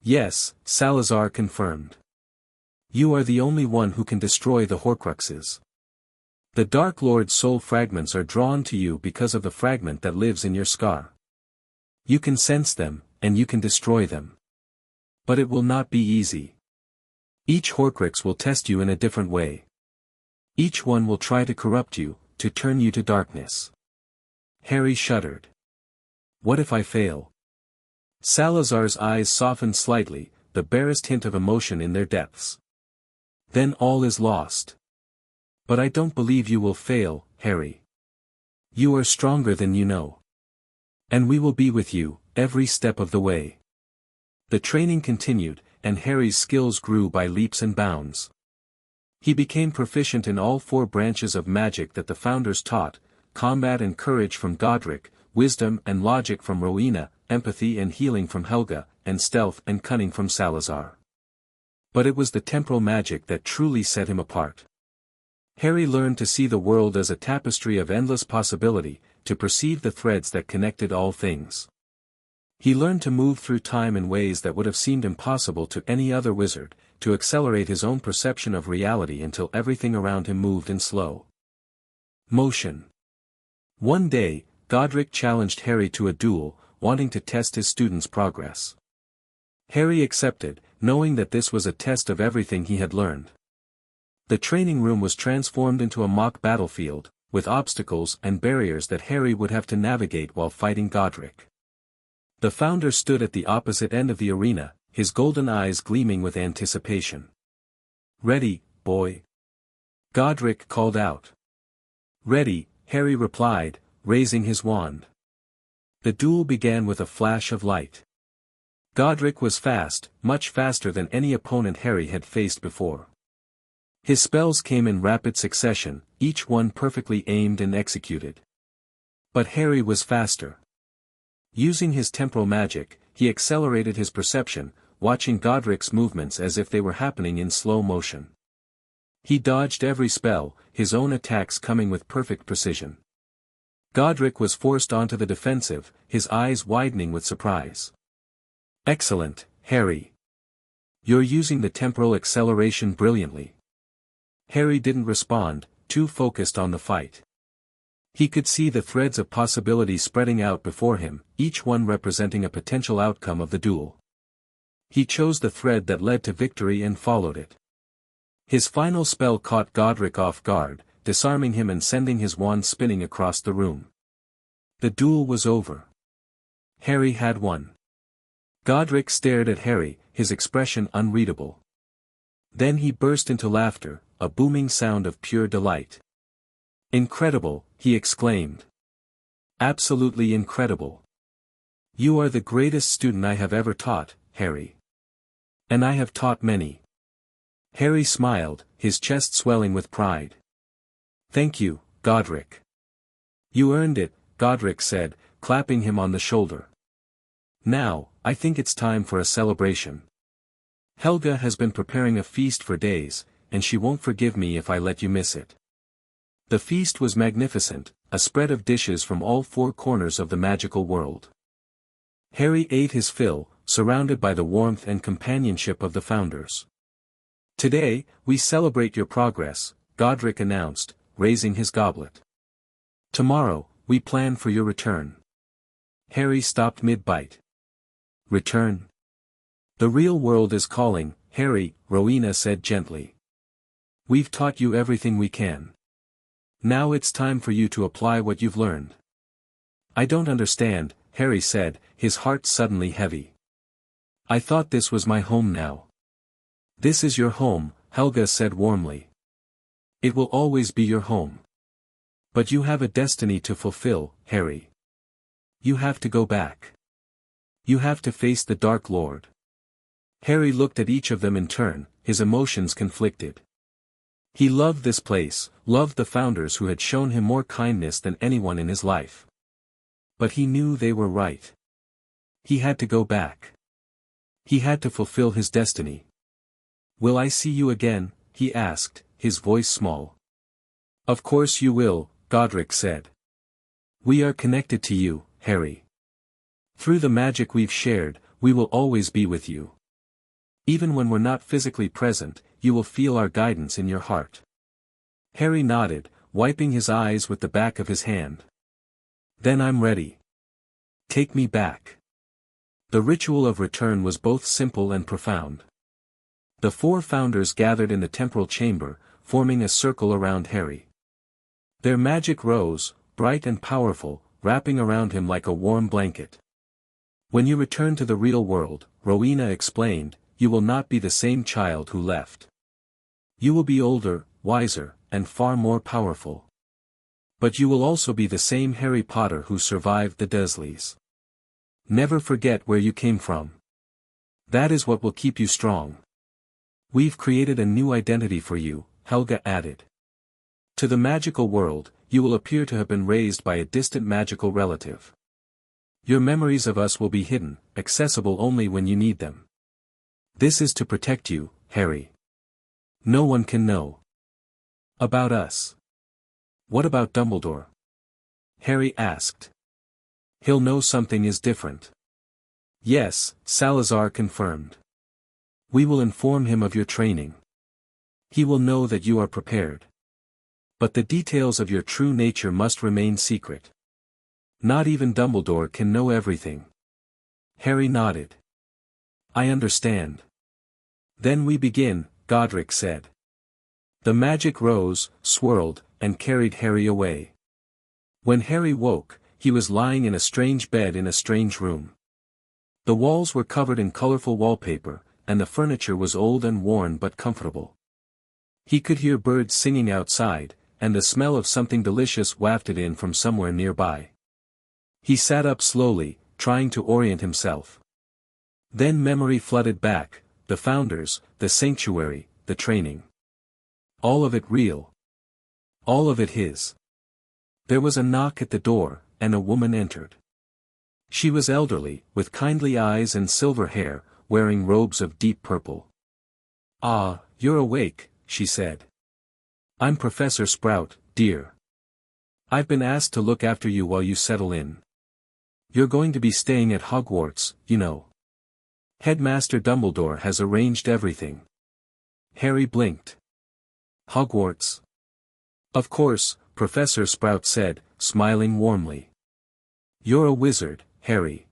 Yes, Salazar confirmed. You are the only one who can destroy the Horcruxes. The Dark Lord's soul fragments are drawn to you because of the fragment that lives in your scar. You can sense them, and you can destroy them. But it will not be easy. Each Horcrux will test you in a different way. Each one will try to corrupt you, to turn you to darkness. Harry shuddered. What if I fail? Salazar's eyes softened slightly, the barest hint of emotion in their depths. Then all is lost. But I don't believe you will fail, Harry. You are stronger than you know. And we will be with you, every step of the way. The training continued, and Harry's skills grew by leaps and bounds. He became proficient in all 4 branches of magic that the founders taught: combat and courage from Godric, wisdom and logic from Rowena, empathy and healing from Helga, and stealth and cunning from Salazar. But it was the temporal magic that truly set him apart. Harry learned to see the world as a tapestry of endless possibility, to perceive the threads that connected all things. He learned to move through time in ways that would have seemed impossible to any other wizard, to accelerate his own perception of reality until everything around him moved in slow motion. One day, Godric challenged Harry to a duel, wanting to test his student's progress. Harry accepted, knowing that this was a test of everything he had learned. The training room was transformed into a mock battlefield, with obstacles and barriers that Harry would have to navigate while fighting Godric. The founder stood at the opposite end of the arena, his golden eyes gleaming with anticipation. "Ready, boy?" Godric called out. "Ready," Harry replied, raising his wand. The duel began with a flash of light. Godric was fast, much faster than any opponent Harry had faced before. His spells came in rapid succession, each one perfectly aimed and executed. But Harry was faster. Using his temporal magic, he accelerated his perception, watching Godric's movements as if they were happening in slow motion. He dodged every spell, his own attacks coming with perfect precision. Godric was forced onto the defensive, his eyes widening with surprise. "Excellent, Harry. You're using the temporal acceleration brilliantly." Harry didn't respond, too focused on the fight. He could see the threads of possibility spreading out before him, each one representing a potential outcome of the duel. He chose the thread that led to victory and followed it. His final spell caught Godric off guard, disarming him and sending his wand spinning across the room. The duel was over. Harry had won. Godric stared at Harry, his expression unreadable. Then he burst into laughter, a booming sound of pure delight. "Incredible," he exclaimed. "Absolutely incredible. You are the greatest student I have ever taught, Harry. And I have taught many." Harry smiled, his chest swelling with pride. "Thank you, Godric." "You earned it," Godric said, clapping him on the shoulder. "Now, I think it's time for a celebration. Helga has been preparing a feast for days, and she won't forgive me if I let you miss it." The feast was magnificent, a spread of dishes from all 4 corners of the magical world. Harry ate his fill, surrounded by the warmth and companionship of the founders. "Today, we celebrate your progress," Godric announced, raising his goblet. "Tomorrow, we plan for your return." Harry stopped mid-bite. "Return? The real world is calling, Harry," Rowena said gently. "We've taught you everything we can. Now it's time for you to apply what you've learned." "I don't understand," Harry said, his heart suddenly heavy. "I thought this was my home now." "This is your home," Helga said warmly. "It will always be your home. But you have a destiny to fulfill, Harry. You have to go back. You have to face the Dark Lord." Harry looked at each of them in turn, his emotions conflicted. He loved this place, loved the founders who had shown him more kindness than anyone in his life. But he knew they were right. He had to go back. He had to fulfill his destiny. "Will I see you again?" he asked, his voice small. "Of course you will," Godric said. "We are connected to you, Harry. Through the magic we've shared, we will always be with you. Even when we're not physically present, you will feel our guidance in your heart." Harry nodded, wiping his eyes with the back of his hand. "Then I'm ready. Take me back." The ritual of return was both simple and profound. The 4 founders gathered in the temporal chamber, forming a circle around Harry. Their magic rose, bright and powerful, wrapping around him like a warm blanket. "When you return to the real world," Rowena explained, "you will not be the same child who left. You will be older, wiser, and far more powerful. But you will also be the same Harry Potter who survived the Dursleys. Never forget where you came from. That is what will keep you strong. We've created a new identity for you, Helga added. To the magical world, you will appear to have been raised by a distant magical relative. Your memories of us will be hidden, accessible only when you need them. This is to protect you, Harry. No one can know about us. What about Dumbledore? Harry asked. He'll know something is different. Yes, Salazar confirmed. We will inform him of your training. He will know that you are prepared. But the details of your true nature must remain secret. Not even Dumbledore can know everything. Harry nodded. I understand. Then we begin, Godric said. The magic rose, swirled, and carried Harry away. When Harry woke, he was lying in a strange bed in a strange room. The walls were covered in colorful wallpaper, and the furniture was old and worn but comfortable. He could hear birds singing outside, and the smell of something delicious wafted in from somewhere nearby. He sat up slowly, trying to orient himself. Then memory flooded back, the founders, the sanctuary, the training. All of it real. All of it his. There was a knock at the door, and a woman entered. She was elderly, with kindly eyes and silver hair, wearing robes of deep purple. Ah, you're awake, she said. I'm Professor Sprout, dear. I've been asked to look after you while you settle in. You're going to be staying at Hogwarts, you know. Headmaster Dumbledore has arranged everything. Harry blinked. Hogwarts? Of course, Professor Sprout said, smiling warmly. You're a wizard, Harry.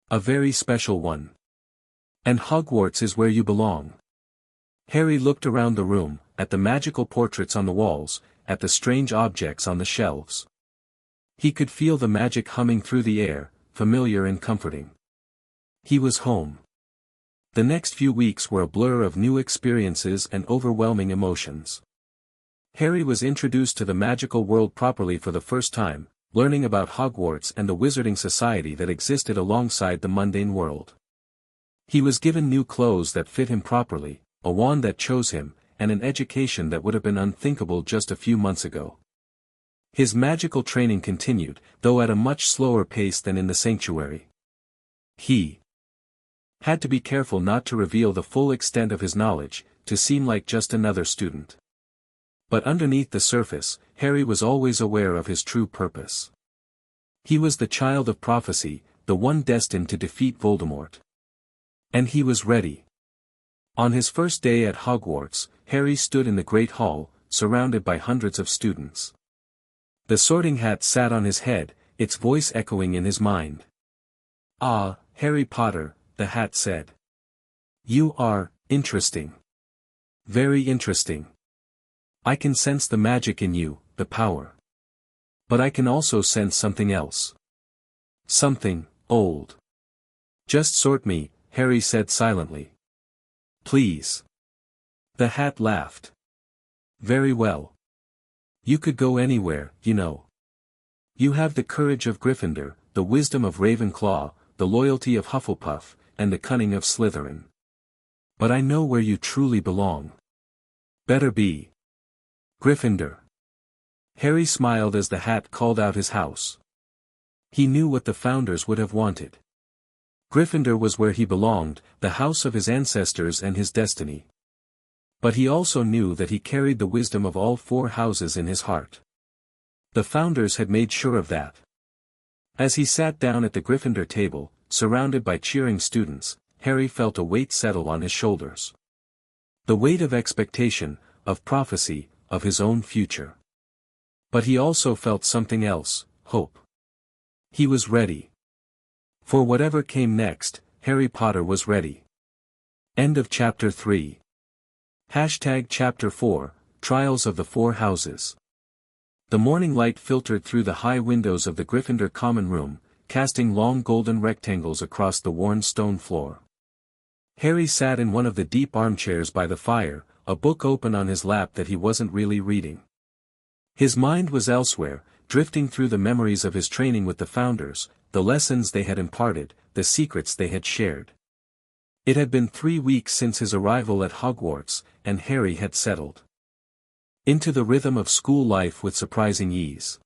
A very special one. And Hogwarts is where you belong. Harry looked around the room, at the magical portraits on the walls, at the strange objects on the shelves. He could feel the magic humming through the air, familiar and comforting. He was home. The next few weeks were a blur of new experiences and overwhelming emotions. Harry was introduced to the magical world properly for the first time, learning about Hogwarts and the wizarding society that existed alongside the mundane world. He was given new clothes that fit him properly, a wand that chose him, and an education that would have been unthinkable just a few months ago. His magical training continued, though at a much slower pace than in the sanctuary. He had to be careful not to reveal the full extent of his knowledge, to seem like just another student. But underneath the surface, Harry was always aware of his true purpose. He was the child of prophecy, the one destined to defeat Voldemort. And he was ready. On his first day at Hogwarts, Harry stood in the Great Hall, surrounded by hundreds of students. The Sorting Hat sat on his head, its voice echoing in his mind. Ah, Harry Potter, the hat said. You are interesting. Very interesting. I can sense the magic in you, the power. But I can also sense something else. Something old. Just sort me, Harry said silently. Please. The hat laughed. Very well. You could go anywhere, you know. You have the courage of Gryffindor, the wisdom of Ravenclaw, the loyalty of Hufflepuff, and the cunning of Slytherin. But I know where you truly belong. Better be Gryffindor. Harry smiled as the hat called out his house. He knew what the founders would have wanted. Gryffindor was where he belonged, the house of his ancestors and his destiny. But he also knew that he carried the wisdom of all four houses in his heart. The founders had made sure of that. As he sat down at the Gryffindor table, surrounded by cheering students, Harry felt a weight settle on his shoulders. The weight of expectation, of prophecy, of his own future. But he also felt something else, hope. He was ready. For whatever came next, Harry Potter was ready. End of Chapter 3. Chapter 4, Trials of the Four Houses. The morning light filtered through the high windows of the Gryffindor common room, casting long golden rectangles across the worn stone floor. Harry sat in one of the deep armchairs by the fire, a book open on his lap that he wasn't really reading. His mind was elsewhere, drifting through the memories of his training with the founders, the lessons they had imparted, the secrets they had shared. It had been 3 weeks since his arrival at Hogwarts, and Harry had settled into the rhythm of school life with surprising ease.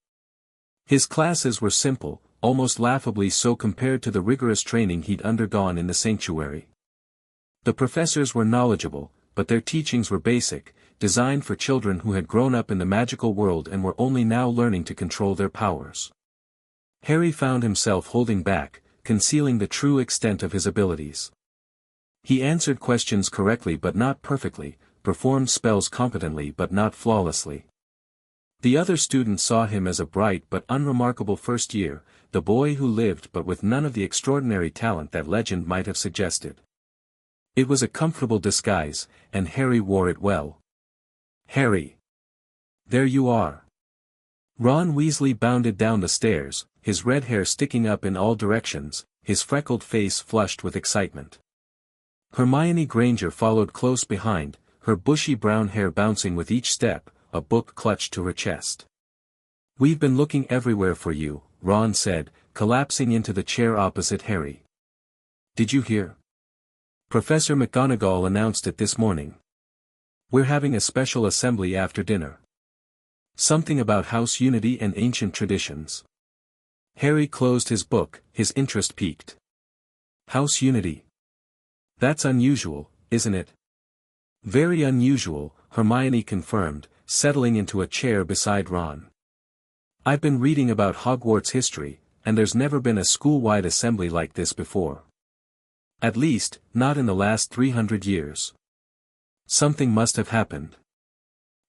His classes were simple, almost laughably so compared to the rigorous training he'd undergone in the sanctuary. The professors were knowledgeable, but their teachings were basic, designed for children who had grown up in the magical world and were only now learning to control their powers. Harry found himself holding back, concealing the true extent of his abilities. He answered questions correctly but not perfectly, performed spells competently but not flawlessly. The other students saw him as a bright but unremarkable first year, the boy who lived but with none of the extraordinary talent that legend might have suggested. It was a comfortable disguise, and Harry wore it well. "Harry! There you are!" Ron Weasley bounded down the stairs, his red hair sticking up in all directions, his freckled face flushed with excitement. Hermione Granger followed close behind, her bushy brown hair bouncing with each step, a book clutched to her chest. "We've been looking everywhere for you," Ron said, collapsing into the chair opposite Harry. "Did you hear? Professor McGonagall announced it this morning. We're having a special assembly after dinner. Something about house unity and ancient traditions." Harry closed his book, his interest piqued. "House unity? That's unusual, isn't it?" "Very unusual," Hermione confirmed, settling into a chair beside Ron. "I've been reading about Hogwarts history, and there's never been a school-wide assembly like this before. At least, not in the last 300 years. Something must have happened."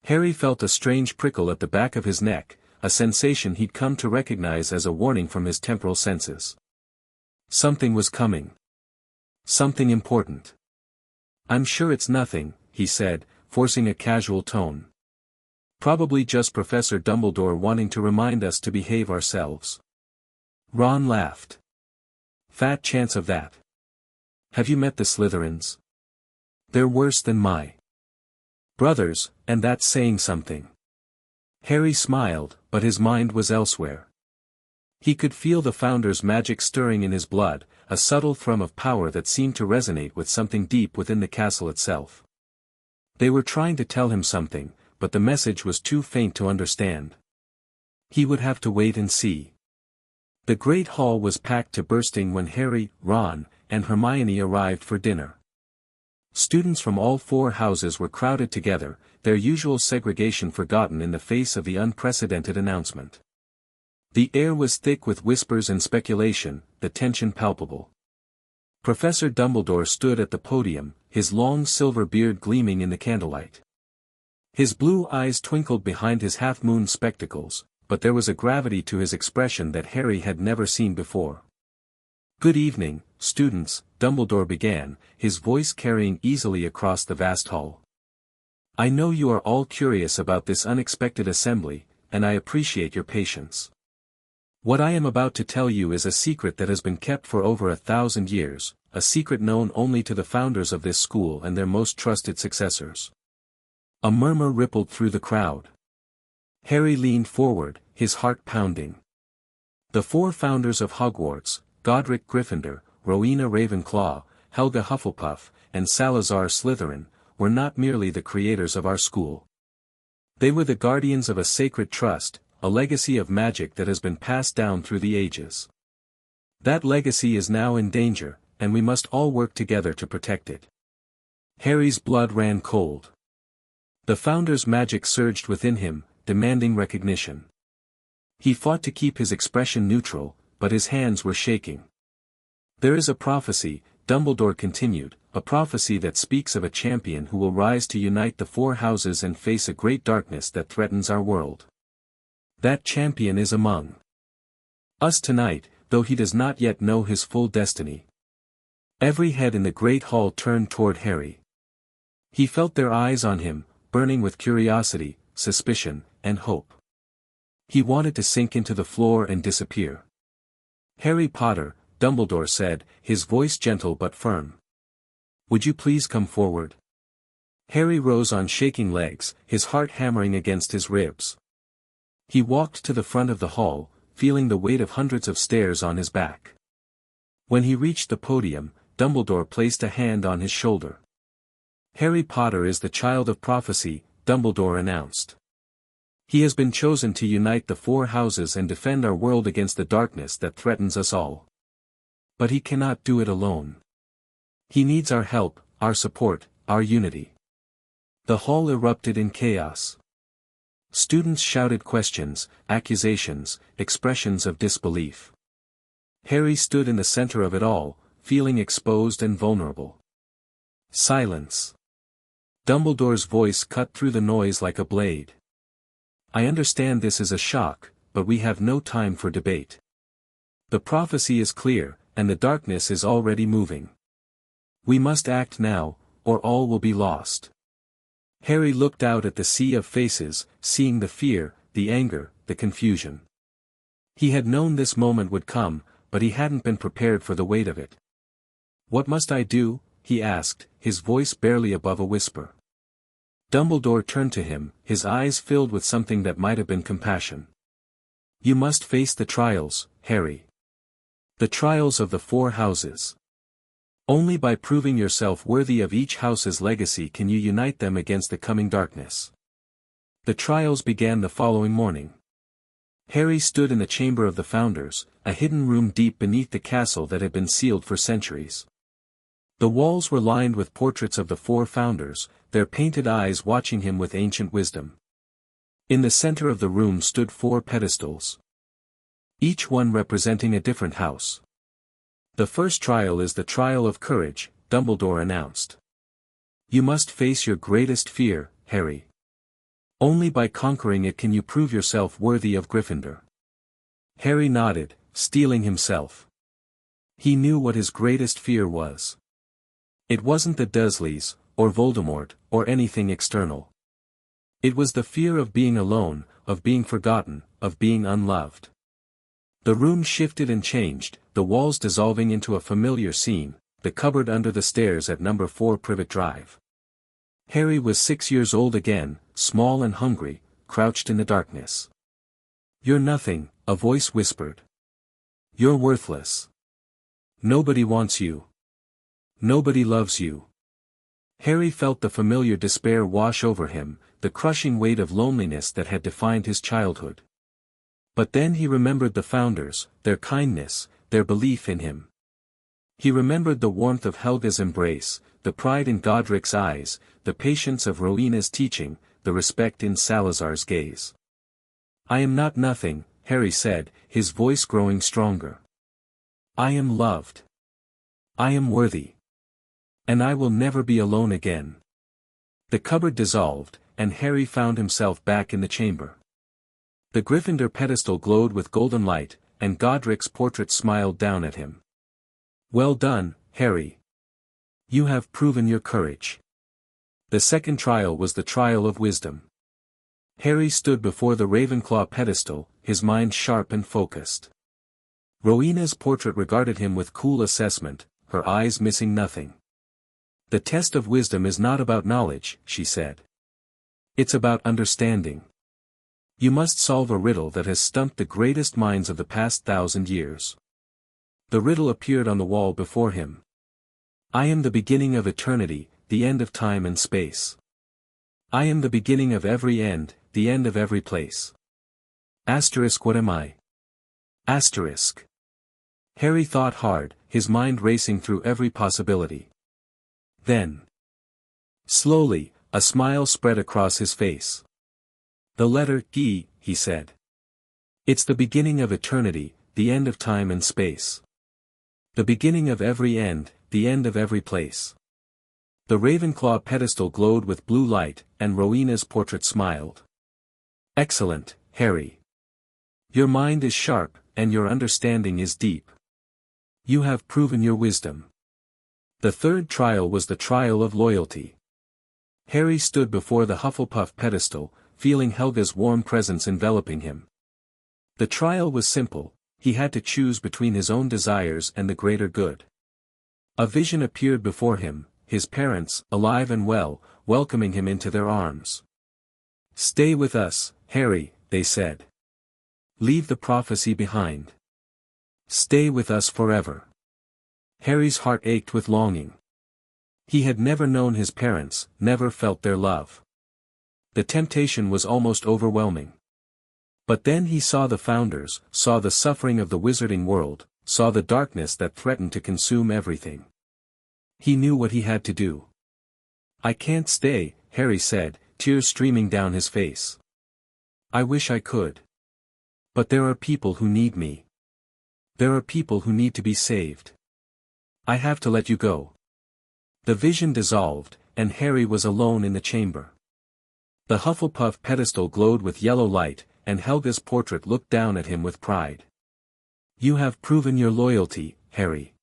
Harry felt a strange prickle at the back of his neck, a sensation he'd come to recognize as a warning from his temporal senses. Something was coming. Something important. "I'm sure it's nothing," he said, forcing a casual tone. "Probably just Professor Dumbledore wanting to remind us to behave ourselves." Ron laughed. "Fat chance of that. Have you met the Slytherins? They're worse than my brothers, and that's saying something." Harry smiled, but his mind was elsewhere. He could feel the Founder's magic stirring in his blood, a subtle thrum of power that seemed to resonate with something deep within the castle itself. They were trying to tell him something, but the message was too faint to understand. He would have to wait and see. The great hall was packed to bursting when Harry, Ron, and Hermione arrived for dinner. Students from all 4 houses were crowded together, their usual segregation forgotten in the face of the unprecedented announcement. The air was thick with whispers and speculation, the tension palpable. Professor Dumbledore stood at the podium, his long silver beard gleaming in the candlelight. His blue eyes twinkled behind his half-moon spectacles, but there was a gravity to his expression that Harry had never seen before. "Good evening, students," Dumbledore began, his voice carrying easily across the vast hall. "I know you are all curious about this unexpected assembly, and I appreciate your patience. What I am about to tell you is a secret that has been kept for over 1,000 years, a secret known only to the founders of this school and their most trusted successors." A murmur rippled through the crowd. Harry leaned forward, his heart pounding. The 4 founders of Hogwarts, Godric Gryffindor, Rowena Ravenclaw, Helga Hufflepuff, and Salazar Slytherin, were not merely the creators of our school. They were the guardians of a sacred trust, a legacy of magic that has been passed down through the ages. That legacy is now in danger, and we must all work together to protect it. Harry's blood ran cold. The founder's magic surged within him, demanding recognition. He fought to keep his expression neutral, but his hands were shaking. "There is a prophecy," Dumbledore continued, "a prophecy that speaks of a champion who will rise to unite the 4 houses and face a great darkness that threatens our world. That champion is among us tonight, though he does not yet know his full destiny." Every head in the great hall turned toward Harry. He felt their eyes on him, burning with curiosity, suspicion, and hope. He wanted to sink into the floor and disappear. "Harry Potter," Dumbledore said, his voice gentle but firm. "Would you please come forward?" Harry rose on shaking legs, his heart hammering against his ribs. He walked to the front of the hall, feeling the weight of hundreds of stairs on his back. When he reached the podium, Dumbledore placed a hand on his shoulder. Harry Potter is the child of prophecy, Dumbledore announced. He has been chosen to unite the four houses and defend our world against the darkness that threatens us all. But he cannot do it alone. He needs our help, our support, our unity. The hall erupted in chaos. Students shouted questions, accusations, expressions of disbelief. Harry stood in the center of it all, feeling exposed and vulnerable. Silence. Dumbledore's voice cut through the noise like a blade. I understand this is a shock, but we have no time for debate. The prophecy is clear, and the darkness is already moving. We must act now, or all will be lost. Harry looked out at the sea of faces, seeing the fear, the anger, the confusion. He had known this moment would come, but he hadn't been prepared for the weight of it. What must I do? He asked, his voice barely above a whisper. Dumbledore turned to him, his eyes filled with something that might have been compassion. You must face the trials, Harry. The trials of the four houses. Only by proving yourself worthy of each house's legacy can you unite them against the coming darkness. The trials began the following morning. Harry stood in the Chamber of the Founders, a hidden room deep beneath the castle that had been sealed for centuries. The walls were lined with portraits of the four founders, their painted eyes watching him with ancient wisdom. In the center of the room stood four pedestals, each one representing a different house. The first trial is the trial of courage, Dumbledore announced. You must face your greatest fear, Harry. Only by conquering it can you prove yourself worthy of Gryffindor. Harry nodded, steeling himself. He knew what his greatest fear was. It wasn't the Dursleys, or Voldemort, or anything external. It was the fear of being alone, of being forgotten, of being unloved. The room shifted and changed, the walls dissolving into a familiar scene, the cupboard under the stairs at number 4 Privet Drive. Harry was 6 years old again, small and hungry, crouched in the darkness. You're nothing, a voice whispered. You're worthless. Nobody wants you. Nobody loves you. Harry felt the familiar despair wash over him, the crushing weight of loneliness that had defined his childhood. But then he remembered the founders, their kindness, their belief in him. He remembered the warmth of Helga's embrace, the pride in Godric's eyes, the patience of Rowena's teaching, the respect in Salazar's gaze. I am not nothing, Harry said, his voice growing stronger. I am loved. I am worthy. And I will never be alone again. The cupboard dissolved, and Harry found himself back in the chamber. The Gryffindor pedestal glowed with golden light, and Godric's portrait smiled down at him. Well done, Harry. You have proven your courage. The second trial was the trial of wisdom. Harry stood before the Ravenclaw pedestal, his mind sharp and focused. Rowena's portrait regarded him with cool assessment, her eyes missing nothing. The test of wisdom is not about knowledge, she said. It's about understanding. You must solve a riddle that has stumped the greatest minds of the past 1,000 years. The riddle appeared on the wall before him. I am the beginning of eternity, the end of time and space. I am the beginning of every end, the end of every place. Asterisk, what am I? Asterisk. Harry thought hard, his mind racing through every possibility. Then, slowly, a smile spread across his face. The letter E, he said. It's the beginning of eternity, the end of time and space. The beginning of every end, the end of every place. The Ravenclaw pedestal glowed with blue light, and Rowena's portrait smiled. Excellent, Harry. Your mind is sharp, and your understanding is deep. You have proven your wisdom. The third trial was the trial of loyalty. Harry stood before the Hufflepuff pedestal, feeling Helga's warm presence enveloping him. The trial was simple, he had to choose between his own desires and the greater good. A vision appeared before him, his parents, alive and well, welcoming him into their arms. Stay with us, Harry, they said. Leave the prophecy behind. Stay with us forever. Harry's heart ached with longing. He had never known his parents, never felt their love. The temptation was almost overwhelming. But then he saw the Founders, saw the suffering of the wizarding world, saw the darkness that threatened to consume everything. He knew what he had to do. "I can't stay," Harry said, tears streaming down his face. "I wish I could. But there are people who need me. There are people who need to be saved. I have to let you go." The vision dissolved, and Harry was alone in the chamber. The Hufflepuff pedestal glowed with yellow light, and Helga's portrait looked down at him with pride. "You have proven your loyalty, Harry.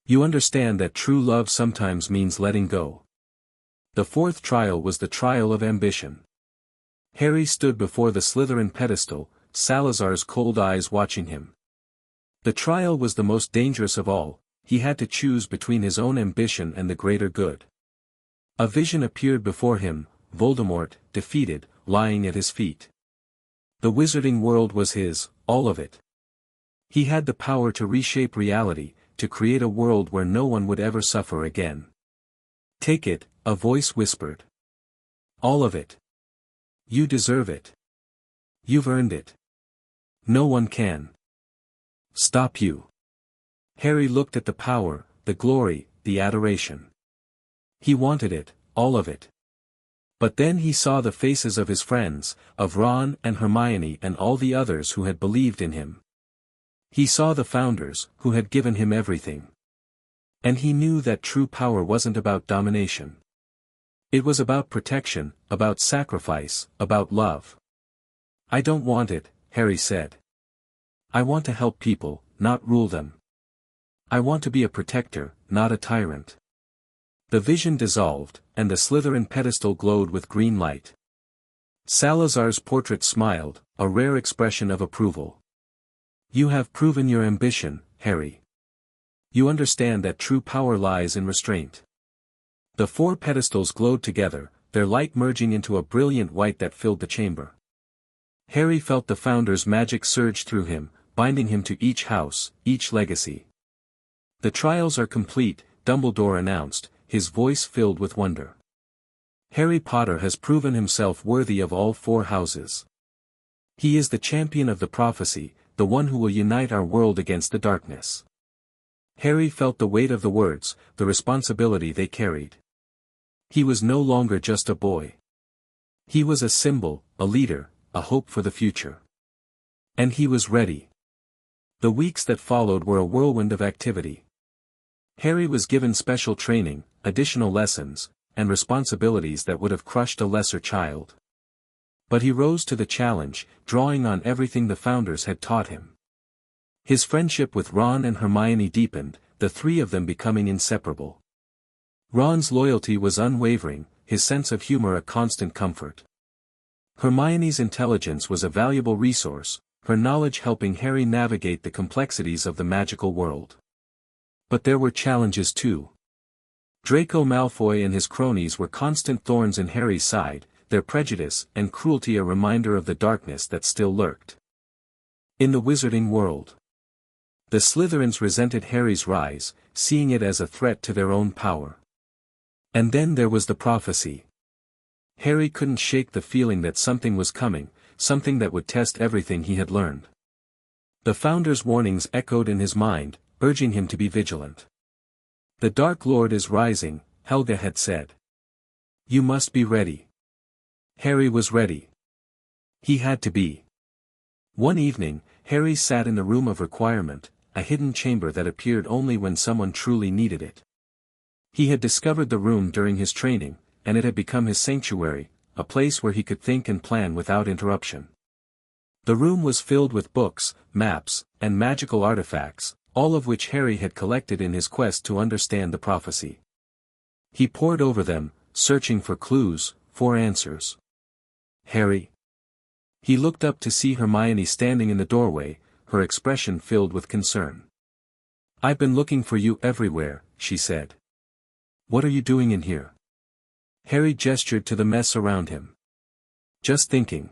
You understand that true love sometimes means letting go." The fourth trial was the trial of ambition. Harry stood before the Slytherin pedestal, Salazar's cold eyes watching him. The trial was the most dangerous of all. He had to choose between his own ambition and the greater good. A vision appeared before him, Voldemort, defeated, lying at his feet. The wizarding world was his, all of it. He had the power to reshape reality, to create a world where no one would ever suffer again. "Take it," a voice whispered. "All of it. You deserve it. You've earned it. No one can stop you." Harry looked at the power, the glory, the adoration. He wanted it, all of it. But then he saw the faces of his friends, of Ron and Hermione and all the others who had believed in him. He saw the Founders, who had given him everything. And he knew that true power wasn't about domination. It was about protection, about sacrifice, about love. "I don't want it," Harry said. "I want to help people, not rule them. I want to be a protector, not a tyrant." The vision dissolved, and the Slytherin pedestal glowed with green light. Salazar's portrait smiled, a rare expression of approval. "You have proven your ambition, Harry. You understand that true power lies in restraint." The four pedestals glowed together, their light merging into a brilliant white that filled the chamber. Harry felt the Founders' magic surge through him, binding him to each house, each legacy. "The trials are complete," Dumbledore announced, his voice filled with wonder. "Harry Potter has proven himself worthy of all four houses. He is the champion of the prophecy, the one who will unite our world against the darkness." Harry felt the weight of the words, the responsibility they carried. He was no longer just a boy. He was a symbol, a leader, a hope for the future. And he was ready. The weeks that followed were a whirlwind of activity. Harry was given special training, additional lessons, and responsibilities that would have crushed a lesser child. But he rose to the challenge, drawing on everything the Founders had taught him. His friendship with Ron and Hermione deepened, the three of them becoming inseparable. Ron's loyalty was unwavering, his sense of humor a constant comfort. Hermione's intelligence was a valuable resource, her knowledge helping Harry navigate the complexities of the magical world. But there were challenges too. Draco Malfoy and his cronies were constant thorns in Harry's side, their prejudice and cruelty a reminder of the darkness that still lurked in the wizarding world. The Slytherins resented Harry's rise, seeing it as a threat to their own power. And then there was the prophecy. Harry couldn't shake the feeling that something was coming, something that would test everything he had learned. The Founders' warnings echoed in his mind, urging him to be vigilant. "The Dark Lord is rising," Helga had said. "You must be ready." Harry was ready. He had to be. One evening, Harry sat in the Room of Requirement, a hidden chamber that appeared only when someone truly needed it. He had discovered the room during his training, and it had become his sanctuary, a place where he could think and plan without interruption. The room was filled with books, maps, and magical artifacts, all of which Harry had collected in his quest to understand the prophecy. He pored over them, searching for clues, for answers. "Harry?" He looked up to see Hermione standing in the doorway, her expression filled with concern. "I've been looking for you everywhere," she said. "What are you doing in here?" Harry gestured to the mess around him. "Just thinking.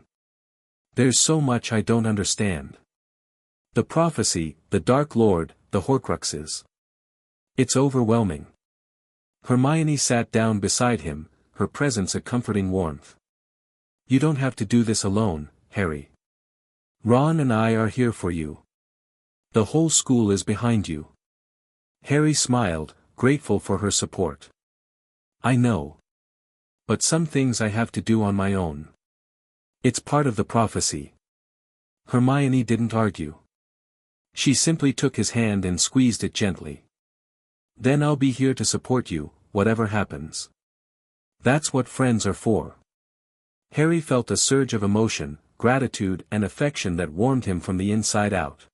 There's so much I don't understand. The prophecy, the Dark Lord, the Horcruxes. It's overwhelming. Hermione sat down beside him, her presence a comforting warmth. You don't have to do this alone, Harry. Ron and I are here for you. The whole school is behind you. Harry smiled, grateful for her support. I know. But some things I have to do on my own. It's part of the prophecy. Hermione didn't argue. She simply took his hand and squeezed it gently. Then I'll be here to support you, whatever happens. That's what friends are for. Harry felt a surge of emotion, gratitude and affection that warmed him from the inside out.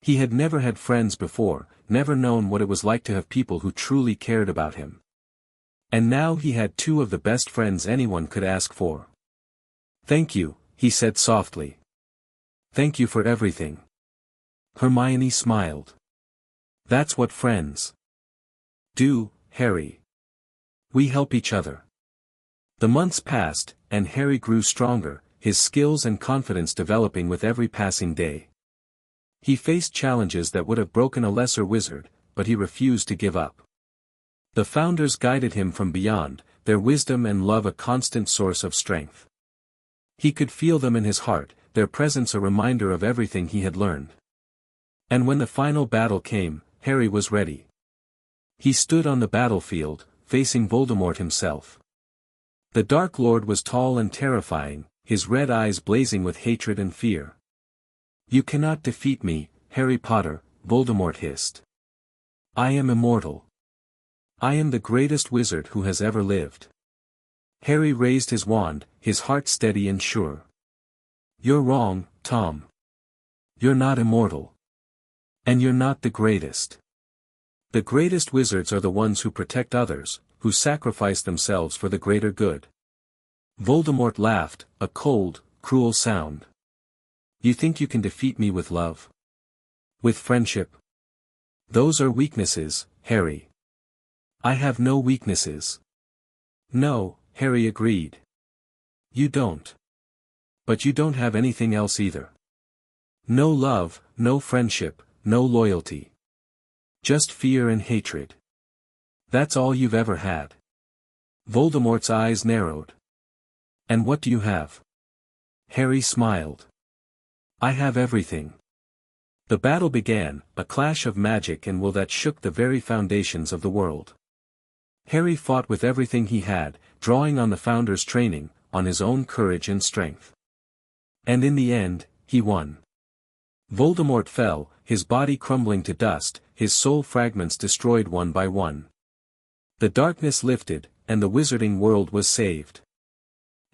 He had never had friends before, never known what it was like to have people who truly cared about him. And now he had two of the best friends anyone could ask for. Thank you, he said softly. Thank you for everything. Hermione smiled. That's what friends do, Harry. We help each other. The months passed, and Harry grew stronger, his skills and confidence developing with every passing day. He faced challenges that would have broken a lesser wizard, but he refused to give up. The founders guided him from beyond, their wisdom and love a constant source of strength. He could feel them in his heart, their presence a reminder of everything he had learned. And when the final battle came, Harry was ready. He stood on the battlefield, facing Voldemort himself. The Dark Lord was tall and terrifying, his red eyes blazing with hatred and fear. You cannot defeat me, Harry Potter, Voldemort hissed. I am immortal. I am the greatest wizard who has ever lived. Harry raised his wand, his heart steady and sure. You're wrong, Tom. You're not immortal. And you're not the greatest. The greatest wizards are the ones who protect others, who sacrifice themselves for the greater good. Voldemort laughed, a cold, cruel sound. You think you can defeat me with love? With friendship? Those are weaknesses, Harry. I have no weaknesses. No, Harry agreed. You don't. But you don't have anything else either. No love, no friendship, no loyalty. Just fear and hatred. That's all you've ever had. Voldemort's eyes narrowed. And what do you have? Harry smiled. I have everything. The battle began, a clash of magic and will that shook the very foundations of the world. Harry fought with everything he had, drawing on the Founder's training, on his own courage and strength. And in the end, he won. Voldemort fell, his body crumbling to dust, his soul fragments destroyed one by one. The darkness lifted, and the wizarding world was saved.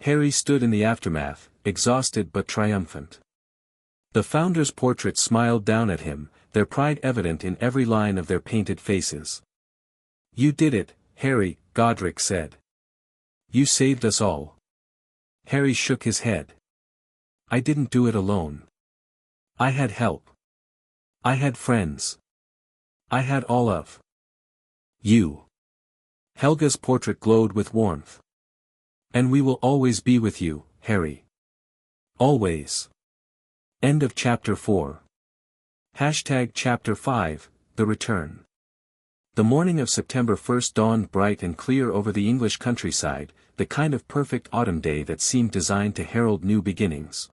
Harry stood in the aftermath, exhausted but triumphant. The Founder's portrait smiled down at him, their pride evident in every line of their painted faces. You did it, Harry, Godric said. You saved us all. Harry shook his head. I didn't do it alone. I had help. I had friends. I had all of you. Helga's portrait glowed with warmth. And we will always be with you, Harry. Always. End of Chapter 4. Chapter 5, The Return. The morning of September 1st dawned bright and clear over the English countryside, the kind of perfect autumn day that seemed designed to herald new beginnings.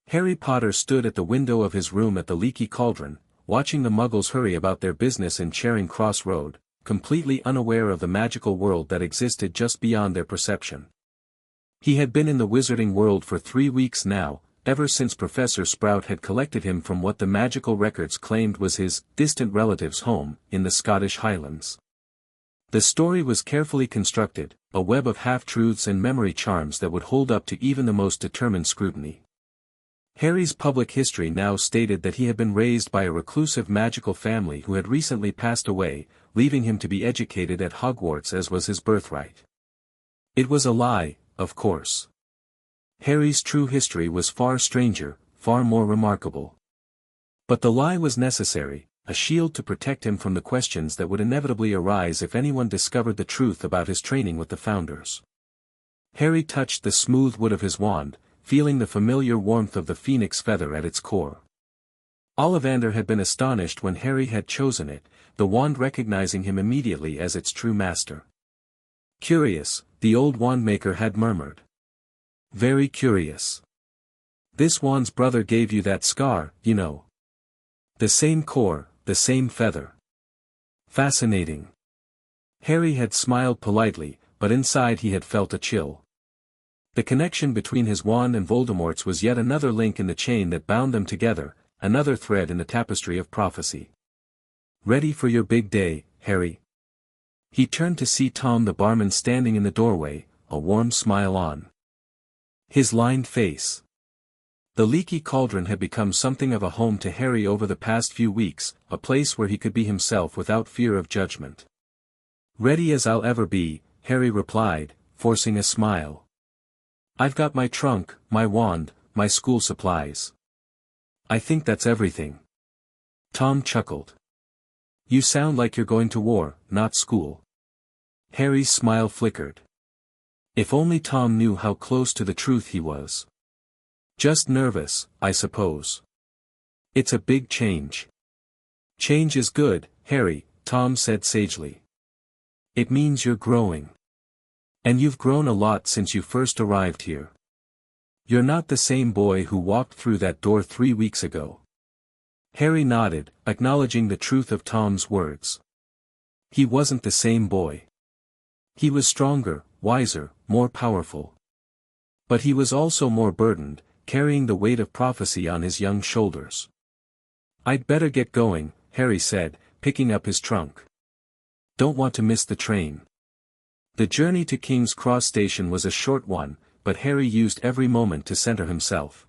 Harry Potter stood at the window of his room at the Leaky Cauldron, watching the Muggles hurry about their business in Charing Cross Road, completely unaware of the magical world that existed just beyond their perception. He had been in the wizarding world for 3 weeks now, ever since Professor Sprout had collected him from what the magical records claimed was his distant relative's home, in the Scottish Highlands. The story was carefully constructed, a web of half-truths and memory charms that would hold up to even the most determined scrutiny. Harry's public history now stated that he had been raised by a reclusive magical family who had recently passed away, leaving him to be educated at Hogwarts as was his birthright. It was a lie, of course. Harry's true history was far stranger, far more remarkable. But the lie was necessary, a shield to protect him from the questions that would inevitably arise if anyone discovered the truth about his training with the Founders. Harry touched the smooth wood of his wand, feeling the familiar warmth of the phoenix feather at its core. Ollivander had been astonished when Harry had chosen it, the wand recognizing him immediately as its true master. Curious, the old wand maker had murmured. Very curious. This wand's brother gave you that scar, you know. The same core, the same feather. Fascinating. Harry had smiled politely, but inside he had felt a chill. The connection between his wand and Voldemort's was yet another link in the chain that bound them together, another thread in the tapestry of prophecy. Ready for your big day, Harry? He turned to see Tom the barman standing in the doorway, a warm smile on his lined face. The leaky cauldron had become something of a home to Harry over the past few weeks, a place where he could be himself without fear of judgment. Ready as I'll ever be, Harry replied, forcing a smile. I've got my trunk, my wand, my school supplies. I think that's everything. Tom chuckled. You sound like you're going to war, not school. Harry's smile flickered. If only Tom knew how close to the truth he was. Just nervous, I suppose. It's a big change. Change is good, Harry, Tom said sagely. It means you're growing. And you've grown a lot since you first arrived here. You're not the same boy who walked through that door 3 weeks ago. Harry nodded, acknowledging the truth of Tom's words. He wasn't the same boy. He was stronger, wiser, more powerful. But he was also more burdened, carrying the weight of prophecy on his young shoulders. I'd better get going, Harry said, picking up his trunk. Don't want to miss the train. The journey to King's Cross Station was a short one, but Harry used every moment to center himself.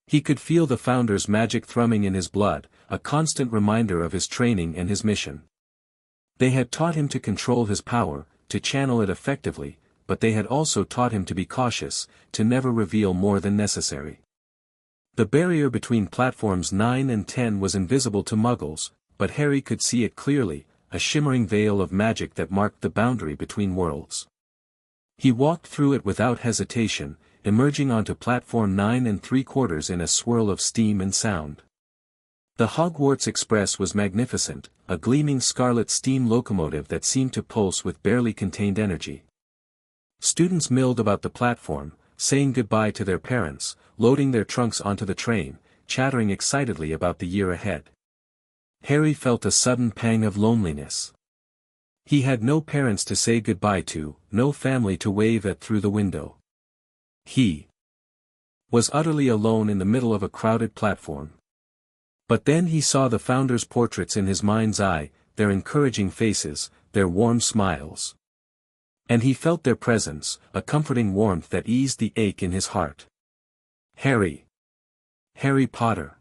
He could feel the Founder's magic thrumming in his blood, a constant reminder of his training and his mission. They had taught him to control his power, to channel it effectively, but they had also taught him to be cautious, to never reveal more than necessary. The barrier between platforms 9 and 10 was invisible to Muggles, but Harry could see it clearly, a shimmering veil of magic that marked the boundary between worlds. He walked through it without hesitation, emerging onto platform 9 3/4 in a swirl of steam and sound. The Hogwarts Express was magnificent, a gleaming scarlet steam locomotive that seemed to pulse with barely contained energy. Students milled about the platform, saying goodbye to their parents, loading their trunks onto the train, chattering excitedly about the year ahead. Harry felt a sudden pang of loneliness. He had no parents to say goodbye to, no family to wave at through the window. He was utterly alone in the middle of a crowded platform. But then he saw the Founder's portraits in his mind's eye, their encouraging faces, their warm smiles. And he felt their presence, a comforting warmth that eased the ache in his heart. Harry. Harry Potter.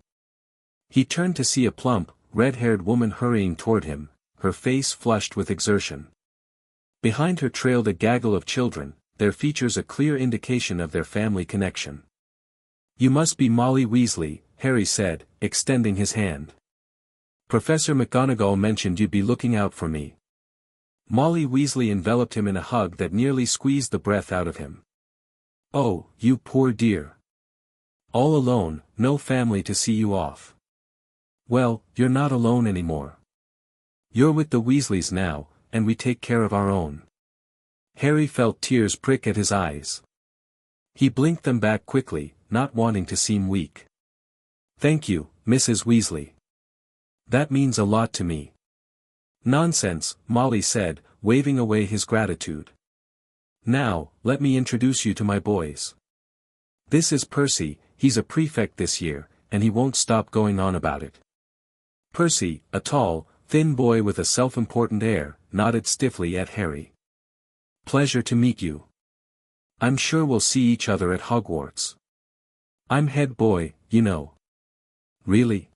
He turned to see a plump, red-haired woman hurrying toward him, her face flushed with exertion. Behind her trailed a gaggle of children, their features a clear indication of their family connection. You must be Molly Weasley, Harry said, extending his hand. Professor McGonagall mentioned you'd be looking out for me. Molly Weasley enveloped him in a hug that nearly squeezed the breath out of him. Oh, you poor dear. All alone, no family to see you off. Well, you're not alone anymore. You're with the Weasleys now, and we take care of our own. Harry felt tears prick at his eyes. He blinked them back quickly, not wanting to seem weak. Thank you, Mrs. Weasley. That means a lot to me. Nonsense, Molly said, waving away his gratitude. Now, let me introduce you to my boys. This is Percy, he's a prefect this year, and he won't stop going on about it. Percy, a tall, thin boy with a self-important air, nodded stiffly at Harry. Pleasure to meet you. I'm sure we'll see each other at Hogwarts. I'm head boy, you know. Really?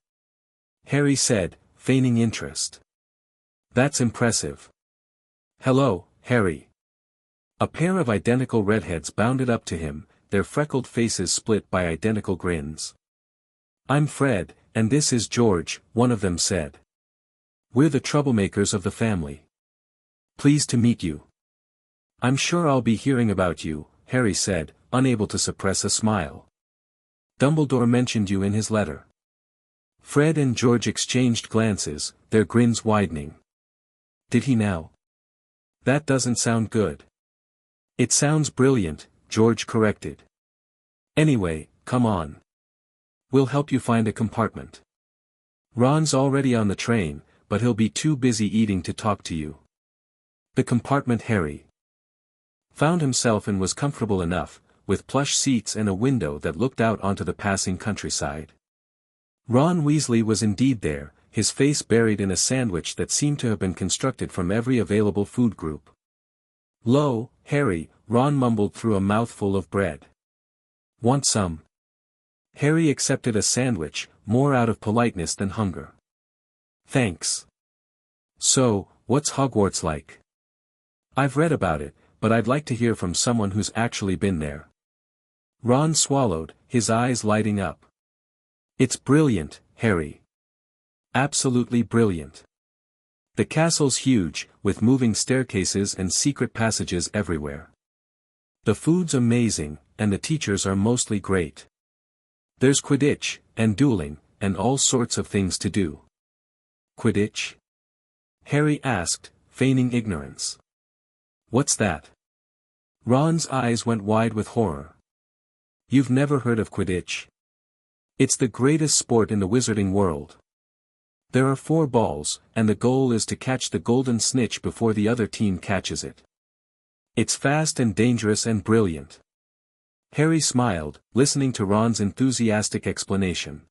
Harry said, feigning interest. That's impressive. Hello, Harry. A pair of identical redheads bounded up to him, their freckled faces split by identical grins. I'm Fred, and this is George, one of them said. We're the troublemakers of the family. Pleased to meet you. I'm sure I'll be hearing about you, Harry said, unable to suppress a smile. Dumbledore mentioned you in his letter. Fred and George exchanged glances, their grins widening. Did he now? That doesn't sound good. It sounds brilliant, George corrected. Anyway, come on. We'll help you find a compartment. Ron's already on the train, but he'll be too busy eating to talk to you. The compartment Harry found himself in was comfortable enough, with plush seats and a window that looked out onto the passing countryside. Ron Weasley was indeed there, his face buried in a sandwich that seemed to have been constructed from every available food group. "Lo, Harry," Ron mumbled through a mouthful of bread. "Want some?" Harry accepted a sandwich, more out of politeness than hunger. "Thanks." "So, what's Hogwarts like?" "I've read about it, but I'd like to hear from someone who's actually been there." Ron swallowed, his eyes lighting up. "It's brilliant, Harry. Absolutely brilliant. The castle's huge, with moving staircases and secret passages everywhere. The food's amazing, and the teachers are mostly great. There's Quidditch, and dueling, and all sorts of things to do." "Quidditch?" Harry asked, feigning ignorance. "What's that?" Ron's eyes went wide with horror. "You've never heard of Quidditch? It's the greatest sport in the wizarding world. There are 4 balls, and the goal is to catch the golden snitch before the other team catches it. It's fast and dangerous and brilliant." Harry smiled, listening to Ron's enthusiastic explanation.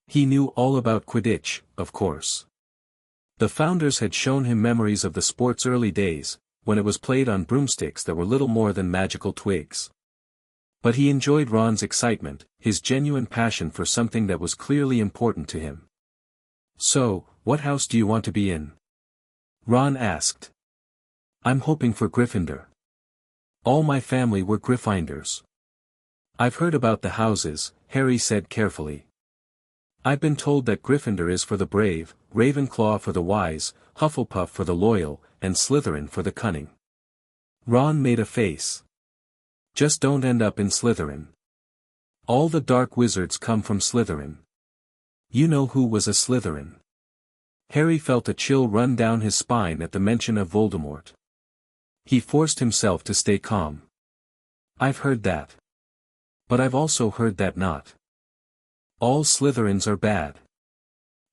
He knew all about Quidditch, of course. The founders had shown him memories of the sport's early days, when it was played on broomsticks that were little more than magical twigs. But he enjoyed Ron's excitement, his genuine passion for something that was clearly important to him. "So, what house do you want to be in?" Ron asked. "I'm hoping for Gryffindor. All my family were Gryffindors." "I've heard about the houses," Harry said carefully. "I've been told that Gryffindor is for the brave, Ravenclaw for the wise, Hufflepuff for the loyal, and Slytherin for the cunning." Ron made a face. "Just don't end up in Slytherin. All the dark wizards come from Slytherin. You know who was a Slytherin?" Harry felt a chill run down his spine at the mention of Voldemort. He forced himself to stay calm. "I've heard that. But I've also heard that not all Slytherins are bad.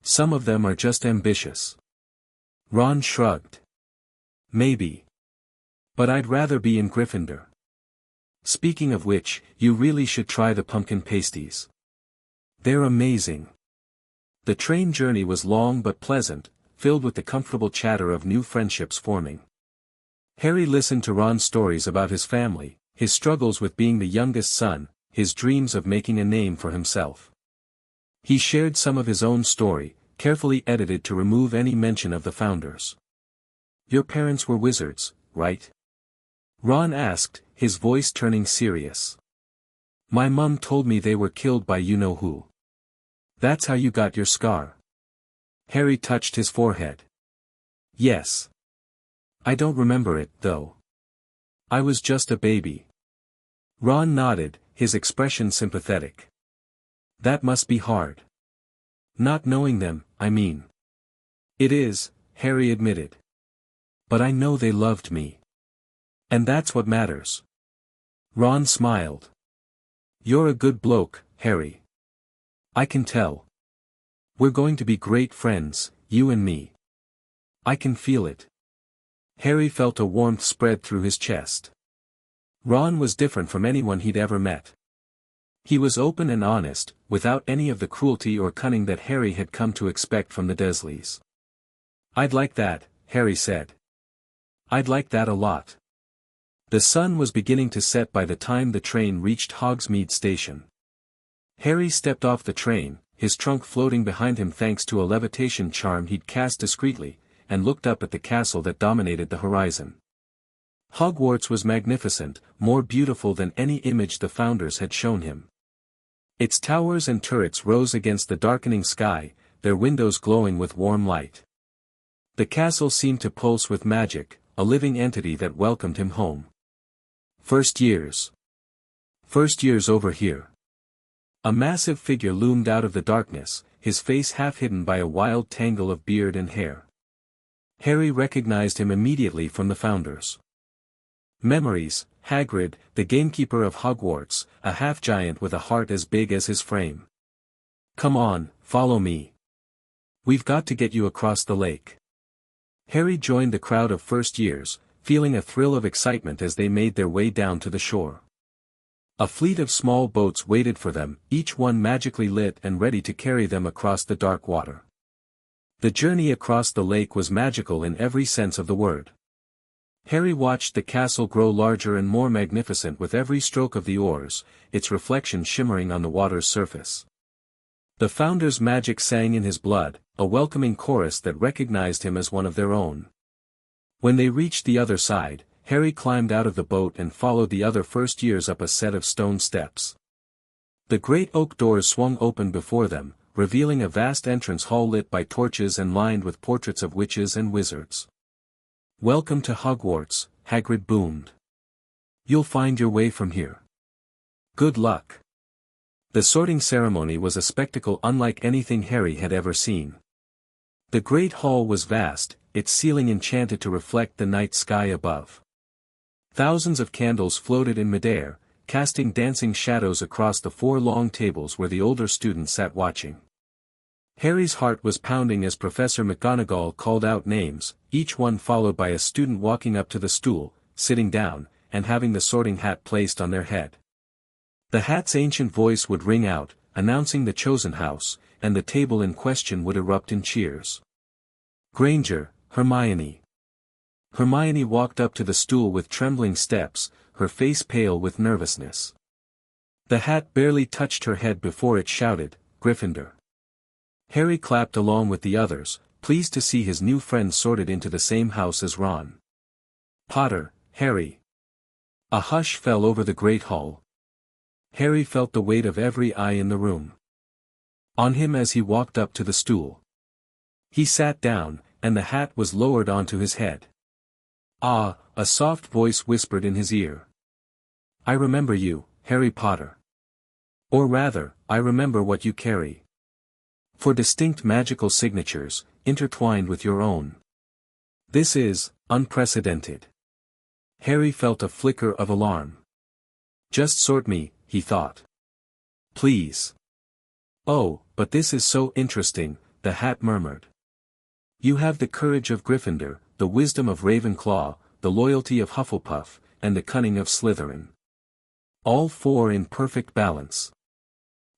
Some of them are just ambitious." Ron shrugged. "Maybe. But I'd rather be in Gryffindor. Speaking of which, you really should try the pumpkin pasties. They're amazing." The train journey was long but pleasant, filled with the comfortable chatter of new friendships forming. Harry listened to Ron's stories about his family, his struggles with being the youngest son, his dreams of making a name for himself. He shared some of his own story, carefully edited to remove any mention of the founders. "Your parents were wizards, right?" Ron asked, his voice turning serious. "My mum told me they were killed by you-know-who. That's how you got your scar." Harry touched his forehead. "Yes. I don't remember it, though. I was just a baby." Ron nodded, his expression sympathetic. "That must be hard. Not knowing them, I mean." "It is," Harry admitted. "But I know they loved me. And that's what matters." Ron smiled. "You're a good bloke, Harry. I can tell. We're going to be great friends, you and me. I can feel it." Harry felt a warmth spread through his chest. Ron was different from anyone he'd ever met. He was open and honest, without any of the cruelty or cunning that Harry had come to expect from the Dursleys. "I'd like that," Harry said. "I'd like that a lot." The sun was beginning to set by the time the train reached Hogsmeade Station. Harry stepped off the train, his trunk floating behind him thanks to a levitation charm he'd cast discreetly, and looked up at the castle that dominated the horizon. Hogwarts was magnificent, more beautiful than any image the founders had shown him. Its towers and turrets rose against the darkening sky, their windows glowing with warm light. The castle seemed to pulse with magic, a living entity that welcomed him home. First years over here." A massive figure loomed out of the darkness, his face half hidden by a wild tangle of beard and hair. Harry recognized him immediately from the Founders' Memories, Hagrid, the gamekeeper of Hogwarts, a half-giant with a heart as big as his frame. "Come on, follow me. We've got to get you across the lake." Harry joined the crowd of first years, feeling a thrill of excitement as they made their way down to the shore. A fleet of small boats waited for them, each one magically lit and ready to carry them across the dark water. The journey across the lake was magical in every sense of the word. Harry watched the castle grow larger and more magnificent with every stroke of the oars, its reflection shimmering on the water's surface. The Founders' magic sang in his blood, a welcoming chorus that recognized him as one of their own. When they reached the other side, Harry climbed out of the boat and followed the other first years up a set of stone steps. The great oak doors swung open before them, revealing a vast entrance hall lit by torches and lined with portraits of witches and wizards. "Welcome to Hogwarts," Hagrid boomed. "You'll find your way from here. Good luck." The sorting ceremony was a spectacle unlike anything Harry had ever seen. The great hall was vast, its ceiling enchanted to reflect the night sky above. Thousands of candles floated in midair, casting dancing shadows across the 4 long tables where the older students sat watching. Harry's heart was pounding as Professor McGonagall called out names, each one followed by a student walking up to the stool, sitting down, and having the sorting hat placed on their head. The hat's ancient voice would ring out, announcing the chosen house, and the table in question would erupt in cheers. "Granger, Hermione." Hermione walked up to the stool with trembling steps, her face pale with nervousness. The hat barely touched her head before it shouted, "Gryffindor." Harry clapped along with the others, pleased to see his new friend sorted into the same house as Ron. "Potter, Harry." A hush fell over the great hall. Harry felt the weight of every eye in the room on him as he walked up to the stool. He sat down, and the hat was lowered onto his head. "Ah," a soft voice whispered in his ear. "I remember you, Harry Potter. Or rather, I remember what you carry. 4 distinct magical signatures, intertwined with your own. This is unprecedented." Harry felt a flicker of alarm. "Just sort me," he thought. "Please." "Oh, but this is so interesting," the hat murmured. "You have the courage of Gryffindor, the wisdom of Ravenclaw, the loyalty of Hufflepuff, and the cunning of Slytherin. All 4 in perfect balance.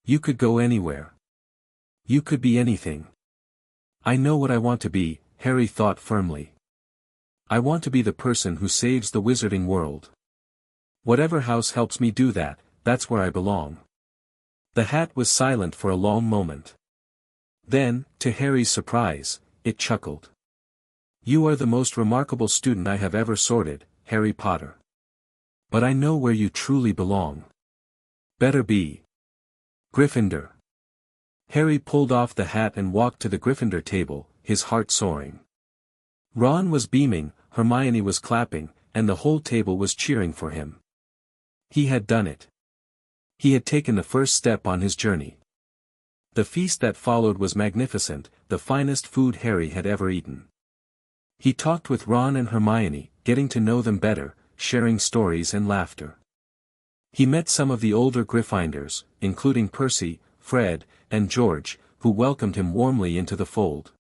You could go anywhere. You could be anything." "I know what I want to be," Harry thought firmly. "I want to be the person who saves the wizarding world. Whatever house helps me do that, that's where I belong." The hat was silent for a long moment. Then, to Harry's surprise, it chuckled. "You are the most remarkable student I have ever sorted, Harry Potter. But I know where you truly belong. Better be Gryffindor." Harry pulled off the hat and walked to the Gryffindor table, his heart soaring. Ron was beaming, Hermione was clapping, and the whole table was cheering for him. He had done it. He had taken the first step on his journey. The feast that followed was magnificent, the finest food Harry had ever eaten. He talked with Ron and Hermione, getting to know them better, sharing stories and laughter. He met some of the older Gryffindors, including Percy, Fred, and George, who welcomed him warmly into the fold.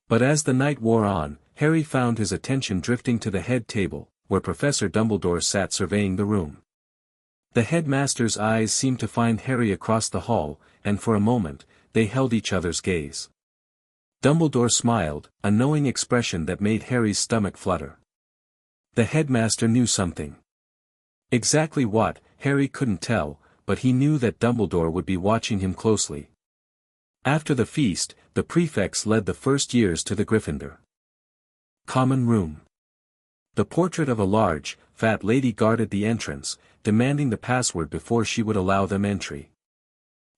But as the night wore on, Harry found his attention drifting to the head table, where Professor Dumbledore sat surveying the room. The headmaster's eyes seemed to find Harry across the hall, and for a moment, they held each other's gaze. Dumbledore smiled, a knowing expression that made Harry's stomach flutter. The headmaster knew something. Exactly what, Harry couldn't tell, but he knew that Dumbledore would be watching him closely. After the feast, the prefects led the first years to the Gryffindor common room. The portrait of a large, fat lady guarded the entrance, demanding the password before she would allow them entry.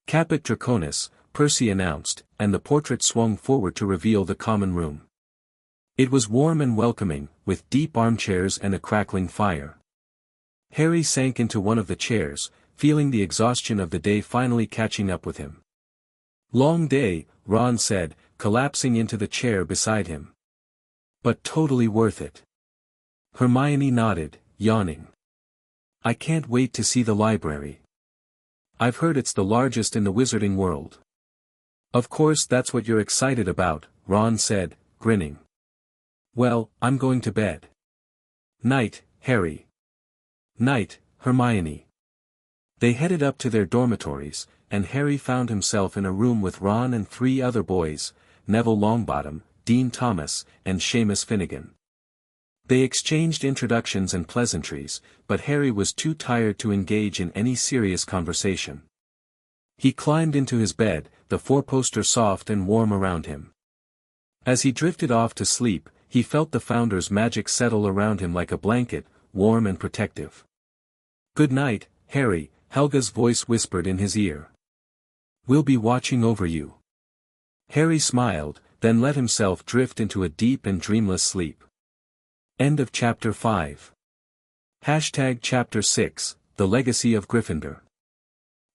"Caput Draconis," Percy announced, and the portrait swung forward to reveal the common room. It was warm and welcoming, with deep armchairs and a crackling fire. Harry sank into one of the chairs, feeling the exhaustion of the day finally catching up with him. Long day, Ron said, collapsing into the chair beside him. But totally worth it. Hermione nodded, yawning. I can't wait to see the library. I've heard it's the largest in the wizarding world. Of course that's what you're excited about, Ron said, grinning. Well, I'm going to bed. Night, Harry. Night, Hermione. They headed up to their dormitories, and Harry found himself in a room with Ron and 3 other boys, Neville Longbottom, Dean Thomas, and Seamus Finnegan. They exchanged introductions and pleasantries, but Harry was too tired to engage in any serious conversation. He climbed into his bed, the 4-poster soft and warm around him. As he drifted off to sleep, he felt the Founder's magic settle around him like a blanket, warm and protective. Good night, Harry, Helga's voice whispered in his ear. We'll be watching over you. Harry smiled, then let himself drift into a deep and dreamless sleep. End of Chapter 5. Chapter 6, The Legacy of Gryffindor.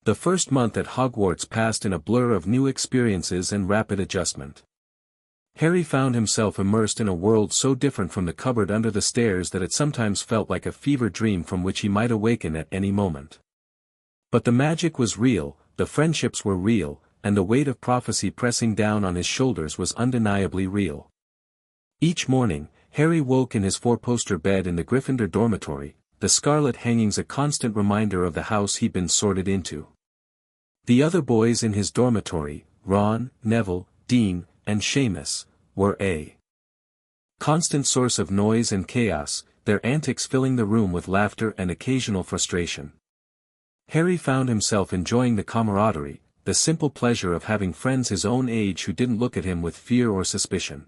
The first month at Hogwarts passed in a blur of new experiences and rapid adjustment. Harry found himself immersed in a world so different from the cupboard under the stairs that it sometimes felt like a fever dream from which he might awaken at any moment. But the magic was real, the friendships were real, and the weight of prophecy pressing down on his shoulders was undeniably real. Each morning, Harry woke in his 4-poster bed in the Gryffindor dormitory, the scarlet hangings a constant reminder of the house he'd been sorted into. The other boys in his dormitory, Ron, Neville, Dean, and Seamus, were a constant source of noise and chaos, their antics filling the room with laughter and occasional frustration. Harry found himself enjoying the camaraderie, the simple pleasure of having friends his own age who didn't look at him with fear or suspicion.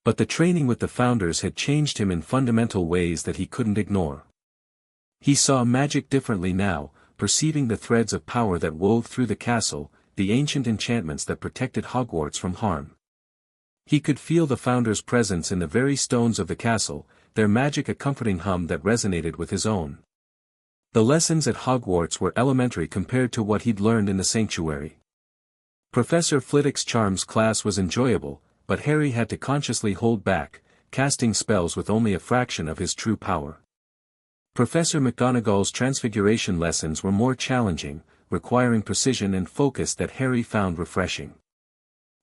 But the training with the Founders had changed him in fundamental ways that he couldn't ignore. He saw magic differently now, perceiving the threads of power that wove through the castle, the ancient enchantments that protected Hogwarts from harm. He could feel the Founders' presence in the very stones of the castle, their magic a comforting hum that resonated with his own. The lessons at Hogwarts were elementary compared to what he'd learned in the sanctuary. Professor Flitwick's charms class was enjoyable, but Harry had to consciously hold back, casting spells with only a fraction of his true power. Professor McGonagall's transfiguration lessons were more challenging, requiring precision and focus that Harry found refreshing.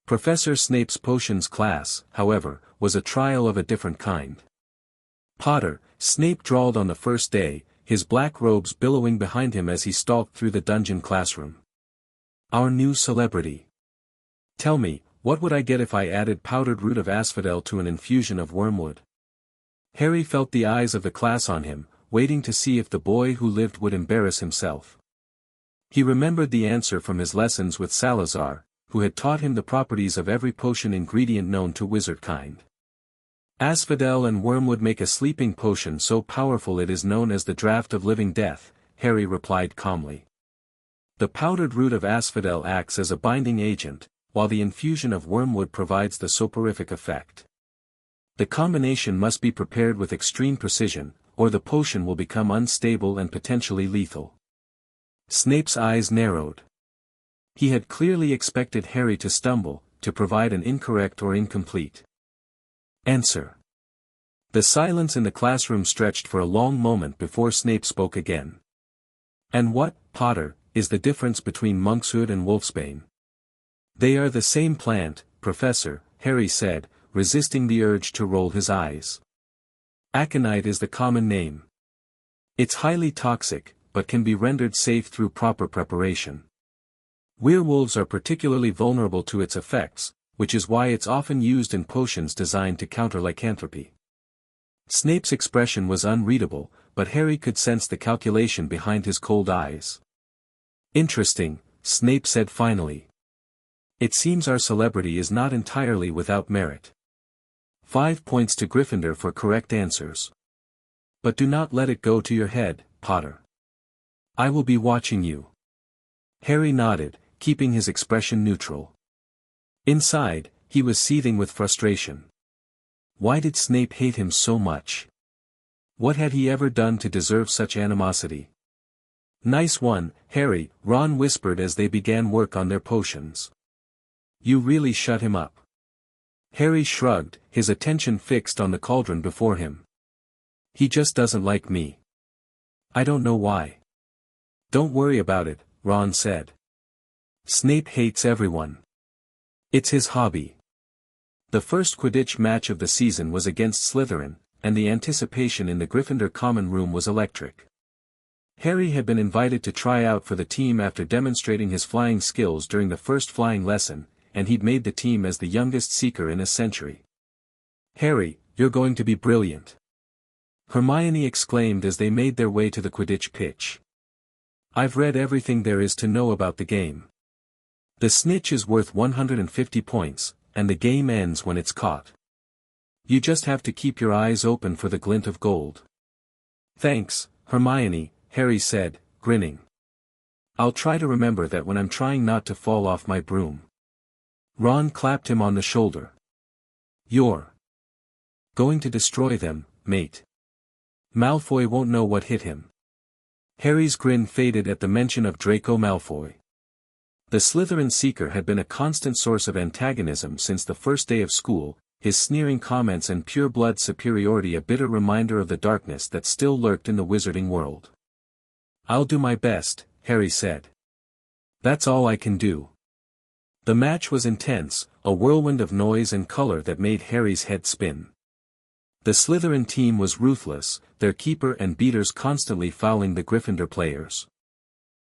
Professor Snape's potions class, however, was a trial of a different kind. Potter, Snape drawled on the first day, his black robes billowing behind him as he stalked through the dungeon classroom. Our new celebrity. Tell me, what would I get if I added powdered root of asphodel to an infusion of wormwood? Harry felt the eyes of the class on him, waiting to see if the boy who lived would embarrass himself. He remembered the answer from his lessons with Salazar, who had taught him the properties of every potion ingredient known to wizardkind. Asphodel and wormwood make a sleeping potion so powerful it is known as the draught of living death, Harry replied calmly. The powdered root of asphodel acts as a binding agent, while the infusion of wormwood provides the soporific effect. The combination must be prepared with extreme precision, or the potion will become unstable and potentially lethal. Snape's eyes narrowed. He had clearly expected Harry to stumble, to provide an incorrect or incomplete answer. The silence in the classroom stretched for a long moment before Snape spoke again. And what, Potter, is the difference between monkshood and wolfsbane? They are the same plant, Professor, Harry said, resisting the urge to roll his eyes. Aconite is the common name. It's highly toxic, but can be rendered safe through proper preparation. Werewolves are particularly vulnerable to its effects, which is why it's often used in potions designed to counter lycanthropy. Snape's expression was unreadable, but Harry could sense the calculation behind his cold eyes. Interesting, Snape said finally. It seems our celebrity is not entirely without merit. 5 points to Gryffindor for correct answers. But do not let it go to your head, Potter. I will be watching you. Harry nodded, keeping his expression neutral. Inside, he was seething with frustration. Why did Snape hate him so much? What had he ever done to deserve such animosity? Nice one, Harry, Ron whispered as they began work on their potions. You really shut him up. Harry shrugged, his attention fixed on the cauldron before him. He just doesn't like me. I don't know why. Don't worry about it, Ron said. Snape hates everyone. It's his hobby. The first Quidditch match of the season was against Slytherin, and the anticipation in the Gryffindor common room was electric. Harry had been invited to try out for the team after demonstrating his flying skills during the first flying lesson, and he'd made the team as the youngest Seeker in a century. Harry, you're going to be brilliant. Hermione exclaimed as they made their way to the Quidditch pitch. I've read everything there is to know about the game. The snitch is worth 150 points, and the game ends when it's caught. You just have to keep your eyes open for the glint of gold. Thanks, Hermione, Harry said, grinning. I'll try to remember that when I'm trying not to fall off my broom. Ron clapped him on the shoulder. You're going to destroy them, mate. Malfoy won't know what hit him. Harry's grin faded at the mention of Draco Malfoy. The Slytherin Seeker had been a constant source of antagonism since the first day of school, his sneering comments and pure-blood superiority a bitter reminder of the darkness that still lurked in the wizarding world. I'll do my best, Harry said. That's all I can do. The match was intense, a whirlwind of noise and color that made Harry's head spin. The Slytherin team was ruthless, their keeper and beaters constantly fouling the Gryffindor players.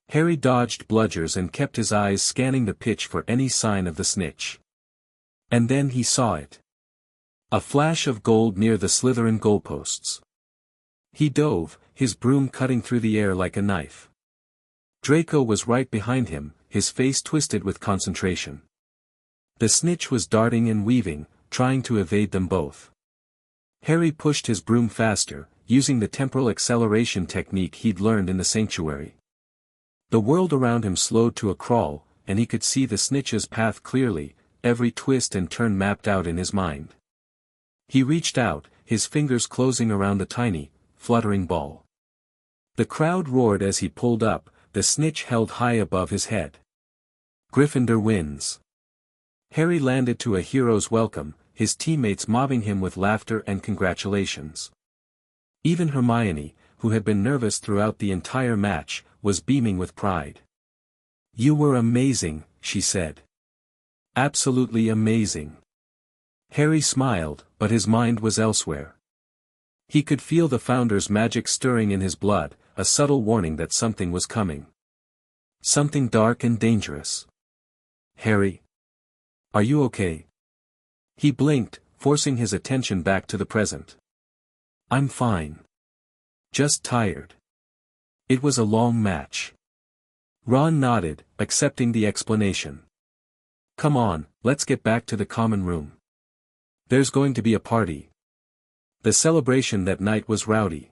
Harry dodged bludgers and kept his eyes scanning the pitch for any sign of the snitch. And then he saw it. A flash of gold near the Slytherin goalposts. He dove, his broom cutting through the air like a knife. Draco was right behind him, his face twisted with concentration. The snitch was darting and weaving, trying to evade them both. Harry pushed his broom faster, using the temporal acceleration technique he'd learned in the sanctuary. The world around him slowed to a crawl, and he could see the snitch's path clearly, every twist and turn mapped out in his mind. He reached out, his fingers closing around the tiny, fluttering ball. The crowd roared as he pulled up, the snitch held high above his head. Gryffindor wins. Harry landed to a hero's welcome, his teammates mobbing him with laughter and congratulations. Even Hermione, who had been nervous throughout the entire match, was beaming with pride. You were amazing, she said. Absolutely amazing. Harry smiled, but his mind was elsewhere. He could feel the Founder's magic stirring in his blood, a subtle warning that something was coming. Something dark and dangerous. Harry? Are you okay? He blinked, forcing his attention back to the present. I'm fine. Just tired. It was a long match. Ron nodded, accepting the explanation. Come on, let's get back to the common room. There's going to be a party. The celebration that night was rowdy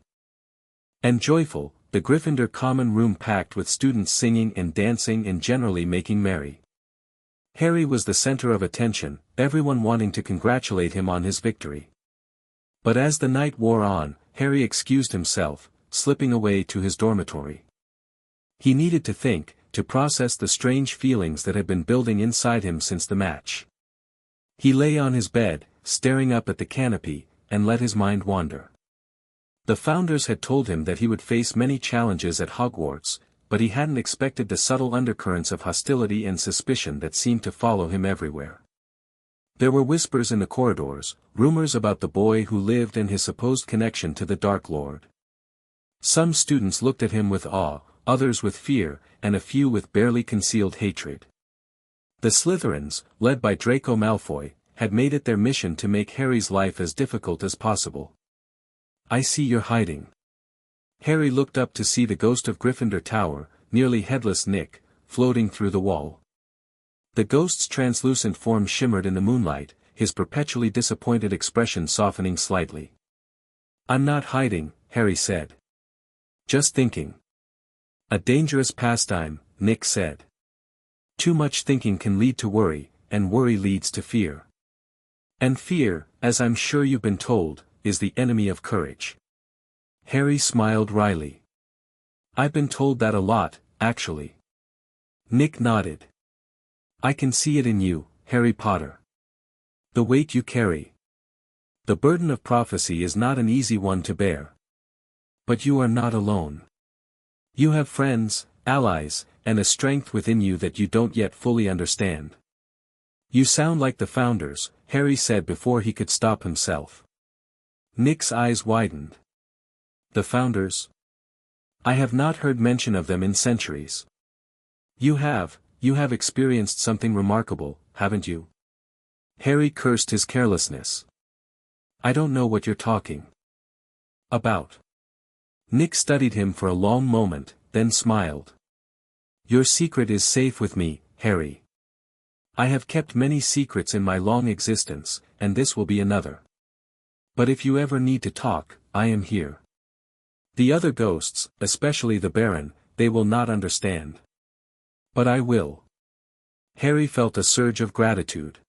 and joyful, the Gryffindor common room packed with students singing and dancing and generally making merry. Harry was the center of attention, everyone wanting to congratulate him on his victory. But as the night wore on, Harry excused himself, slipping away to his dormitory. He needed to think, to process the strange feelings that had been building inside him since the match. He lay on his bed, staring up at the canopy, and let his mind wander. The Founders had told him that he would face many challenges at Hogwarts, but he hadn't expected the subtle undercurrents of hostility and suspicion that seemed to follow him everywhere. There were whispers in the corridors, rumors about the boy who lived and his supposed connection to the Dark Lord. Some students looked at him with awe, others with fear, and a few with barely concealed hatred. The Slytherins, led by Draco Malfoy, had made it their mission to make Harry's life as difficult as possible. I see you're hiding. Harry looked up to see the ghost of Gryffindor Tower, nearly headless Nick, floating through the wall. The ghost's translucent form shimmered in the moonlight, his perpetually disappointed expression softening slightly. I'm not hiding, Harry said. Just thinking. A dangerous pastime, Nick said. Too much thinking can lead to worry, and worry leads to fear. And fear, as I'm sure you've been told, is the enemy of courage. Harry smiled wryly. I've been told that a lot, actually. Nick nodded. I can see it in you, Harry Potter. The weight you carry. The burden of prophecy is not an easy one to bear. But you are not alone. You have friends, allies, and a strength within you that you don't yet fully understand. You sound like the Founders, Harry said before he could stop himself. Nick's eyes widened. The Founders? I have not heard mention of them in centuries. You have experienced something remarkable, haven't you? Harry cursed his carelessness. I don't know what you're talking about. Nick studied him for a long moment, then smiled. Your secret is safe with me, Harry. I have kept many secrets in my long existence, and this will be another. But if you ever need to talk, I am here. The other ghosts, especially the Baron, they will not understand. But I will. Harry felt a surge of gratitude.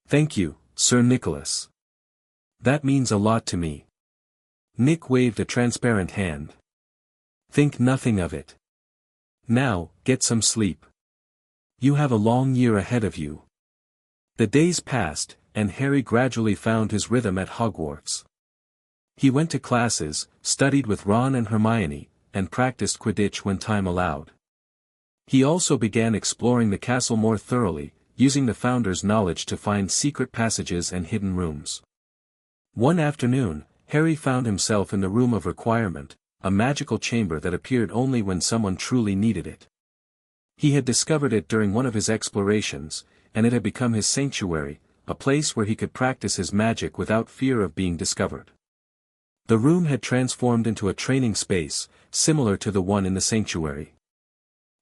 Thank you, Sir Nicholas. That means a lot to me. Nick waved a transparent hand. Think nothing of it. Now, get some sleep. You have a long year ahead of you. The days passed, and Harry gradually found his rhythm at Hogwarts. He went to classes, studied with Ron and Hermione, and practiced Quidditch when time allowed. He also began exploring the castle more thoroughly, using the Founders' knowledge to find secret passages and hidden rooms. One afternoon, Harry found himself in the Room of Requirement, a magical chamber that appeared only when someone truly needed it. He had discovered it during one of his explorations, and it had become his sanctuary, a place where he could practice his magic without fear of being discovered. The room had transformed into a training space, similar to the one in the sanctuary.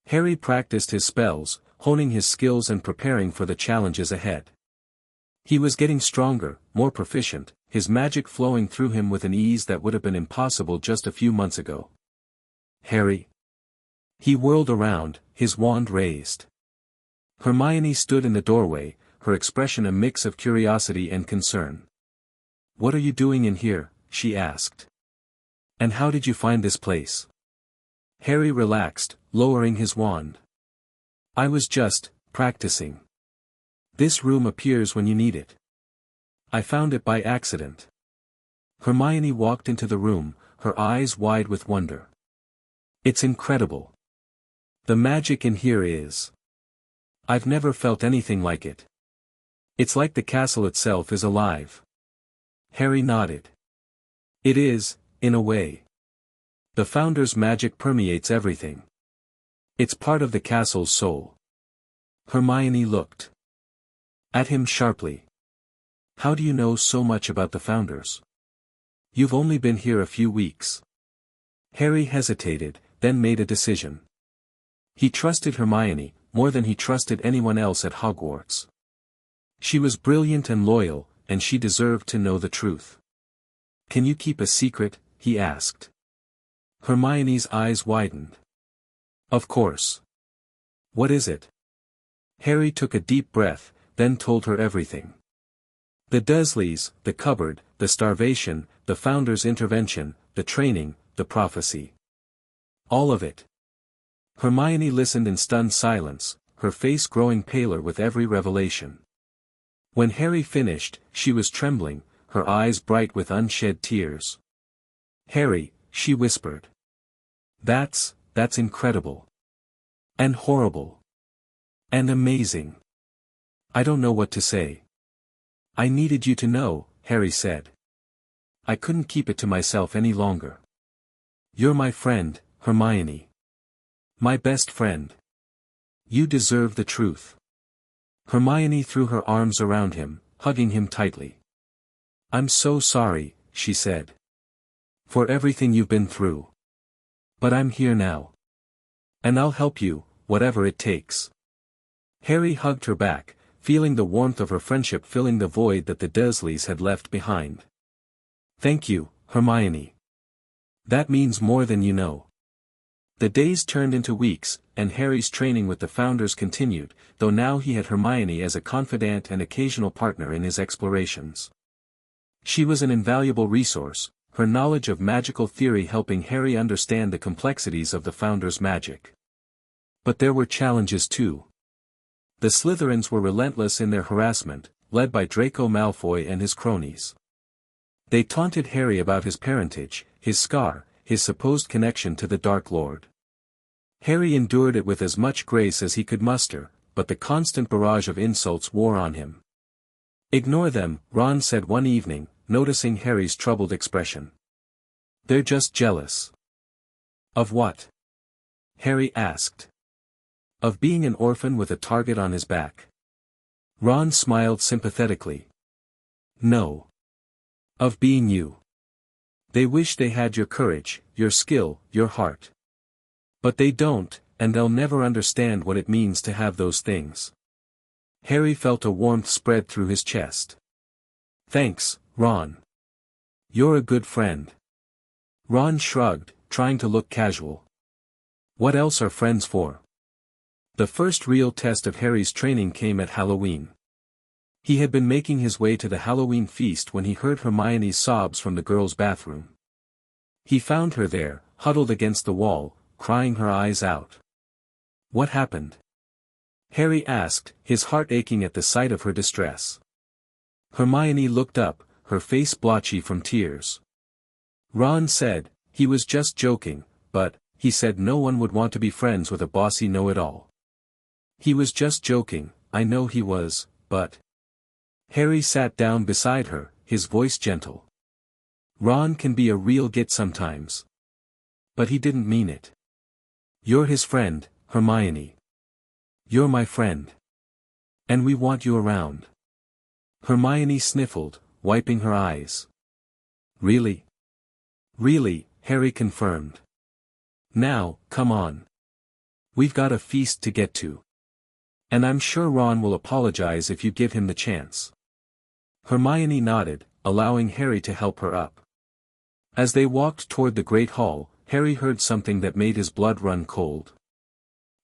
Harry practiced his spells, honing his skills and preparing for the challenges ahead. He was getting stronger, more proficient, his magic flowing through him with an ease that would have been impossible just a few months ago. Harry. He whirled around, his wand raised. Hermione stood in the doorway, her expression a mix of curiosity and concern. What are you doing in here? She asked. And how did you find this place? Harry relaxed, lowering his wand. I was just practicing. This room appears when you need it. I found it by accident. Hermione walked into the room, her eyes wide with wonder. It's incredible. The magic in here is. I've never felt anything like it. It's like the castle itself is alive. Harry nodded. It is, in a way. The Founders' magic permeates everything. It's part of the castle's soul. Hermione looked at him sharply. How do you know so much about the Founders? You've only been here a few weeks. Harry hesitated, then made a decision. He trusted Hermione, more than he trusted anyone else at Hogwarts. She was brilliant and loyal, and she deserved to know the truth. Can you keep a secret? He asked. Hermione's eyes widened. Of course. What is it? Harry took a deep breath, then told her everything. The Dursleys, the cupboard, the starvation, the Founders' intervention, the training, the prophecy. All of it. Hermione listened in stunned silence, her face growing paler with every revelation. When Harry finished, she was trembling, her eyes bright with unshed tears. Harry, she whispered. That's incredible. And horrible. And amazing. I don't know what to say. I needed you to know, Harry said. I couldn't keep it to myself any longer. You're my friend, Hermione. My best friend. You deserve the truth. Hermione threw her arms around him, hugging him tightly. I'm so sorry, she said. For everything you've been through. But I'm here now. And I'll help you, whatever it takes. Harry hugged her back, feeling the warmth of her friendship filling the void that the Dursleys had left behind. Thank you, Hermione. That means more than you know. The days turned into weeks, and Harry's training with the Founders continued, though now he had Hermione as a confidant and occasional partner in his explorations. She was an invaluable resource, her knowledge of magical theory helping Harry understand the complexities of the Founders' magic. But there were challenges too. The Slytherins were relentless in their harassment, led by Draco Malfoy and his cronies. They taunted Harry about his parentage, his scar, his supposed connection to the Dark Lord. Harry endured it with as much grace as he could muster, but the constant barrage of insults wore on him. "Ignore them," Ron said one evening, noticing Harry's troubled expression. "They're just jealous." "Of what?" Harry asked. "Of being an orphan with a target on his back." Ron smiled sympathetically. "No. Of being you. They wish they had your courage, your skill, your heart. But they don't, and they'll never understand what it means to have those things." Harry felt a warmth spread through his chest. "Thanks, Ron. You're a good friend." Ron shrugged, trying to look casual. "What else are friends for?" The first real test of Harry's training came at Halloween. He had been making his way to the Halloween feast when he heard Hermione's sobs from the girls' bathroom. He found her there, huddled against the wall, crying her eyes out. "What happened?" Harry asked, his heart aching at the sight of her distress. Hermione looked up, her face blotchy from tears. Ron said, "He was just joking, but, he said no one would want to be friends with a bossy know-it-all." "He was just joking, I know he was, but..." Harry sat down beside her, his voice gentle. "Ron can be a real git sometimes. But he didn't mean it. You're his friend, Hermione. You're my friend. And we want you around." Hermione sniffled, wiping her eyes. "Really?" "Really," Harry confirmed. "Now, come on. We've got a feast to get to. And I'm sure Ron will apologize if you give him the chance." Hermione nodded, allowing Harry to help her up. As they walked toward the Great Hall, Harry heard something that made his blood run cold.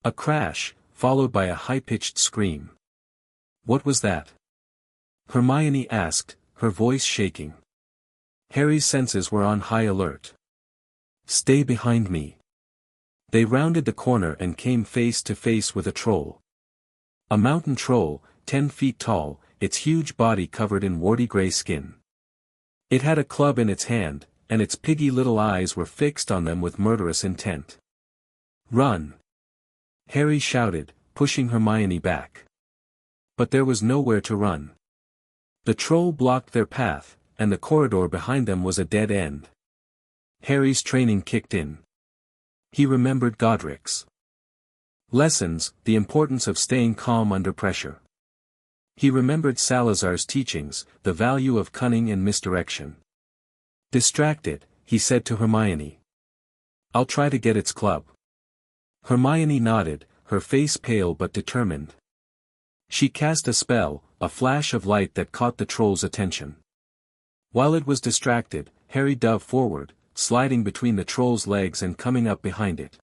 A crash, followed by a high-pitched scream. "What was that?" Hermione asked, her voice shaking. Harry's senses were on high alert. "Stay behind me." They rounded the corner and came face to face with a troll. A mountain troll, 10 feet tall, its huge body covered in warty gray skin. It had a club in its hand, and its piggy little eyes were fixed on them with murderous intent. "Run!" Harry shouted, pushing Hermione back. But there was nowhere to run. The troll blocked their path, and the corridor behind them was a dead end. Harry's training kicked in. He remembered Godric's lessons, the importance of staying calm under pressure. He remembered Salazar's teachings, the value of cunning and misdirection. "Distracted," he said to Hermione. "I'll try to get its club." Hermione nodded, her face pale but determined. She cast a spell, a flash of light that caught the troll's attention. While it was distracted, Harry dove forward, sliding between the troll's legs and coming up behind it.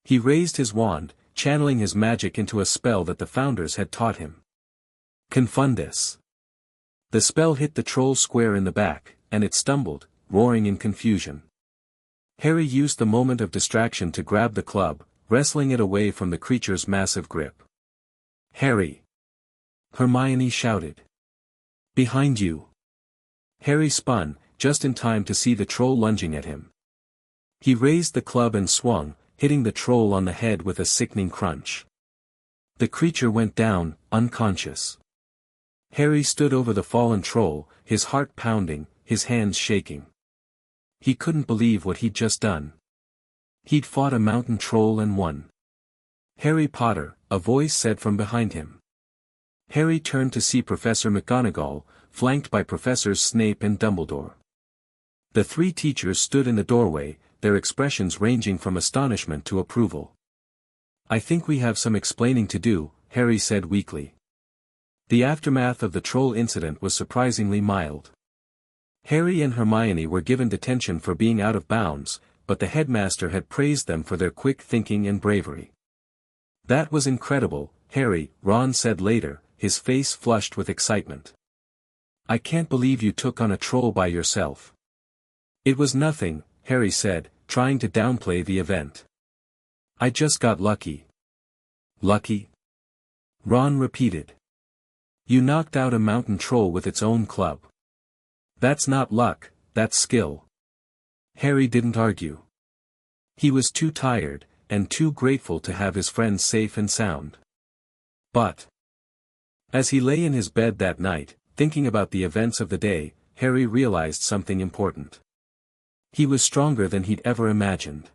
He raised his wand, channeling his magic into a spell that the Founders had taught him. Confundus. The spell hit the troll square in the back, and it stumbled, roaring in confusion. Harry used the moment of distraction to grab the club, wrestling it away from the creature's massive grip. "Harry!" Hermione shouted. "Behind you!" Harry spun, just in time to see the troll lunging at him. He raised the club and swung, hitting the troll on the head with a sickening crunch. The creature went down, unconscious. Harry stood over the fallen troll, his heart pounding, his hands shaking. He couldn't believe what he'd just done. He'd fought a mountain troll and won. "Harry Potter," a voice said from behind him. Harry turned to see Professor McGonagall, flanked by Professors Snape and Dumbledore. The three teachers stood in the doorway, their expressions ranging from astonishment to approval. "I think we have some explaining to do," Harry said weakly. The aftermath of the troll incident was surprisingly mild. Harry and Hermione were given detention for being out of bounds, but the headmaster had praised them for their quick thinking and bravery. "That was incredible, Harry," Ron said later, his face flushed with excitement. "I can't believe you took on a troll by yourself." "It was nothing," Harry said, trying to downplay the event. "I just got lucky." "Lucky?" Ron repeated. You knocked out a mountain troll with its own club. That's not luck, that's skill. Harry didn't argue. He was too tired, and too grateful to have his friends safe and sound. But as he lay in his bed that night, thinking about the events of the day, Harry realized something important. He was stronger than he'd ever imagined.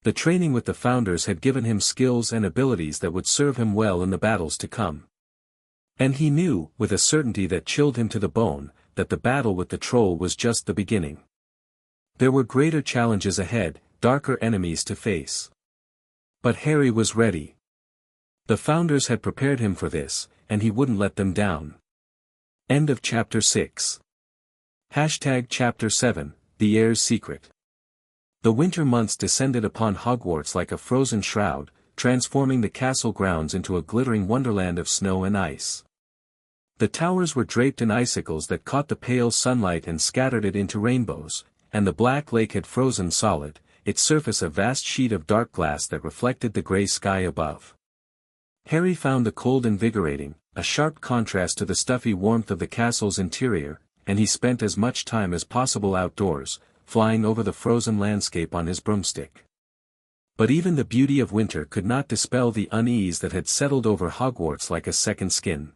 The training with the Founders had given him skills and abilities that would serve him well in the battles to come. And he knew, with a certainty that chilled him to the bone, that the battle with the troll was just the beginning. There were greater challenges ahead, darker enemies to face. But Harry was ready. The Founders had prepared him for this, and he wouldn't let them down. End of Chapter 6. Chapter 7, The Heir's Secret. The winter months descended upon Hogwarts like a frozen shroud, transforming the castle grounds into a glittering wonderland of snow and ice. The towers were draped in icicles that caught the pale sunlight and scattered it into rainbows, and the black lake had frozen solid, its surface a vast sheet of dark glass that reflected the grey sky above. Harry found the cold invigorating, a sharp contrast to the stuffy warmth of the castle's interior, and he spent as much time as possible outdoors, flying over the frozen landscape on his broomstick. But even the beauty of winter could not dispel the unease that had settled over Hogwarts like a second skin.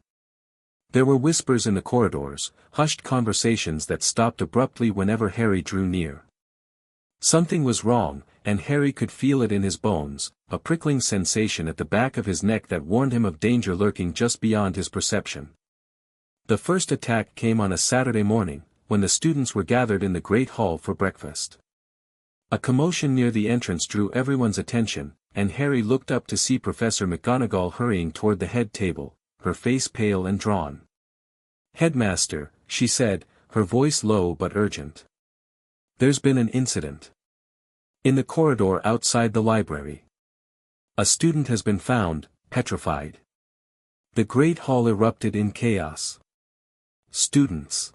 There were whispers in the corridors, hushed conversations that stopped abruptly whenever Harry drew near. Something was wrong, and Harry could feel it in his bones, a prickling sensation at the back of his neck that warned him of danger lurking just beyond his perception. The first attack came on a Saturday morning, when the students were gathered in the Great Hall for breakfast. A commotion near the entrance drew everyone's attention, and Harry looked up to see Professor McGonagall hurrying toward the head table, her face pale and drawn. "Headmaster," she said, her voice low but urgent. "There's been an incident. In the corridor outside the library. A student has been found, petrified." The Great Hall erupted in chaos. Students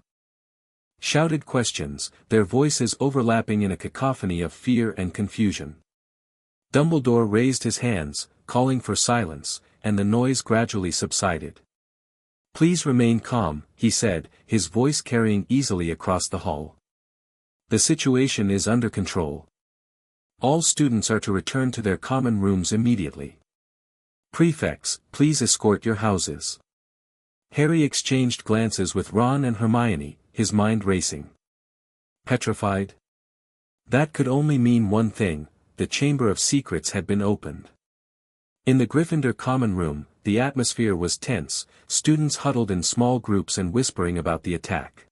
shouted questions, their voices overlapping in a cacophony of fear and confusion. Dumbledore raised his hands, calling for silence, and the noise gradually subsided. "Please remain calm," he said, his voice carrying easily across the hall. "The situation is under control. All students are to return to their common rooms immediately. Prefects, please escort your houses." Harry exchanged glances with Ron and Hermione, his mind racing. Petrified? That could only mean one thing: the Chamber of Secrets had been opened. In the Gryffindor common room, the atmosphere was tense, students huddled in small groups and whispering about the attack.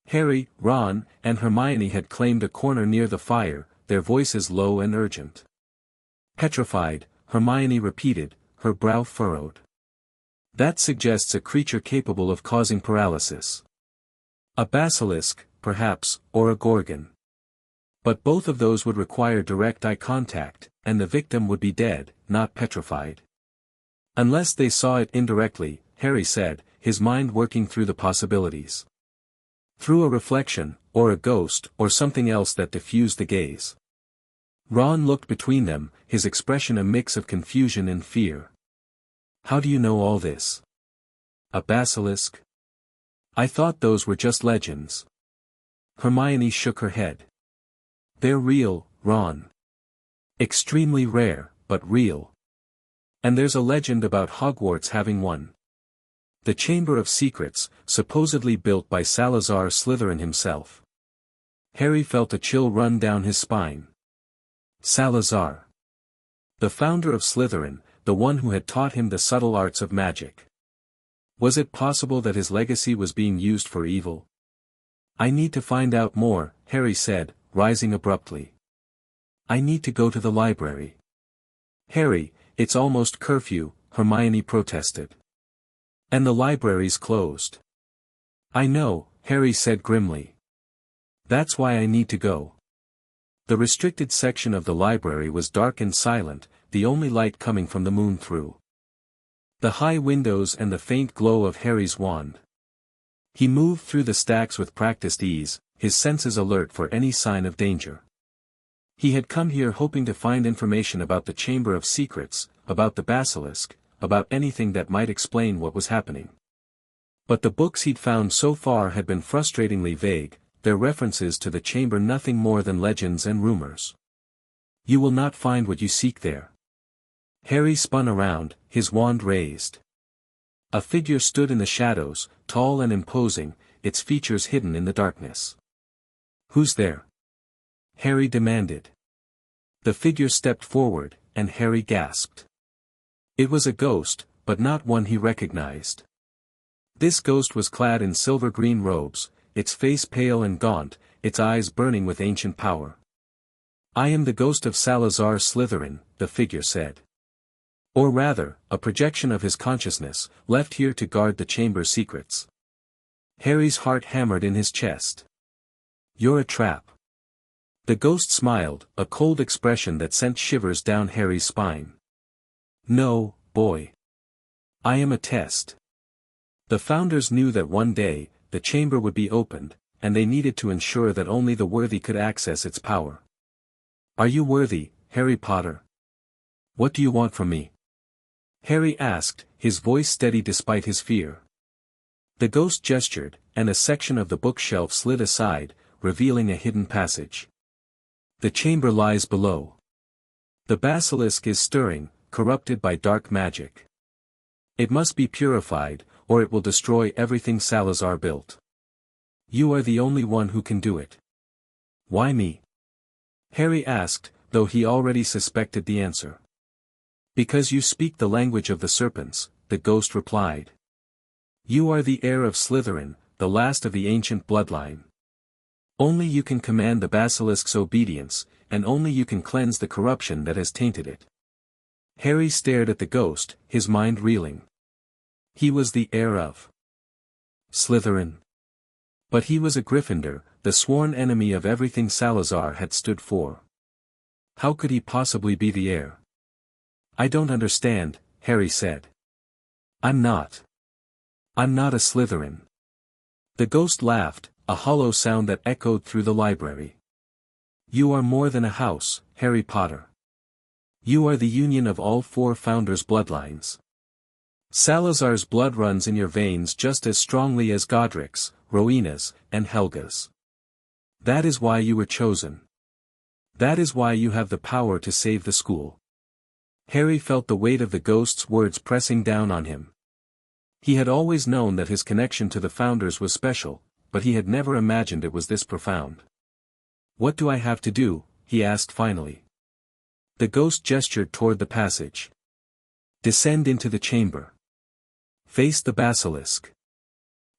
Harry, Ron, and Hermione had claimed a corner near the fire, their voices low and urgent. "Petrified," Hermione repeated, her brow furrowed. "That suggests a creature capable of causing paralysis. A basilisk, perhaps, or a gorgon. But both of those would require direct eye contact, and the victim would be dead, not petrified." "Unless they saw it indirectly," Harry said, his mind working through the possibilities. "Through a reflection, or a ghost, or something else that diffused the gaze." Ron looked between them, his expression a mix of confusion and fear. "How do you know all this? A basilisk? I thought those were just legends." Hermione shook her head. "They're real, Ron. Extremely rare, but real. And there's a legend about Hogwarts having one. The Chamber of Secrets, supposedly built by Salazar Slytherin himself." Harry felt a chill run down his spine. Salazar. The founder of Slytherin, the one who had taught him the subtle arts of magic. Was it possible that his legacy was being used for evil? "I need to find out more," Harry said, rising abruptly. "I need to go to the library." "Harry, it's almost curfew," Hermione protested. "And the library's closed." "I know," Harry said grimly. "That's why I need to go." The restricted section of the library was dark and silent, the only light coming from the moon through the high windows and the faint glow of Harry's wand. He moved through the stacks with practiced ease, his senses alert for any sign of danger. He had come here hoping to find information about the Chamber of Secrets, about the basilisk, about anything that might explain what was happening. But the books he'd found so far had been frustratingly vague, their references to the chamber nothing more than legends and rumors. You will not find what you seek there. Harry spun around, his wand raised. A figure stood in the shadows, tall and imposing, its features hidden in the darkness. Who's there? Harry demanded. The figure stepped forward, and Harry gasped. It was a ghost, but not one he recognized. This ghost was clad in silver-green robes, its face pale and gaunt, its eyes burning with ancient power. I am the ghost of Salazar Slytherin, the figure said. Or rather, a projection of his consciousness, left here to guard the chamber's secrets. Harry's heart hammered in his chest. You're a trap. The ghost smiled, a cold expression that sent shivers down Harry's spine. No, boy. I am a test. The founders knew that one day, the chamber would be opened, and they needed to ensure that only the worthy could access its power. Are you worthy, Harry Potter? What do you want from me? Harry asked, his voice steady despite his fear. The ghost gestured, and a section of the bookshelf slid aside, revealing a hidden passage. The chamber lies below. The basilisk is stirring, corrupted by dark magic. It must be purified, or it will destroy everything Salazar built. You are the only one who can do it. Why me? Harry asked, though he already suspected the answer. Because you speak the language of the serpents, the ghost replied. You are the heir of Slytherin, the last of the ancient bloodline. Only you can command the basilisk's obedience, and only you can cleanse the corruption that has tainted it. Harry stared at the ghost, his mind reeling. He was the heir of Slytherin. But he was a Gryffindor, the sworn enemy of everything Salazar had stood for. How could he possibly be the heir? I don't understand, Harry said. I'm not a Slytherin. The ghost laughed, a hollow sound that echoed through the library. You are more than a house, Harry Potter. You are the union of all four founders' bloodlines. Salazar's blood runs in your veins just as strongly as Godric's, Rowena's, and Helga's. That is why you were chosen. That is why you have the power to save the school. Harry felt the weight of the ghost's words pressing down on him. He had always known that his connection to the founders was special, but he had never imagined it was this profound. What do I have to do? He asked finally. The ghost gestured toward the passage. Descend into the chamber. Face the basilisk.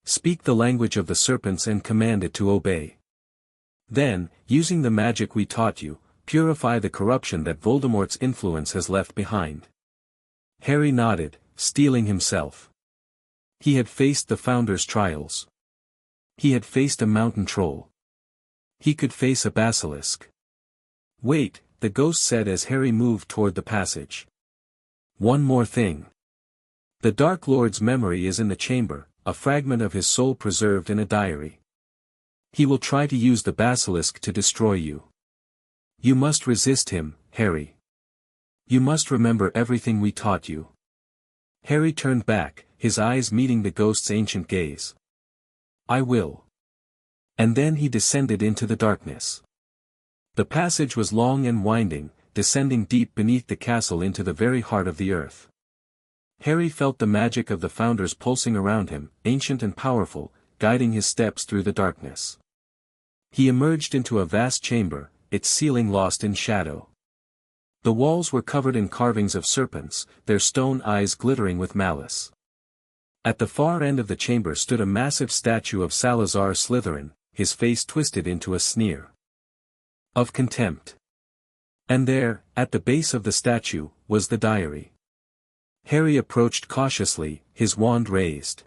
Speak the language of the serpents and command it to obey. Then, using the magic we taught you, purify the corruption that Voldemort's influence has left behind. Harry nodded, steeling himself. He had faced the founders' trials. He had faced a mountain troll. He could face a basilisk. Wait, the ghost said as Harry moved toward the passage. One more thing. The Dark Lord's memory is in the chamber, a fragment of his soul preserved in a diary. He will try to use the basilisk to destroy you. You must resist him, Harry. You must remember everything we taught you. Harry turned back, his eyes meeting the ghost's ancient gaze. I will. And then he descended into the darkness. The passage was long and winding, descending deep beneath the castle into the very heart of the earth. Harry felt the magic of the founders pulsing around him, ancient and powerful, guiding his steps through the darkness. He emerged into a vast chamber, its ceiling lost in shadow. The walls were covered in carvings of serpents, their stone eyes glittering with malice. At the far end of the chamber stood a massive statue of Salazar Slytherin, his face twisted into a sneer of contempt. And there, at the base of the statue, was the diary. Harry approached cautiously, his wand raised.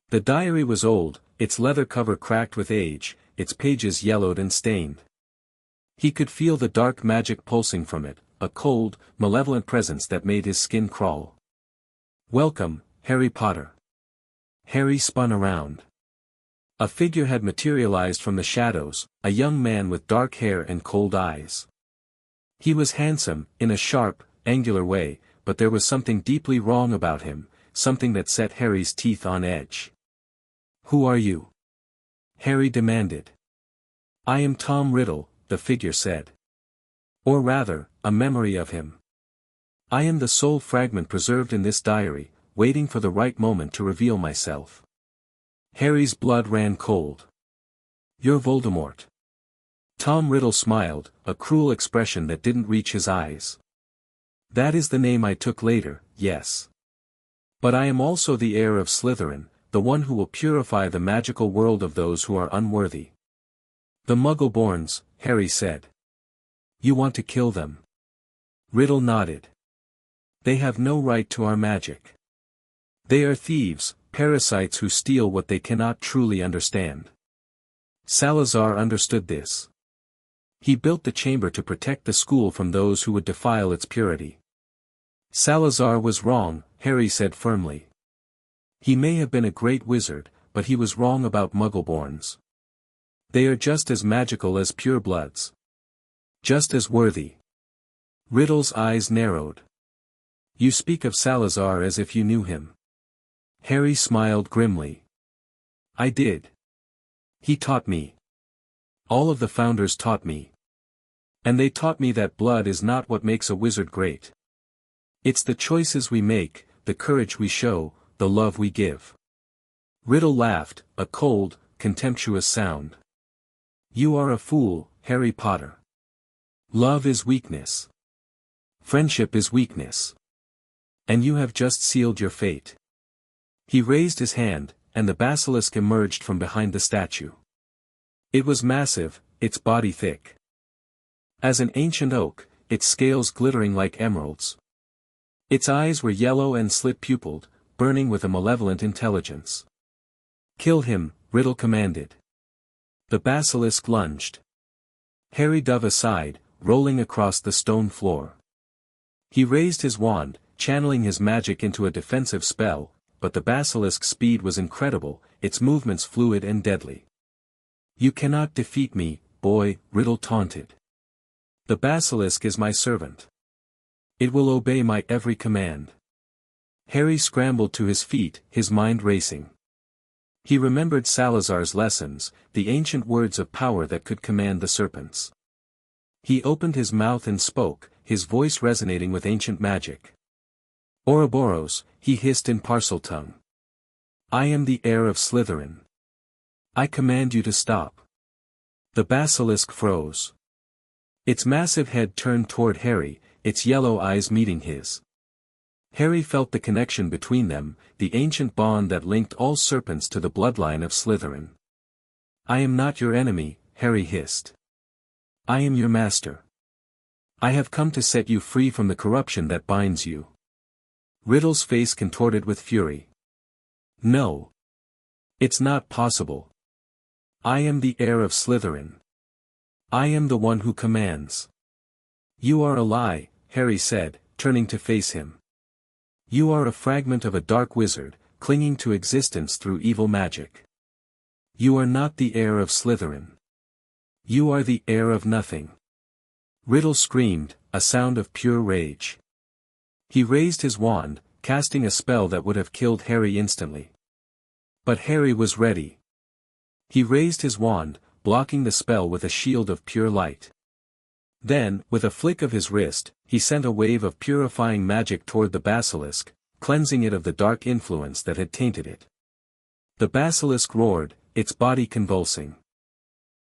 The diary was old, its leather cover cracked with age, its pages yellowed and stained. He could feel the dark magic pulsing from it, a cold, malevolent presence that made his skin crawl. Welcome, Harry Potter. Harry spun around. A figure had materialized from the shadows, a young man with dark hair and cold eyes. He was handsome, in a sharp, angular way, but there was something deeply wrong about him, something that set Harry's teeth on edge. "Who are you?" Harry demanded. "I am Tom Riddle," the figure said. "Or rather, a memory of him. I am the sole fragment preserved in this diary, waiting for the right moment to reveal myself." Harry's blood ran cold. "You're Voldemort." Tom Riddle smiled, a cruel expression that didn't reach his eyes. "That is the name I took later, yes. But I am also the heir of Slytherin, the one who will purify the magical world of those who are unworthy." "The Muggleborns," Harry said. "You want to kill them?" Riddle nodded. "They have no right to our magic. They are thieves, parasites who steal what they cannot truly understand." Salazar understood this. He built the chamber to protect the school from those who would defile its purity. Salazar was wrong, Harry said firmly. He may have been a great wizard, but he was wrong about Muggleborns. They are just as magical as purebloods. Just as worthy. Riddle's eyes narrowed. "You speak of Salazar as if you knew him." Harry smiled grimly. "I did. He taught me. All of the founders taught me. And they taught me that blood is not what makes a wizard great. It's the choices we make, the courage we show, the love we give." Riddle laughed, a cold, contemptuous sound. "You are a fool, Harry Potter. Love is weakness. Friendship is weakness. And you have just sealed your fate." He raised his hand, and the basilisk emerged from behind the statue. It was massive, its body thick as an ancient oak, its scales glittering like emeralds. Its eyes were yellow and slit-pupiled, burning with a malevolent intelligence. "Kill him," Riddle commanded. The basilisk lunged. Harry dove aside, rolling across the stone floor. He raised his wand, channeling his magic into a defensive spell, but the basilisk's speed was incredible, its movements fluid and deadly. "You cannot defeat me, boy," Riddle taunted. "The basilisk is my servant. It will obey my every command." Harry scrambled to his feet, his mind racing. He remembered Salazar's lessons, the ancient words of power that could command the serpents. He opened his mouth and spoke, his voice resonating with ancient magic. "Ouroboros," he hissed in Parseltongue. "I am the heir of Slytherin. I command you to stop." The basilisk froze. Its massive head turned toward Harry, its yellow eyes meeting his. Harry felt the connection between them, the ancient bond that linked all serpents to the bloodline of Slytherin. "I am not your enemy," Harry hissed. "I am your master. I have come to set you free from the corruption that binds you." Riddle's face contorted with fury. "No. It's not possible. I am the heir of Slytherin. I am the one who commands." "You are a lie," Harry said, turning to face him. "You are a fragment of a dark wizard, clinging to existence through evil magic. You are not the heir of Slytherin. You are the heir of nothing." Riddle screamed, a sound of pure rage. He raised his wand, casting a spell that would have killed Harry instantly. But Harry was ready. He raised his wand, blocking the spell with a shield of pure light. Then, with a flick of his wrist, he sent a wave of purifying magic toward the basilisk, cleansing it of the dark influence that had tainted it. The basilisk roared, its body convulsing.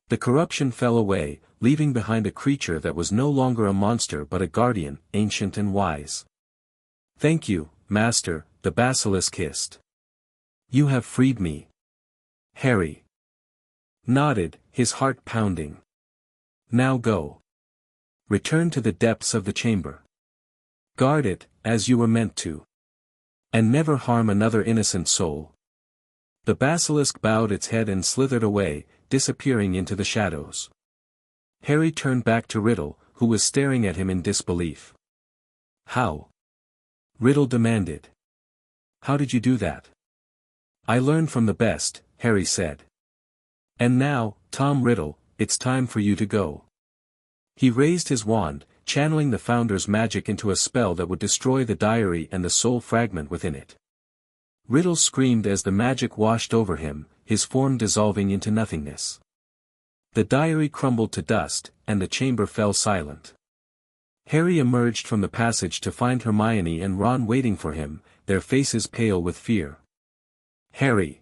The corruption fell away, leaving behind a creature that was no longer a monster but a guardian, ancient and wise. "Thank you, Master," the basilisk hissed. "You have freed me." Harry nodded, his heart pounding. "Now go. Return to the depths of the chamber. Guard it, as you were meant to. And never harm another innocent soul." The basilisk bowed its head and slithered away, disappearing into the shadows. Harry turned back to Riddle, who was staring at him in disbelief. "How?" Riddle demanded. "How did you do that?" "I learned from the best," Harry said. "And now, Tom Riddle, it's time for you to go." He raised his wand, channeling the Founder's magic into a spell that would destroy the diary and the soul fragment within it. Riddle screamed as the magic washed over him, his form dissolving into nothingness. The diary crumbled to dust, and the chamber fell silent. Harry emerged from the passage to find Hermione and Ron waiting for him, their faces pale with fear. "Harry!"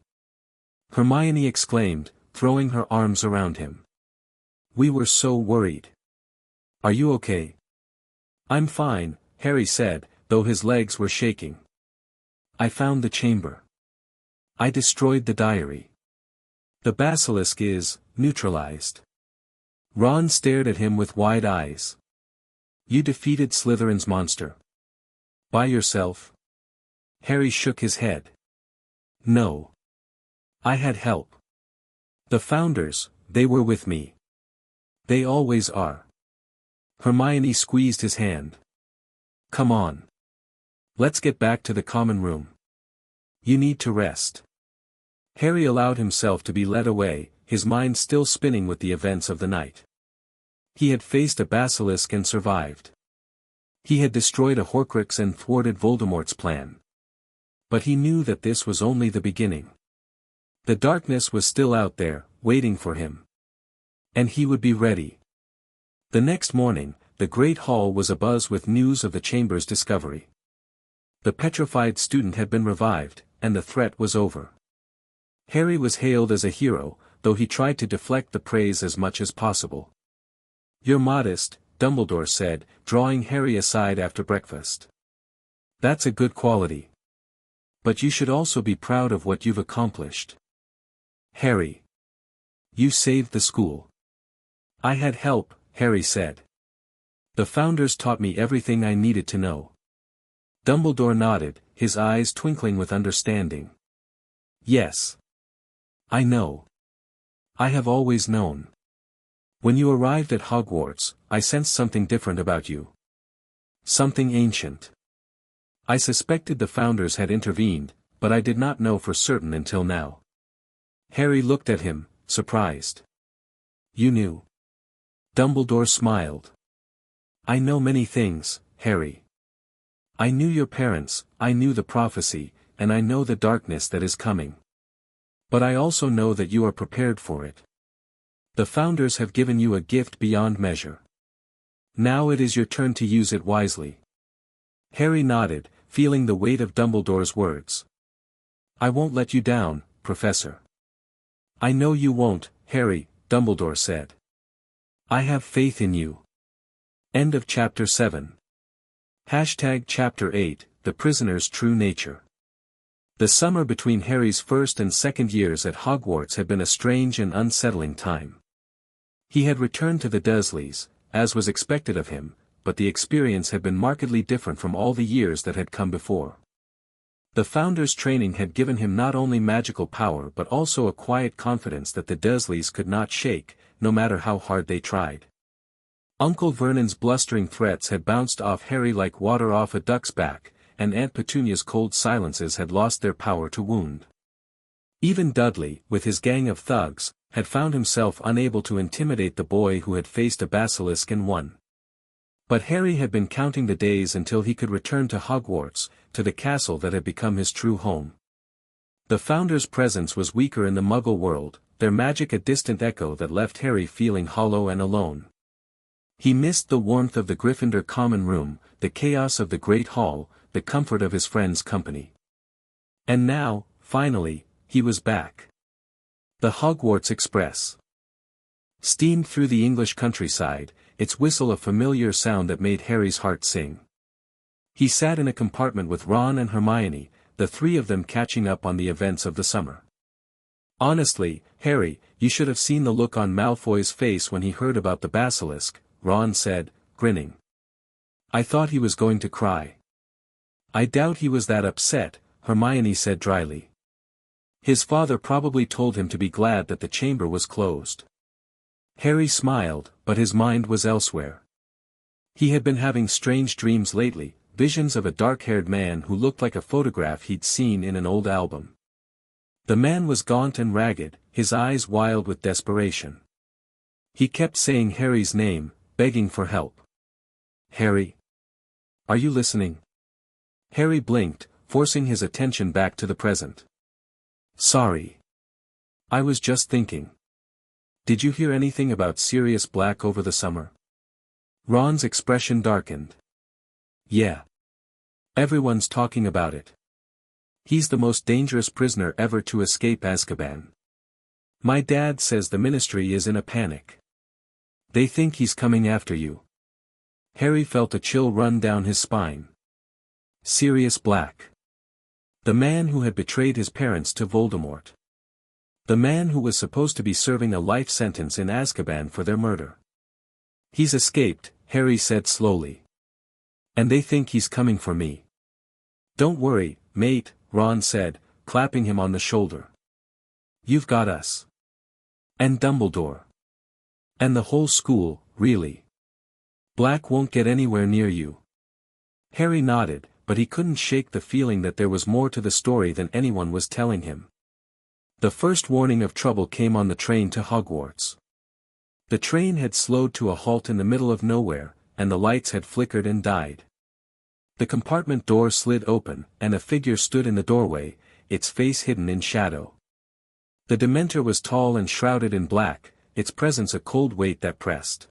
Hermione exclaimed, throwing her arms around him. "We were so worried. Are you okay?" "I'm fine," Harry said, though his legs were shaking. "I found the chamber. I destroyed the diary. The basilisk is neutralized." Ron stared at him with wide eyes. "You defeated Slytherin's monster. By yourself?" Harry shook his head. "No. I had help. The Founders, they were with me. They always are." Hermione squeezed his hand. "Come on. Let's get back to the common room. You need to rest." Harry allowed himself to be led away, his mind still spinning with the events of the night. He had faced a basilisk and survived. He had destroyed a Horcrux and thwarted Voldemort's plan. But he knew that this was only the beginning. The darkness was still out there, waiting for him. And he would be ready. The next morning, the Great Hall was abuzz with news of the chamber's discovery. The petrified student had been revived, and the threat was over. Harry was hailed as a hero, though he tried to deflect the praise as much as possible. "You're modest," Dumbledore said, drawing Harry aside after breakfast. "That's a good quality. But you should also be proud of what you've accomplished. Harry. You saved the school." "I had help," Harry said. "The Founders taught me everything I needed to know." Dumbledore nodded, his eyes twinkling with understanding. "Yes. I know. I have always known. When you arrived at Hogwarts, I sensed something different about you. Something ancient. I suspected the Founders had intervened, but I did not know for certain until now." Harry looked at him, surprised. "You knew?" Dumbledore smiled. "I know many things, Harry. I knew your parents, I knew the prophecy, and I know the darkness that is coming. But I also know that you are prepared for it. The Founders have given you a gift beyond measure. Now it is your turn to use it wisely." Harry nodded, feeling the weight of Dumbledore's words. "I won't let you down, Professor." "I know you won't, Harry," Dumbledore said. "I have faith in you." End of Chapter 7. Chapter 8, The Prisoner's True Nature. The summer between Harry's first and second years at Hogwarts had been a strange and unsettling time. He had returned to the Dursleys, as was expected of him, but the experience had been markedly different from all the years that had come before. The Founders' training had given him not only magical power but also a quiet confidence that the Dursleys could not shake, no matter how hard they tried. Uncle Vernon's blustering threats had bounced off Harry like water off a duck's back, and Aunt Petunia's cold silences had lost their power to wound. Even Dudley, with his gang of thugs, had found himself unable to intimidate the boy who had faced a basilisk and won. But Harry had been counting the days until he could return to Hogwarts, to the castle that had become his true home. The Founders' presence was weaker in the Muggle world, their magic a distant echo that left Harry feeling hollow and alone. He missed the warmth of the Gryffindor common room, the chaos of the Great Hall, the comfort of his friends' company. And now, finally, he was back. The Hogwarts Express steamed through the English countryside, its whistle a familiar sound that made Harry's heart sing. He sat in a compartment with Ron and Hermione, the three of them catching up on the events of the summer. "Honestly, Harry, you should have seen the look on Malfoy's face when he heard about the basilisk," Ron said, grinning. "I thought he was going to cry." "I doubt he was that upset," Hermione said dryly. "His father probably told him to be glad that the chamber was closed." Harry smiled, but his mind was elsewhere. He had been having strange dreams lately, visions of a dark-haired man who looked like a photograph he'd seen in an old album. The man was gaunt and ragged, his eyes wild with desperation. He kept saying Harry's name, begging for help. Harry? Are you listening? Harry blinked, forcing his attention back to the present. Sorry. I was just thinking. Did you hear anything about Sirius Black over the summer? Ron's expression darkened. Yeah. Everyone's talking about it. He's the most dangerous prisoner ever to escape Azkaban. My dad says the Ministry is in a panic. They think he's coming after you. Harry felt a chill run down his spine. Sirius Black. The man who had betrayed his parents to Voldemort. The man who was supposed to be serving a life sentence in Azkaban for their murder. He's escaped, Harry said slowly. And they think he's coming for me. Don't worry, mate, Ron said, clapping him on the shoulder. You've got us. And Dumbledore. And the whole school, really. Black won't get anywhere near you. Harry nodded, but he couldn't shake the feeling that there was more to the story than anyone was telling him. The first warning of trouble came on the train to Hogwarts. The train had slowed to a halt in the middle of nowhere, and the lights had flickered and died. The compartment door slid open, and a figure stood in the doorway, its face hidden in shadow. The Dementor was tall and shrouded in black, its presence a cold weight that pressed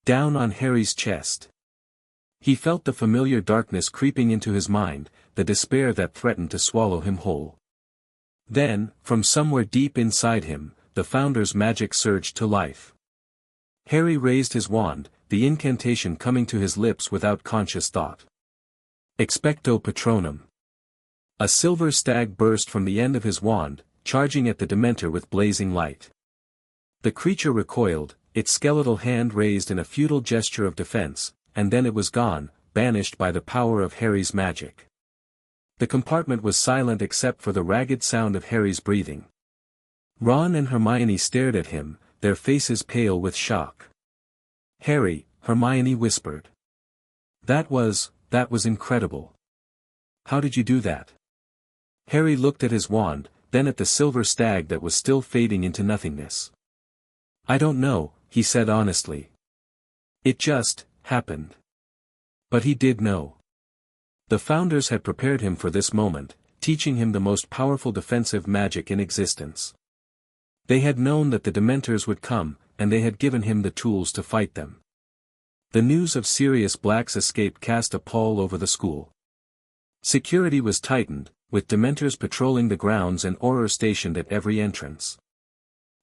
down on Harry's chest. He felt the familiar darkness creeping into his mind, the despair that threatened to swallow him whole. Then, from somewhere deep inside him, the Founder's magic surged to life. Harry raised his wand, the incantation coming to his lips without conscious thought. Expecto Patronum. A silver stag burst from the end of his wand, charging at the Dementor with blazing light. The creature recoiled, its skeletal hand raised in a futile gesture of defense, and then it was gone, banished by the power of Harry's magic. The compartment was silent except for the ragged sound of Harry's breathing. Ron and Hermione stared at him, their faces pale with shock. Harry, Hermione whispered. That was incredible. How did you do that? Harry looked at his wand, then at the silver stag that was still fading into nothingness. I don't know, he said honestly. It just happened. But he did know. The Founders had prepared him for this moment, teaching him the most powerful defensive magic in existence. They had known that the Dementors would come, and they had given him the tools to fight them. The news of Sirius Black's escape cast a pall over the school. Security was tightened, with Dementors patrolling the grounds and Auror stationed at every entrance.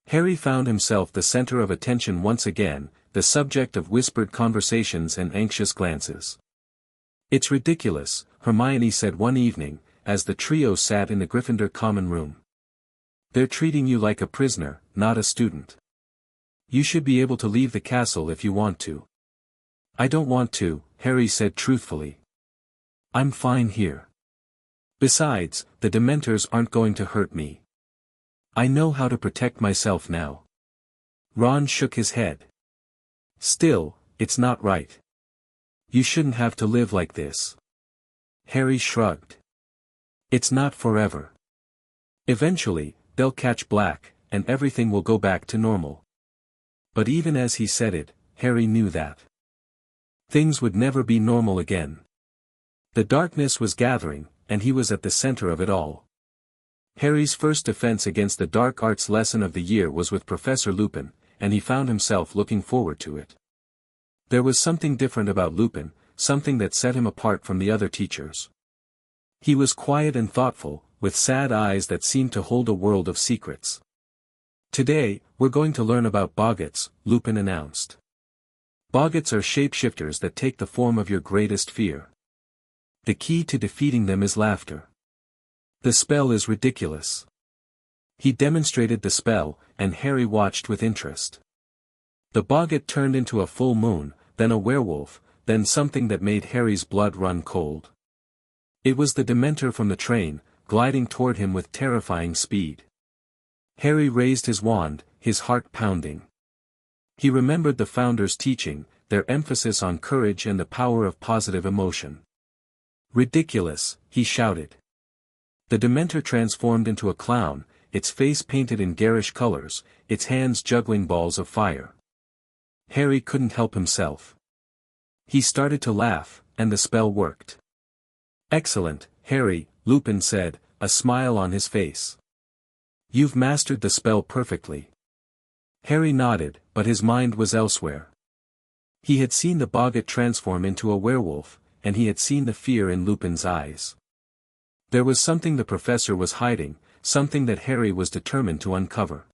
Harry found himself the center of attention once again, the subject of whispered conversations and anxious glances. It's ridiculous, Hermione said one evening, as the trio sat in the Gryffindor common room. They're treating you like a prisoner, not a student. You should be able to leave the castle if you want to. I don't want to, Harry said truthfully. I'm fine here. Besides, the Dementors aren't going to hurt me. I know how to protect myself now. Ron shook his head. Still, it's not right. You shouldn't have to live like this. Harry shrugged. It's not forever. Eventually, they'll catch Black, and everything will go back to normal. But even as he said it, Harry knew that things would never be normal again. The darkness was gathering, and he was at the center of it all. Harry's first defense against the dark arts lesson of the year was with Professor Lupin, and he found himself looking forward to it. There was something different about Lupin, something that set him apart from the other teachers. He was quiet and thoughtful, with sad eyes that seemed to hold a world of secrets. Today, we're going to learn about Boggats, Lupin announced. Boggats are shapeshifters that take the form of your greatest fear. The key to defeating them is laughter. The spell is ridiculous. He demonstrated the spell, and Harry watched with interest. The Boggart turned into a full moon, then a werewolf, then something that made Harry's blood run cold. It was the Dementor from the train, gliding toward him with terrifying speed. Harry raised his wand, his heart pounding. He remembered the Founders' teaching, their emphasis on courage and the power of positive emotion. Ridiculous, he shouted. The Dementor transformed into a clown, its face painted in garish colors, its hands juggling balls of fire. Harry couldn't help himself. He started to laugh, and the spell worked. Excellent, Harry, Lupin said, a smile on his face. You've mastered the spell perfectly. Harry nodded, but his mind was elsewhere. He had seen the boggart transform into a werewolf, and he had seen the fear in Lupin's eyes. There was something the professor was hiding, something that Harry was determined to uncover.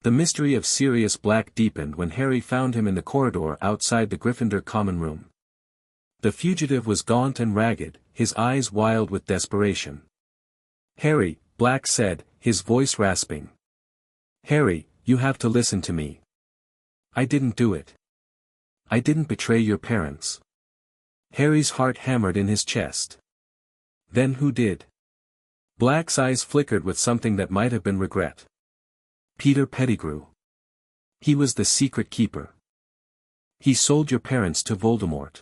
The mystery of Sirius Black deepened when Harry found him in the corridor outside the Gryffindor common room. The fugitive was gaunt and ragged, his eyes wild with desperation. Harry, Black said, his voice rasping. Harry, you have to listen to me. I didn't do it. I didn't betray your parents. Harry's heart hammered in his chest. Then who did? Black's eyes flickered with something that might have been regret. Peter Pettigrew. He was the secret keeper. He sold your parents to Voldemort.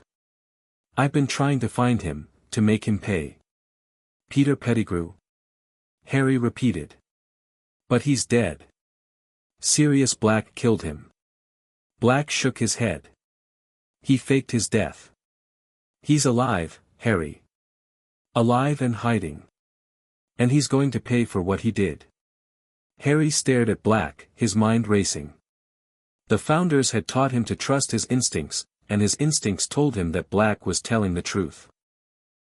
I've been trying to find him, to make him pay. Peter Pettigrew? Harry repeated. But he's dead. Sirius Black killed him. Black shook his head. He faked his death. He's alive, Harry. Alive and hiding. And he's going to pay for what he did. Harry stared at Black, his mind racing. The Founders had taught him to trust his instincts, and his instincts told him that Black was telling the truth.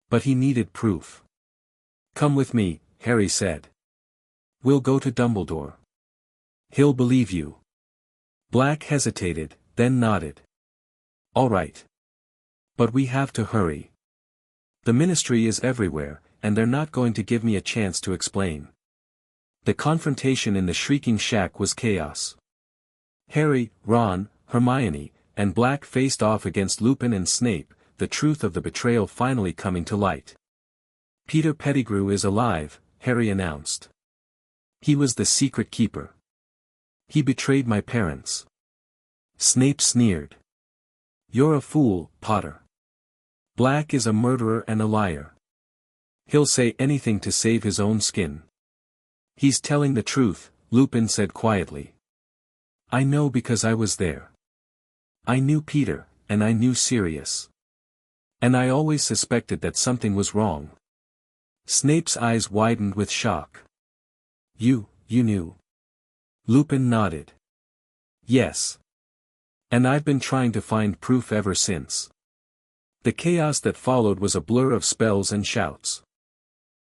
But he needed proof. Come with me, Harry said. We'll go to Dumbledore. He'll believe you. Black hesitated, then nodded. All right. But we have to hurry. The Ministry is everywhere, and they're not going to give me a chance to explain. The confrontation in the Shrieking Shack was chaos. Harry, Ron, Hermione, and Black faced off against Lupin and Snape, the truth of the betrayal finally coming to light. Peter Pettigrew is alive, Harry announced. He was the secret keeper. He betrayed my parents. Snape sneered. You're a fool, Potter. Black is a murderer and a liar. He'll say anything to save his own skin. He's telling the truth, Lupin said quietly. I know because I was there. I knew Peter, and I knew Sirius. And I always suspected that something was wrong. Snape's eyes widened with shock. You knew. Lupin nodded. Yes. And I've been trying to find proof ever since. The chaos that followed was a blur of spells and shouts.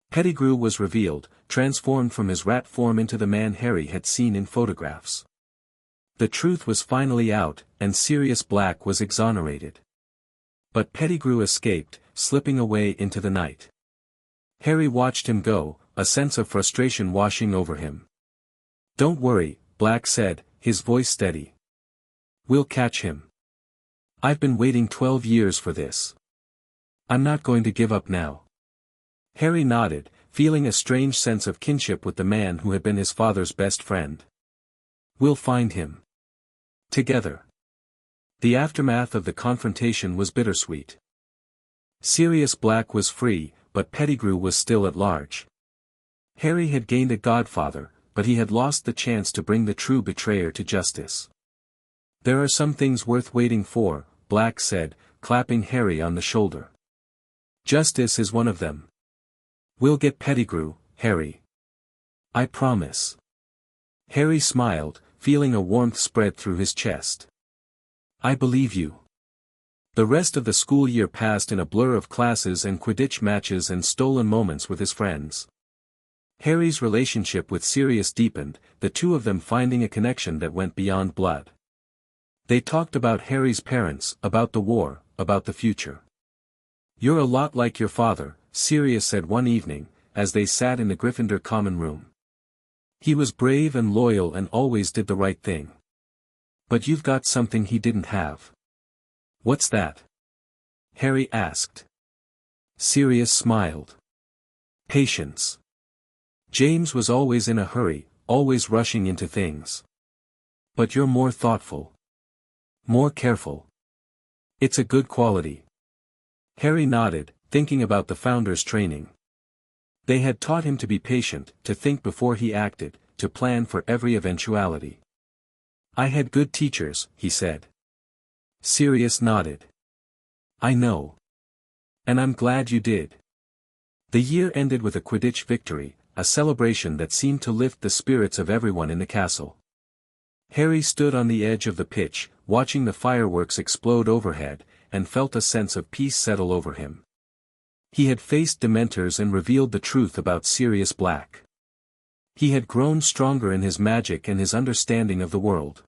Pettigrew was revealed, transformed from his rat form into the man Harry had seen in photographs. The truth was finally out, and Sirius Black was exonerated. But Pettigrew escaped, slipping away into the night. Harry watched him go, a sense of frustration washing over him. Don't worry, Black said, his voice steady. We'll catch him. I've been waiting 12 years for this. I'm not going to give up now. Harry nodded, feeling a strange sense of kinship with the man who had been his father's best friend. We'll find him. Together. The aftermath of the confrontation was bittersweet. Sirius Black was free, but Pettigrew was still at large. Harry had gained a godfather, but he had lost the chance to bring the true betrayer to justice. There are some things worth waiting for, Black said, clapping Harry on the shoulder. Justice is one of them. We'll get Pettigrew, Harry. I promise. Harry smiled, feeling a warmth spread through his chest. I believe you. The rest of the school year passed in a blur of classes and Quidditch matches and stolen moments with his friends. Harry's relationship with Sirius deepened, the two of them finding a connection that went beyond blood. They talked about Harry's parents, about the war, about the future. You're a lot like your father, Sirius said one evening, as they sat in the Gryffindor common room. He was brave and loyal and always did the right thing. But you've got something he didn't have. What's that? Harry asked. Sirius smiled. Patience. James was always in a hurry, always rushing into things. But you're more thoughtful. More careful. It's a good quality. Harry nodded, thinking about the Founders' training. They had taught him to be patient, to think before he acted, to plan for every eventuality. I had good teachers, he said. Sirius nodded. I know. And I'm glad you did. The year ended with a Quidditch victory, a celebration that seemed to lift the spirits of everyone in the castle. Harry stood on the edge of the pitch, watching the fireworks explode overhead, and felt a sense of peace settle over him. He had faced Dementors and revealed the truth about Sirius Black. He had grown stronger in his magic and his understanding of the world.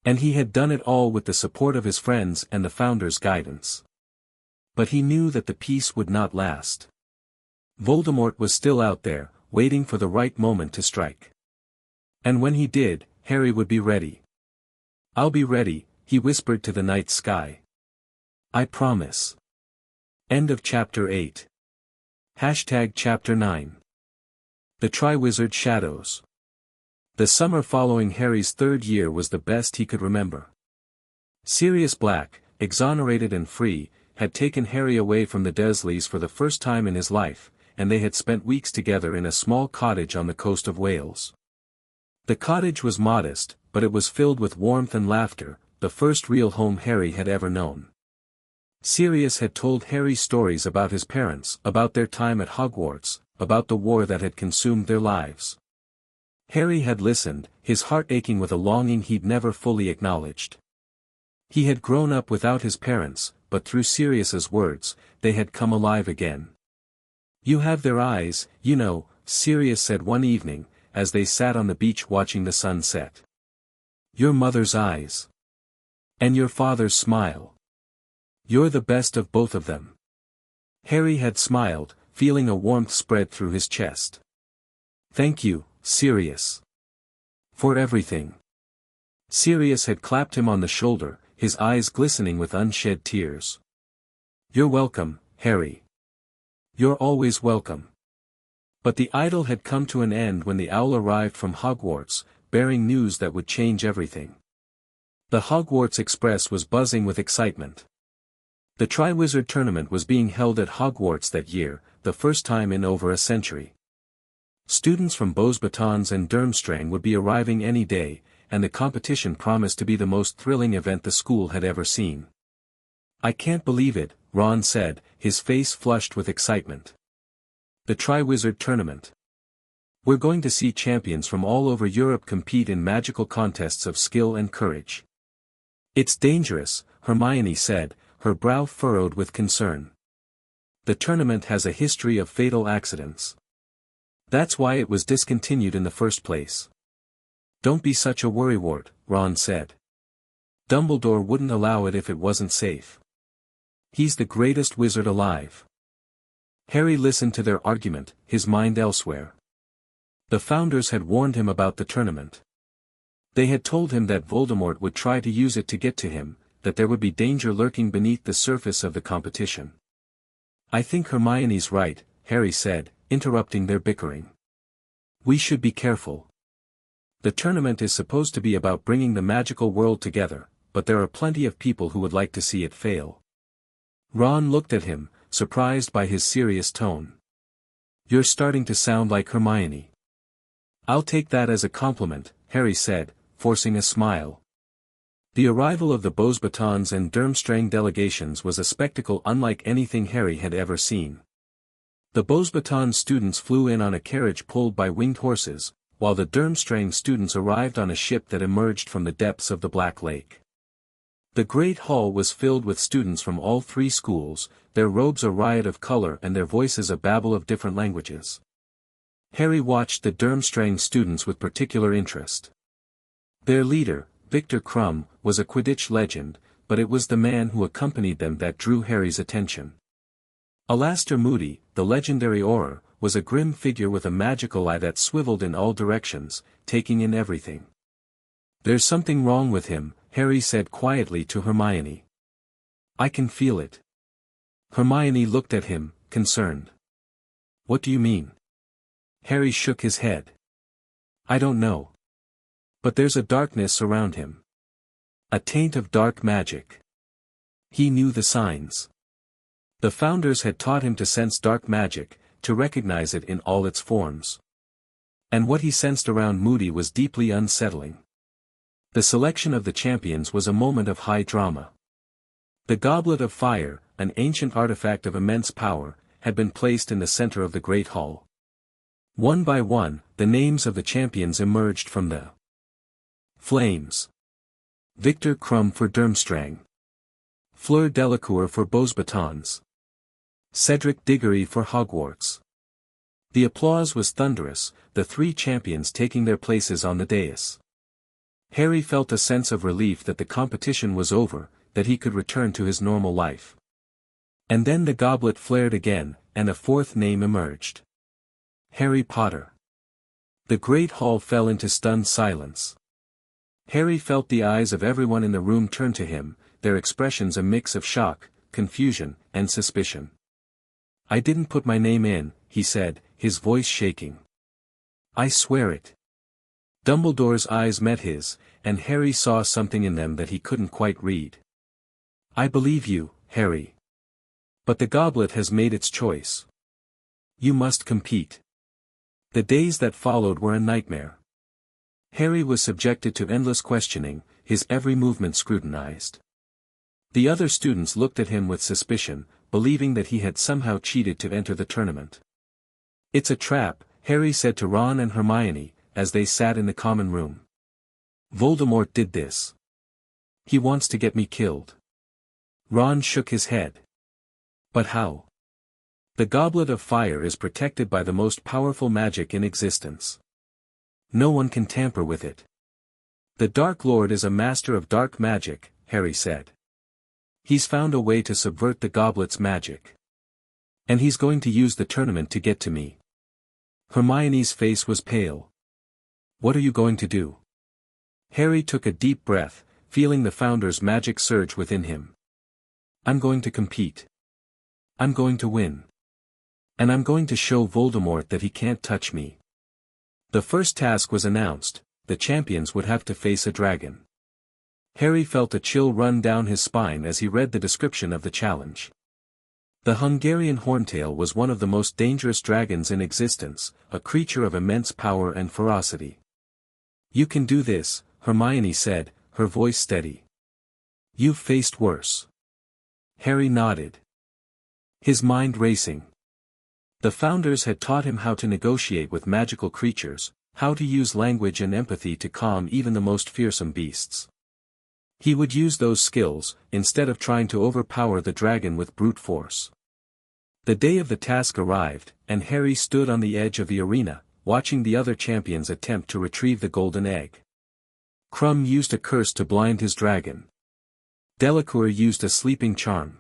And he had done it all with the support of his friends and the Founder's guidance. But he knew that the peace would not last. Voldemort was still out there, waiting for the right moment to strike. And when he did, Harry would be ready. "I'll be ready," he whispered to the night sky. "I promise." End of Chapter 8. Chapter 9. The Triwizard Shadows. The summer following Harry's third year was the best he could remember. Sirius Black, exonerated and free, had taken Harry away from the Dursleys for the first time in his life, and they had spent weeks together in a small cottage on the coast of Wales. The cottage was modest, but it was filled with warmth and laughter, the first real home Harry had ever known. Sirius had told Harry stories about his parents, about their time at Hogwarts, about the war that had consumed their lives. Harry had listened, his heart aching with a longing he'd never fully acknowledged. He had grown up without his parents, but through Sirius's words, they had come alive again. "You have their eyes, you know," Sirius said one evening, as they sat on the beach watching the sun set. "Your mother's eyes. And your father's smile. You're the best of both of them." Harry had smiled, feeling a warmth spread through his chest. "Thank you, Sirius. For everything." Sirius had clapped him on the shoulder, his eyes glistening with unshed tears. "You're welcome, Harry. You're always welcome." But the idyll had come to an end when the owl arrived from Hogwarts, bearing news that would change everything. The Hogwarts Express was buzzing with excitement. The Triwizard Tournament was being held at Hogwarts that year, the first time in over a century. Students from Beauxbatons and Durmstrang would be arriving any day, and the competition promised to be the most thrilling event the school had ever seen. "I can't believe it," Ron said, his face flushed with excitement. "The Triwizard Tournament. We're going to see champions from all over Europe compete in magical contests of skill and courage." "It's dangerous," Hermione said, her brow furrowed with concern. "The tournament has a history of fatal accidents. That's why it was discontinued in the first place." "Don't be such a worrywart," Ron said. "Dumbledore wouldn't allow it if it wasn't safe. He's the greatest wizard alive." Harry listened to their argument, his mind elsewhere. The Founders had warned him about the tournament. They had told him that Voldemort would try to use it to get to him, that there would be danger lurking beneath the surface of the competition. "I think Hermione's right," Harry said, interrupting their bickering. "We should be careful. The tournament is supposed to be about bringing the magical world together, but there are plenty of people who would like to see it fail." Ron looked at him, surprised by his serious tone. "You're starting to sound like Hermione." "I'll take that as a compliment," Harry said, forcing a smile. The arrival of the Beauxbatons and Durmstrang delegations was a spectacle unlike anything Harry had ever seen. The Beauxbatons students flew in on a carriage pulled by winged horses, while the Durmstrang students arrived on a ship that emerged from the depths of the Black Lake. The great hall was filled with students from all three schools, their robes a riot of color and their voices a babble of different languages. Harry watched the Durmstrang students with particular interest. Their leader, Victor Krum, was a Quidditch legend, but it was the man who accompanied them that drew Harry's attention. Alastor Moody, the legendary Auror, was a grim figure with a magical eye that swiveled in all directions, taking in everything. "There's something wrong with him," Harry said quietly to Hermione. "I can feel it." Hermione looked at him, concerned. "What do you mean?" Harry shook his head. "I don't know. But there's a darkness around him. A taint of dark magic." He knew the signs. The Founders had taught him to sense dark magic, to recognize it in all its forms. And what he sensed around Moody was deeply unsettling. The selection of the champions was a moment of high drama. The Goblet of Fire, an ancient artifact of immense power, had been placed in the center of the Great Hall. One by one, the names of the champions emerged from the flames. Victor Krum for Durmstrang. Fleur Delacour for Beauxbatons. Cedric Diggory for Hogwarts. The applause was thunderous, the three champions taking their places on the dais. Harry felt a sense of relief that the competition was over, that he could return to his normal life. And then the goblet flared again, and a fourth name emerged. Harry Potter. The great hall fell into stunned silence. Harry felt the eyes of everyone in the room turn to him, their expressions a mix of shock, confusion, and suspicion. "I didn't put my name in," he said, his voice shaking. "I swear it." Dumbledore's eyes met his, and Harry saw something in them that he couldn't quite read. "I believe you, Harry. But the goblet has made its choice. You must compete." The days that followed were a nightmare. Harry was subjected to endless questioning, his every movement scrutinized. The other students looked at him with suspicion, believing that he had somehow cheated to enter the tournament. "It's a trap," Harry said to Ron and Hermione, as they sat in the common room. "Voldemort did this. He wants to get me killed." Ron shook his head. "But how? The Goblet of Fire is protected by the most powerful magic in existence. No one can tamper with it." "The Dark Lord is a master of dark magic," Harry said. "He's found a way to subvert the goblet's magic. And he's going to use the tournament to get to me." Hermione's face was pale. "What are you going to do?" Harry took a deep breath, feeling the Founder's magic surge within him. "I'm going to compete. I'm going to win. And I'm going to show Voldemort that he can't touch me." The first task was announced: the champions would have to face a dragon. Harry felt a chill run down his spine as he read the description of the challenge. The Hungarian Horntail was one of the most dangerous dragons in existence, a creature of immense power and ferocity. "You can do this," Hermione said, her voice steady. "You've faced worse." Harry nodded, his mind racing. The Founders had taught him how to negotiate with magical creatures, how to use language and empathy to calm even the most fearsome beasts. He would use those skills, instead of trying to overpower the dragon with brute force. The day of the task arrived, and Harry stood on the edge of the arena, watching the other champions attempt to retrieve the golden egg. Krum used a curse to blind his dragon. Delacour used a sleeping charm.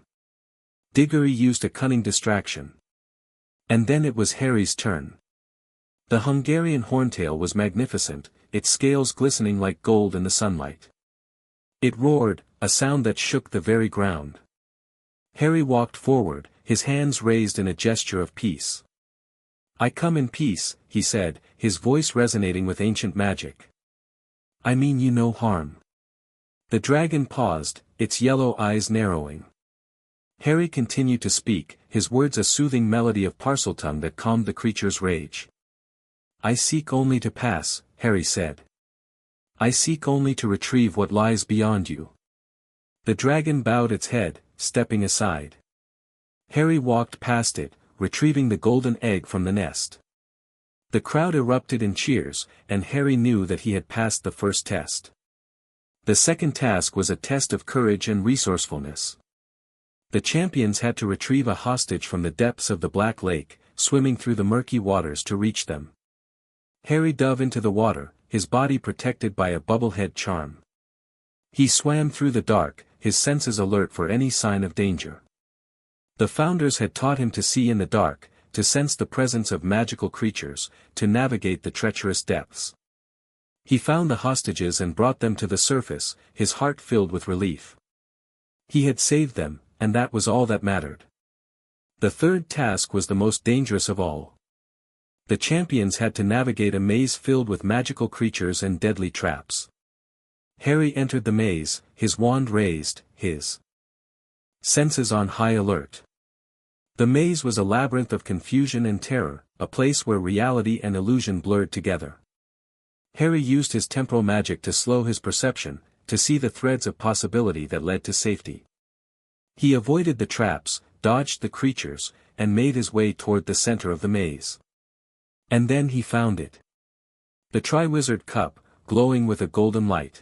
Diggory used a cunning distraction. And then it was Harry's turn. The Hungarian Horntail was magnificent, its scales glistening like gold in the sunlight. It roared, a sound that shook the very ground. Harry walked forward, his hands raised in a gesture of peace. "I come in peace," he said, his voice resonating with ancient magic. "I mean you no harm." The dragon paused, its yellow eyes narrowing. Harry continued to speak, his words a soothing melody of Parseltongue that calmed the creature's rage. "I seek only to pass," Harry said. "I seek only to retrieve what lies beyond you." The dragon bowed its head, stepping aside. Harry walked past it, retrieving the golden egg from the nest. The crowd erupted in cheers, and Harry knew that he had passed the first test. The second task was a test of courage and resourcefulness. The champions had to retrieve a hostage from the depths of the Black Lake, swimming through the murky waters to reach them. Harry dove into the water, his body protected by a bubblehead charm. He swam through the dark, his senses alert for any sign of danger. The Founders had taught him to see in the dark, to sense the presence of magical creatures, to navigate the treacherous depths. He found the hostages and brought them to the surface, his heart filled with relief. He had saved them, and that was all that mattered. The third task was the most dangerous of all. The champions had to navigate a maze filled with magical creatures and deadly traps. Harry entered the maze, his wand raised, his senses on high alert. The maze was a labyrinth of confusion and terror, a place where reality and illusion blurred together. Harry used his temporal magic to slow his perception, to see the threads of possibility that led to safety. He avoided the traps, dodged the creatures, and made his way toward the center of the maze. And then he found it. The Triwizard Cup, glowing with a golden light.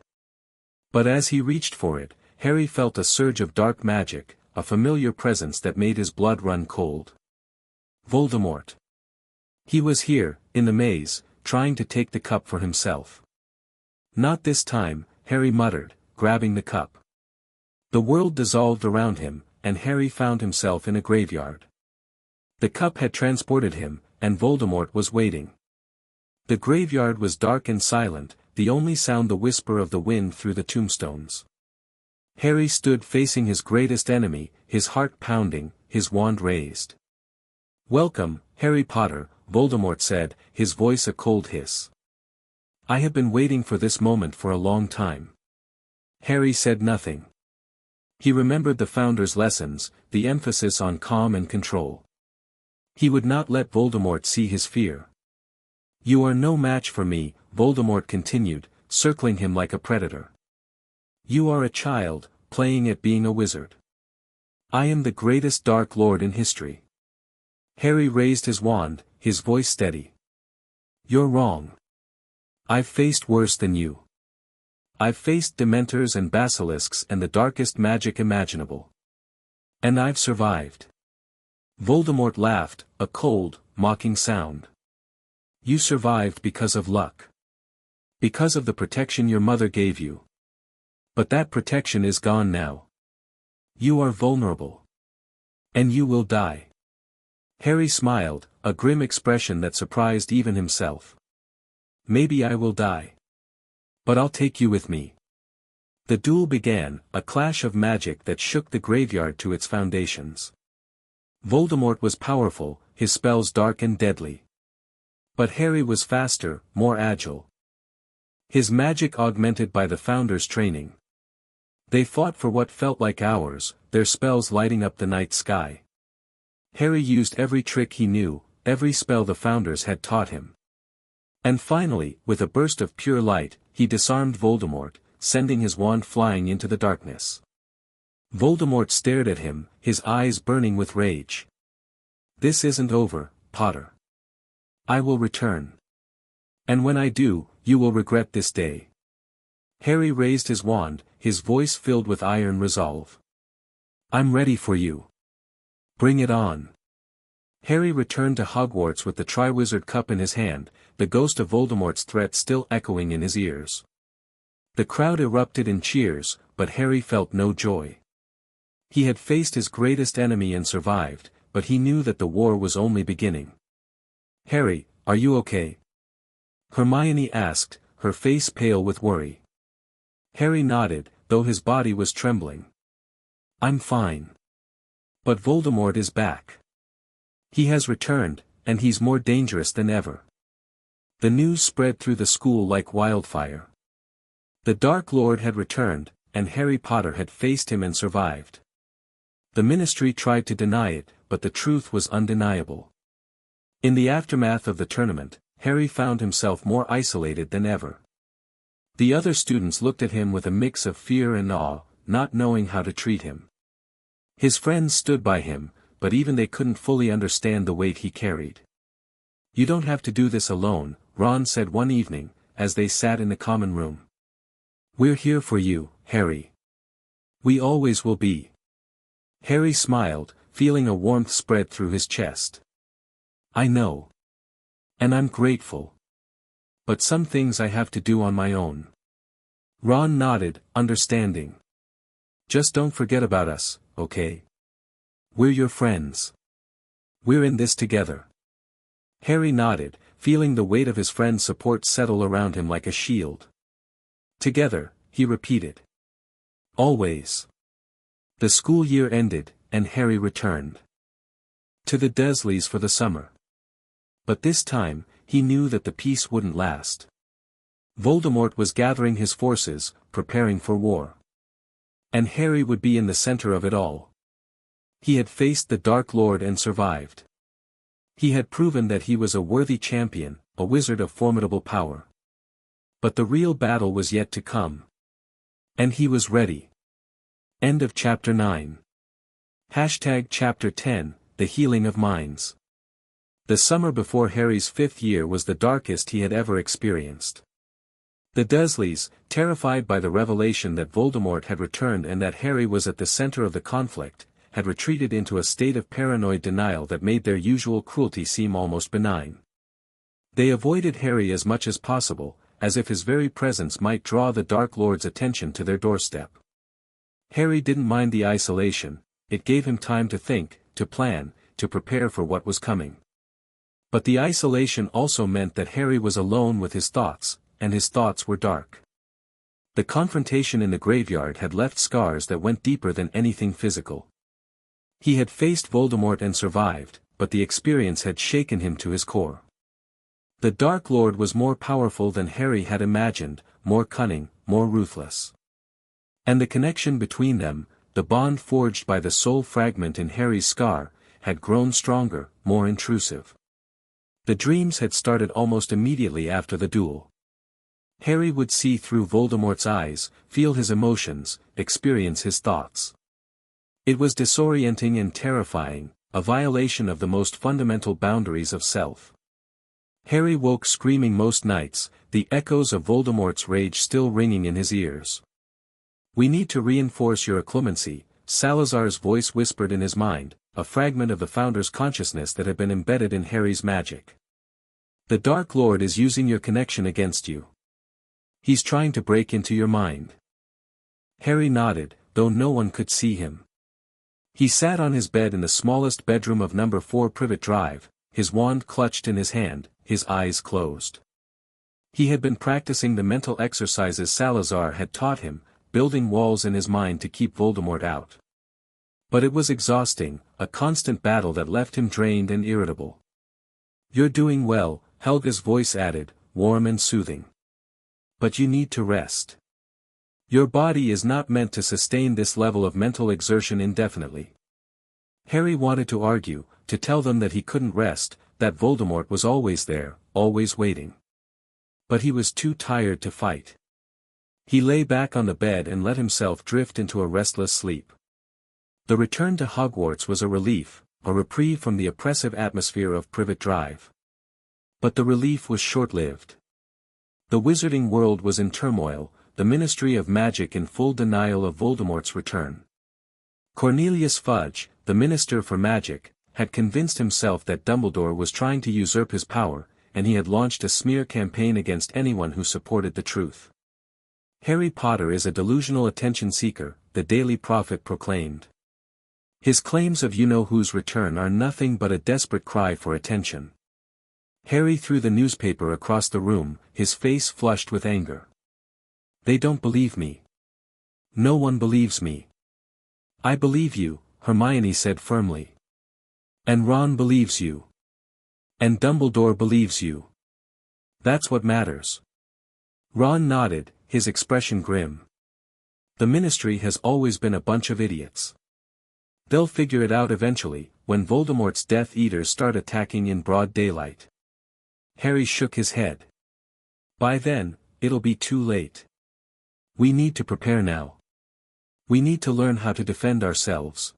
But as he reached for it, Harry felt a surge of dark magic, a familiar presence that made his blood run cold. Voldemort. He was here, in the maze, trying to take the cup for himself. Not this time, Harry muttered, grabbing the cup. The world dissolved around him, and Harry found himself in a graveyard. The cup had transported him, and Voldemort was waiting. The graveyard was dark and silent, the only sound the whisper of the wind through the tombstones. Harry stood facing his greatest enemy, his heart pounding, his wand raised. "Welcome, Harry Potter," Voldemort said, his voice a cold hiss. "I have been waiting for this moment for a long time." Harry said nothing. He remembered the Founder's lessons, the emphasis on calm and control. He would not let Voldemort see his fear. "You are no match for me," Voldemort continued, circling him like a predator. "You are a child, playing at being a wizard. I am the greatest Dark Lord in history." Harry raised his wand, his voice steady. "You're wrong. I've faced worse than you. I've faced Dementors and Basilisks and the darkest magic imaginable. And I've survived." Voldemort laughed, a cold, mocking sound. "You survived because of luck. Because of the protection your mother gave you. But that protection is gone now. You are vulnerable. And you will die." Harry smiled, a grim expression that surprised even himself. "Maybe I will die. But I'll take you with me." The duel began, a clash of magic that shook the graveyard to its foundations. Voldemort was powerful, his spells dark and deadly. But Harry was faster, more agile. His magic augmented by the Founder's training. They fought for what felt like hours, their spells lighting up the night sky. Harry used every trick he knew, every spell the Founders had taught him. And finally, with a burst of pure light, he disarmed Voldemort, sending his wand flying into the darkness. Voldemort stared at him, his eyes burning with rage. "This isn't over, Potter. I will return. And when I do, you will regret this day." Harry raised his wand, his voice filled with iron resolve. "I'm ready for you. Bring it on." Harry returned to Hogwarts with the Triwizard Cup in his hand, the ghost of Voldemort's threat still echoing in his ears. The crowd erupted in cheers, but Harry felt no joy. He had faced his greatest enemy and survived, but he knew that the war was only beginning. "Harry, are you okay?" Hermione asked, her face pale with worry. Harry nodded, though his body was trembling. "I'm fine. But Voldemort is back. He has returned, and he's more dangerous than ever." The news spread through the school like wildfire. The Dark Lord had returned, and Harry Potter had faced him and survived. The Ministry tried to deny it, but the truth was undeniable. In the aftermath of the tournament, Harry found himself more isolated than ever. The other students looked at him with a mix of fear and awe, not knowing how to treat him. His friends stood by him, but even they couldn't fully understand the weight he carried. "You don't have to do this alone," Ron said one evening, as they sat in the common room. "We're here for you, Harry. We always will be." Harry smiled, feeling a warmth spread through his chest. "I know. And I'm grateful. But some things I have to do on my own." Ron nodded, understanding. "Just don't forget about us, okay? We're your friends. We're in this together." Harry nodded, feeling the weight of his friend's support settle around him like a shield. "Together," he repeated. "Always." The school year ended, and Harry returned to the Dursleys for the summer. But this time, he knew that the peace wouldn't last. Voldemort was gathering his forces, preparing for war. And Harry would be in the center of it all. He had faced the Dark Lord and survived. He had proven that he was a worthy champion, a wizard of formidable power. But the real battle was yet to come. And he was ready. End of Chapter 9. Hashtag Chapter 10, The Healing of Minds. The summer before Harry's 5th year was the darkest he had ever experienced. The Dursleys, terrified by the revelation that Voldemort had returned and that Harry was at the center of the conflict, had retreated into a state of paranoid denial that made their usual cruelty seem almost benign. They avoided Harry as much as possible, as if his very presence might draw the Dark Lord's attention to their doorstep. Harry didn't mind the isolation, it gave him time to think, to plan, to prepare for what was coming. But the isolation also meant that Harry was alone with his thoughts, and his thoughts were dark. The confrontation in the graveyard had left scars that went deeper than anything physical. He had faced Voldemort and survived, but the experience had shaken him to his core. The Dark Lord was more powerful than Harry had imagined, more cunning, more ruthless. And the connection between them, the bond forged by the soul fragment in Harry's scar, had grown stronger, more intrusive. The dreams had started almost immediately after the duel. Harry would see through Voldemort's eyes, feel his emotions, experience his thoughts. It was disorienting and terrifying, a violation of the most fundamental boundaries of self. Harry woke screaming most nights, the echoes of Voldemort's rage still ringing in his ears. "We need to reinforce your occlumency," Salazar's voice whispered in his mind, a fragment of the Founder's consciousness that had been embedded in Harry's magic. "The Dark Lord is using your connection against you. He's trying to break into your mind." Harry nodded, though no one could see him. He sat on his bed in the smallest bedroom of number 4 Privet Drive, his wand clutched in his hand, his eyes closed. He had been practicing the mental exercises Salazar had taught him, building walls in his mind to keep Voldemort out. But it was exhausting, a constant battle that left him drained and irritable. "You're doing well," Helga's voice added, warm and soothing. "But you need to rest. Your body is not meant to sustain this level of mental exertion indefinitely." Harry wanted to argue, to tell them that he couldn't rest, that Voldemort was always there, always waiting. But he was too tired to fight. He lay back on the bed and let himself drift into a restless sleep. The return to Hogwarts was a relief, a reprieve from the oppressive atmosphere of Privet Drive. But the relief was short-lived. The wizarding world was in turmoil, the Ministry of Magic in full denial of Voldemort's return. Cornelius Fudge, the Minister for Magic, had convinced himself that Dumbledore was trying to usurp his power, and he had launched a smear campaign against anyone who supported the truth. "Harry Potter is a delusional attention seeker," the Daily Prophet proclaimed. "His claims of you-know-who's return are nothing but a desperate cry for attention." Harry threw the newspaper across the room, his face flushed with anger. "They don't believe me. No one believes me." "I believe you," Hermione said firmly. "And Ron believes you. And Dumbledore believes you. That's what matters." Ron nodded, his expression grim. "The Ministry has always been a bunch of idiots. They'll figure it out eventually, when Voldemort's Death Eaters start attacking in broad daylight." Harry shook his head. "By then, it'll be too late. We need to prepare now. We need to learn how to defend ourselves."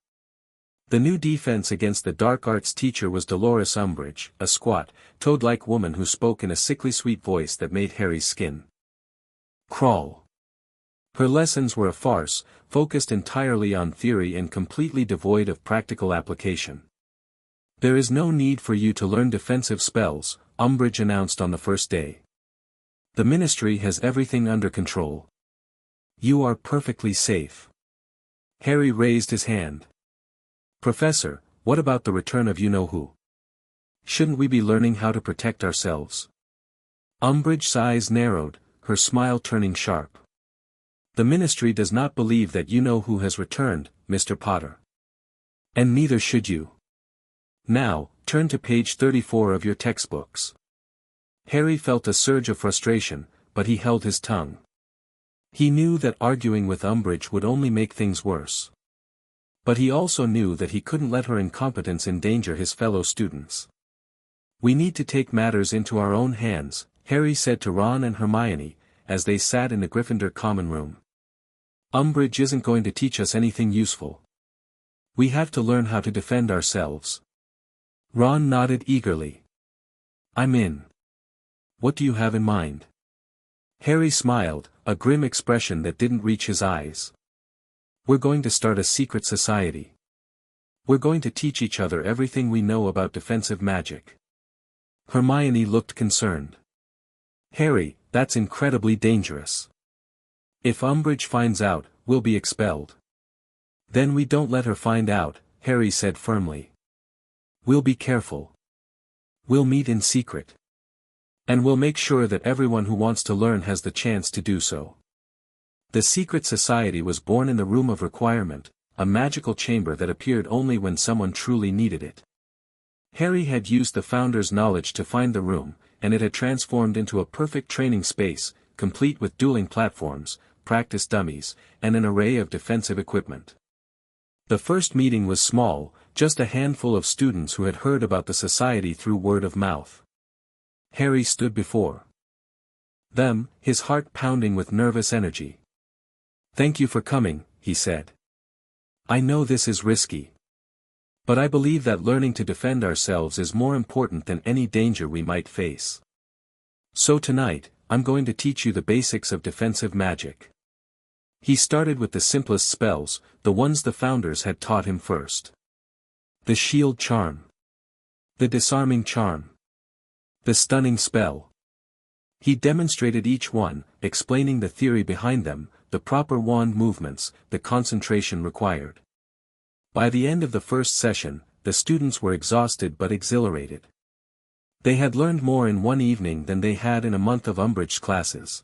The new defense against the dark arts teacher was Dolores Umbridge, a squat, toad-like woman who spoke in a sickly sweet voice that made Harry's skin crawl. Her lessons were a farce, focused entirely on theory and completely devoid of practical application. "There is no need for you to learn defensive spells," Umbridge announced on the first day. "The Ministry has everything under control. You are perfectly safe." Harry raised his hand. "Professor, what about the return of you-know-who? Shouldn't we be learning how to protect ourselves?" Umbridge's eyes narrowed, her smile turning sharp. "The Ministry does not believe that you-know-who has returned, Mr. Potter. And neither should you. Now, turn to page 34 of your textbooks." Harry felt a surge of frustration, but he held his tongue. He knew that arguing with Umbridge would only make things worse. But he also knew that he couldn't let her incompetence endanger his fellow students. "We need to take matters into our own hands," Harry said to Ron and Hermione, as they sat in the Gryffindor common room. "Umbridge isn't going to teach us anything useful. We have to learn how to defend ourselves. Ron nodded eagerly. I'm in. What do you have in mind? Harry smiled, a grim expression that didn't reach his eyes. We're going to start a secret society. We're going to teach each other everything we know about defensive magic. Hermione looked concerned. Harry, that's incredibly dangerous. If Umbridge finds out, we'll be expelled. Then we don't let her find out, Harry said firmly. We'll be careful. We'll meet in secret. And we'll make sure that everyone who wants to learn has the chance to do so. The secret society was born in the Room of Requirement, a magical chamber that appeared only when someone truly needed it. Harry had used the Founder's knowledge to find the room, and it had transformed into a perfect training space, complete with dueling platforms, practice dummies, and an array of defensive equipment. The first meeting was small, just a handful of students who had heard about the society through word of mouth. Harry stood before them, his heart pounding with nervous energy. Thank you for coming, he said. I know this is risky. But I believe that learning to defend ourselves is more important than any danger we might face. So tonight, I'm going to teach you the basics of defensive magic. He started with the simplest spells, the ones the Founders had taught him first. The Shield Charm. The Disarming Charm. The Stunning Spell. He demonstrated each one, explaining the theory behind them, the proper wand movements, the concentration required. By the end of the first session, the students were exhausted but exhilarated. They had learned more in one evening than they had in a month of Umbridge classes.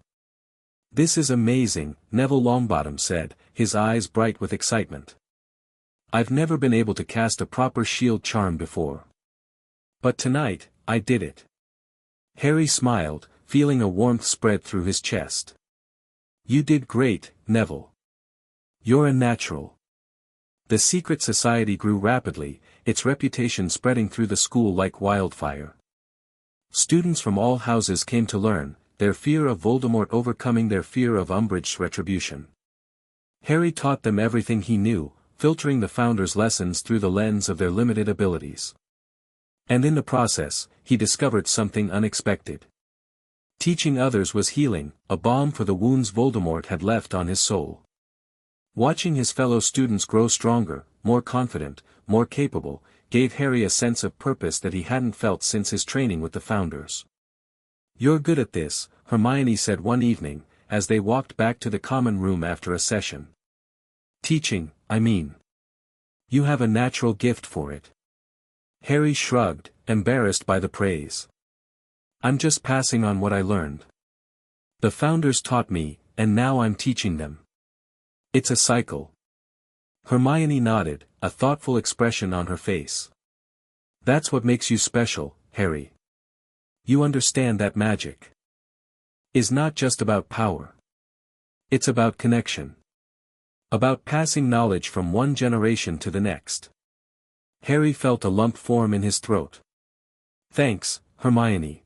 This is amazing, Neville Longbottom said, his eyes bright with excitement. I've never been able to cast a proper shield charm before. But tonight, I did it. Harry smiled, feeling a warmth spread through his chest. You did great, Neville. You're a natural. The secret society grew rapidly, its reputation spreading through the school like wildfire. Students from all houses came to learn, their fear of Voldemort overcoming their fear of Umbridge's retribution. Harry taught them everything he knew, filtering the Founders' lessons through the lens of their limited abilities. And in the process, he discovered something unexpected. Teaching others was healing, a balm for the wounds Voldemort had left on his soul. Watching his fellow students grow stronger, more confident, more capable, gave Harry a sense of purpose that he hadn't felt since his training with the Founders. You're good at this, Hermione said one evening, as they walked back to the common room after a session. Teaching, I mean. You have a natural gift for it. Harry shrugged, embarrassed by the praise. I'm just passing on what I learned. The Founders taught me, and now I'm teaching them. It's a cycle. Hermione nodded, a thoughtful expression on her face. That's what makes you special, Harry. You understand that magic is not just about power. It's about connection. About passing knowledge from one generation to the next. Harry felt a lump form in his throat. Thanks, Hermione.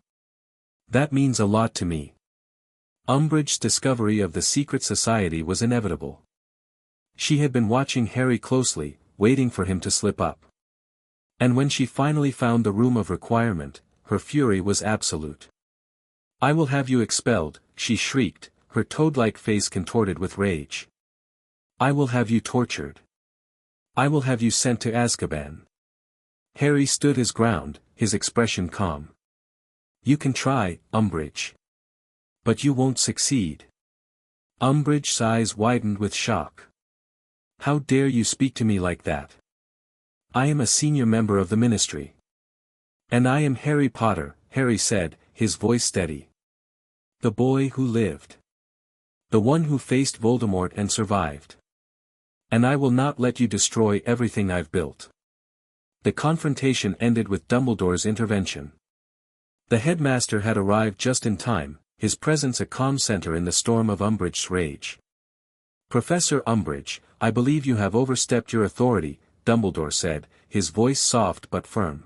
That means a lot to me. Umbridge's discovery of the secret society was inevitable. She had been watching Harry closely, waiting for him to slip up. And when she finally found the Room of Requirement, her fury was absolute. I will have you expelled, she shrieked, her toad-like face contorted with rage. I will have you tortured. I will have you sent to Azkaban. Harry stood his ground, his expression calm. You can try, Umbridge. But you won't succeed. Umbridge's eyes widened with shock. How dare you speak to me like that? I am a senior member of the Ministry. And I am Harry Potter, Harry said, his voice steady. The boy who lived. The one who faced Voldemort and survived. And I will not let you destroy everything I've built. The confrontation ended with Dumbledore's intervention. The headmaster had arrived just in time, his presence a calm center in the storm of Umbridge's rage. Professor Umbridge, I believe you have overstepped your authority, Dumbledore said, his voice soft but firm.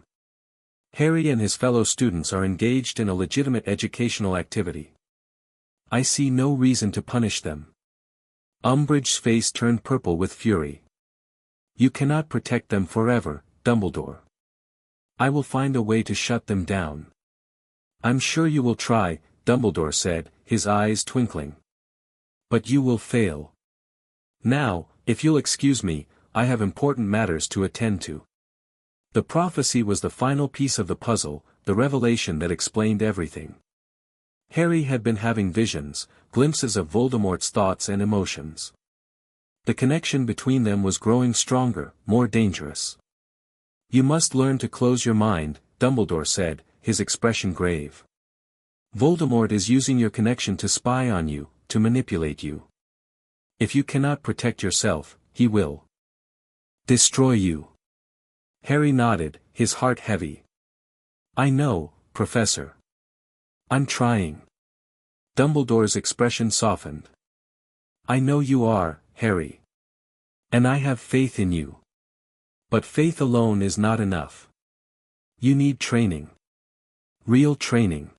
Harry and his fellow students are engaged in a legitimate educational activity. I see no reason to punish them. Umbridge's face turned purple with fury. You cannot protect them forever, Dumbledore. I will find a way to shut them down. I'm sure you will try, Dumbledore said, his eyes twinkling. But you will fail. Now, if you'll excuse me, I have important matters to attend to. The prophecy was the final piece of the puzzle, the revelation that explained everything. Harry had been having visions, glimpses of Voldemort's thoughts and emotions. The connection between them was growing stronger, more dangerous. You must learn to close your mind, Dumbledore said, his expression grave. Voldemort is using your connection to spy on you, to manipulate you. If you cannot protect yourself, he will destroy you. Harry nodded, his heart heavy. I know, Professor. I'm trying. Dumbledore's expression softened. I know you are, Harry. And I have faith in you. But faith alone is not enough. You need training. Real training.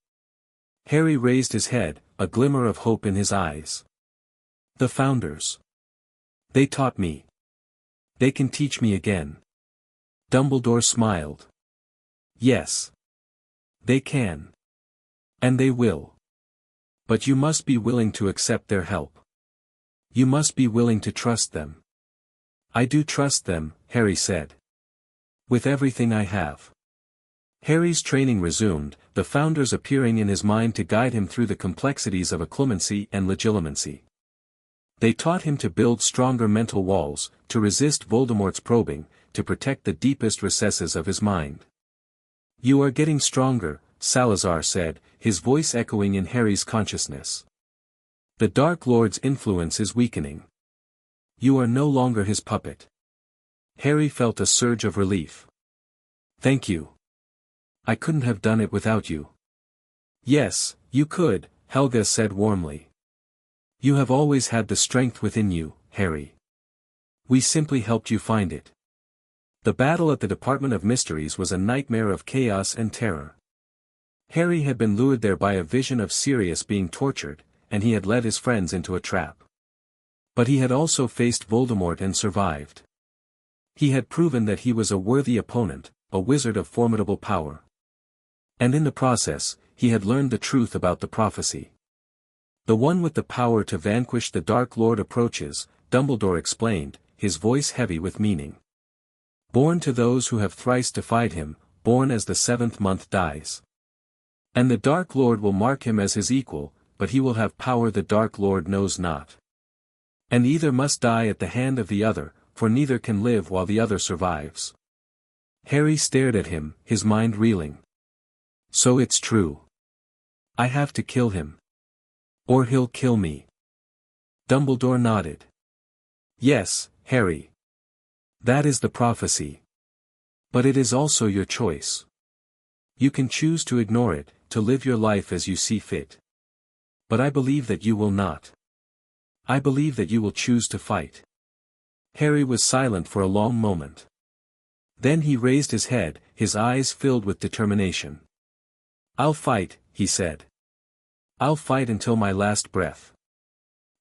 Harry raised his head, a glimmer of hope in his eyes. The Founders. They taught me. They can teach me again. Dumbledore smiled. Yes. They can. And they will. But you must be willing to accept their help. You must be willing to trust them. I do trust them, Harry said. With everything I have. Harry's training resumed, the Founders appearing in his mind to guide him through the complexities of occlumency and legilimency. They taught him to build stronger mental walls, to resist Voldemort's probing, to protect the deepest recesses of his mind. You are getting stronger, Salazar said, his voice echoing in Harry's consciousness. The Dark Lord's influence is weakening. You are no longer his puppet. Harry felt a surge of relief. Thank you. I couldn't have done it without you. Yes, you could, Helga said warmly. You have always had the strength within you, Harry. We simply helped you find it. The battle at the Department of Mysteries was a nightmare of chaos and terror. Harry had been lured there by a vision of Sirius being tortured, and he had led his friends into a trap. But he had also faced Voldemort and survived. He had proven that he was a worthy opponent, a wizard of formidable power. And in the process, he had learned the truth about the prophecy. The one with the power to vanquish the Dark Lord approaches, Dumbledore explained, his voice heavy with meaning. Born to those who have thrice defied him, born as the seventh month dies. And the Dark Lord will mark him as his equal, but he will have power the Dark Lord knows not. And either must die at the hand of the other, for neither can live while the other survives. Harry stared at him, his mind reeling. So it's true. I have to kill him. Or he'll kill me. Dumbledore nodded. Yes, Harry. That is the prophecy. But it is also your choice. You can choose to ignore it, to live your life as you see fit. But I believe that you will not. I believe that you will choose to fight. Harry was silent for a long moment. Then he raised his head, his eyes filled with determination. I'll fight, he said. I'll fight until my last breath.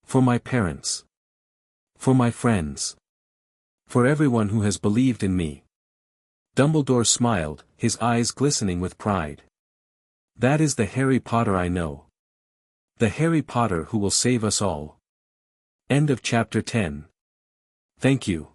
For my parents. For my friends. For everyone who has believed in me. Dumbledore smiled, his eyes glistening with pride. That is the Harry Potter I know. The Harry Potter who will save us all. End of chapter 10. Thank you.